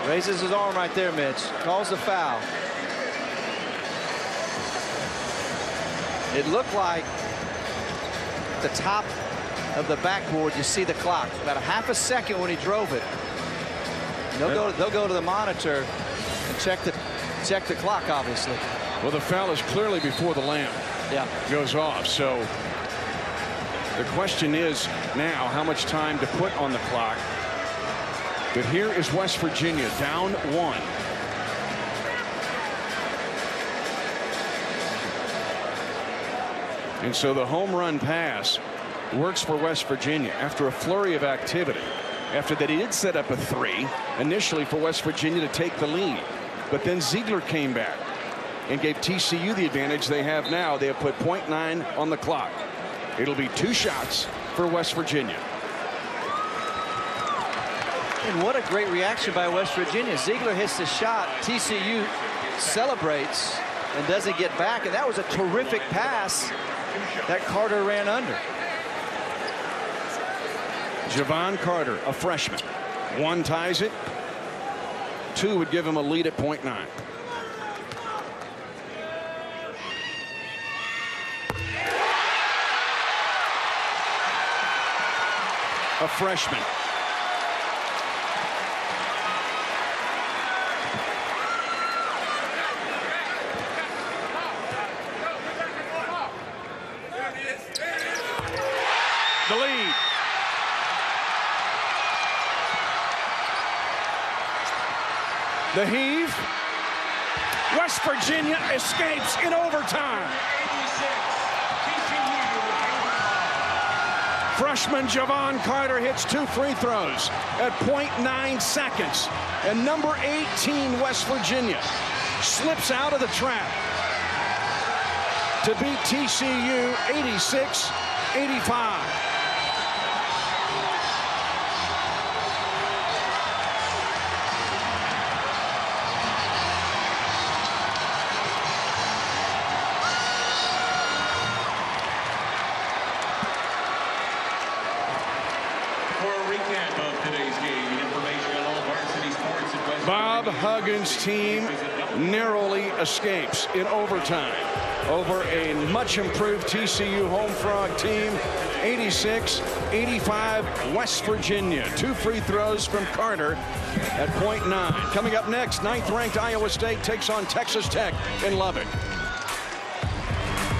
raises his arm right there, Mitch. Calls the foul. It looked like the top of the backboard, you see the clock. About a half a second when he drove it. They'll go to the monitor and check the clock, obviously. Well, the foul is clearly before the lamp goes off. So the question is now how much time to put on the clock. But here is West Virginia down 1. And so the home run pass works for West Virginia after a flurry of activity. After that, he did set up a 3 initially for West Virginia to take the lead. But then Ziegler came back and gave TCU the advantage they have now. They have put .9 on the clock. It'll be 2 shots for West Virginia. And what a great reaction by West Virginia. Ziegler hits the shot. TCU celebrates and doesn't get back. And that was a terrific pass that Carter ran under. Javon Carter, a freshman. 1 ties it. 2 would give him a lead at .9. A freshman. The lead. The heave. West Virginia escapes in overtime. Freshman Javon Carter hits 2 free throws at .9 seconds. And number 18, West Virginia, slips out of the trap to beat TCU 86-85. Bob Huggins' team narrowly escapes in overtime over a much improved TCU Home Frog team, 86-85 West Virginia. 2 free throws from Carter at .9. Coming up next, 9th-ranked Iowa State takes on Texas Tech in Lubbock.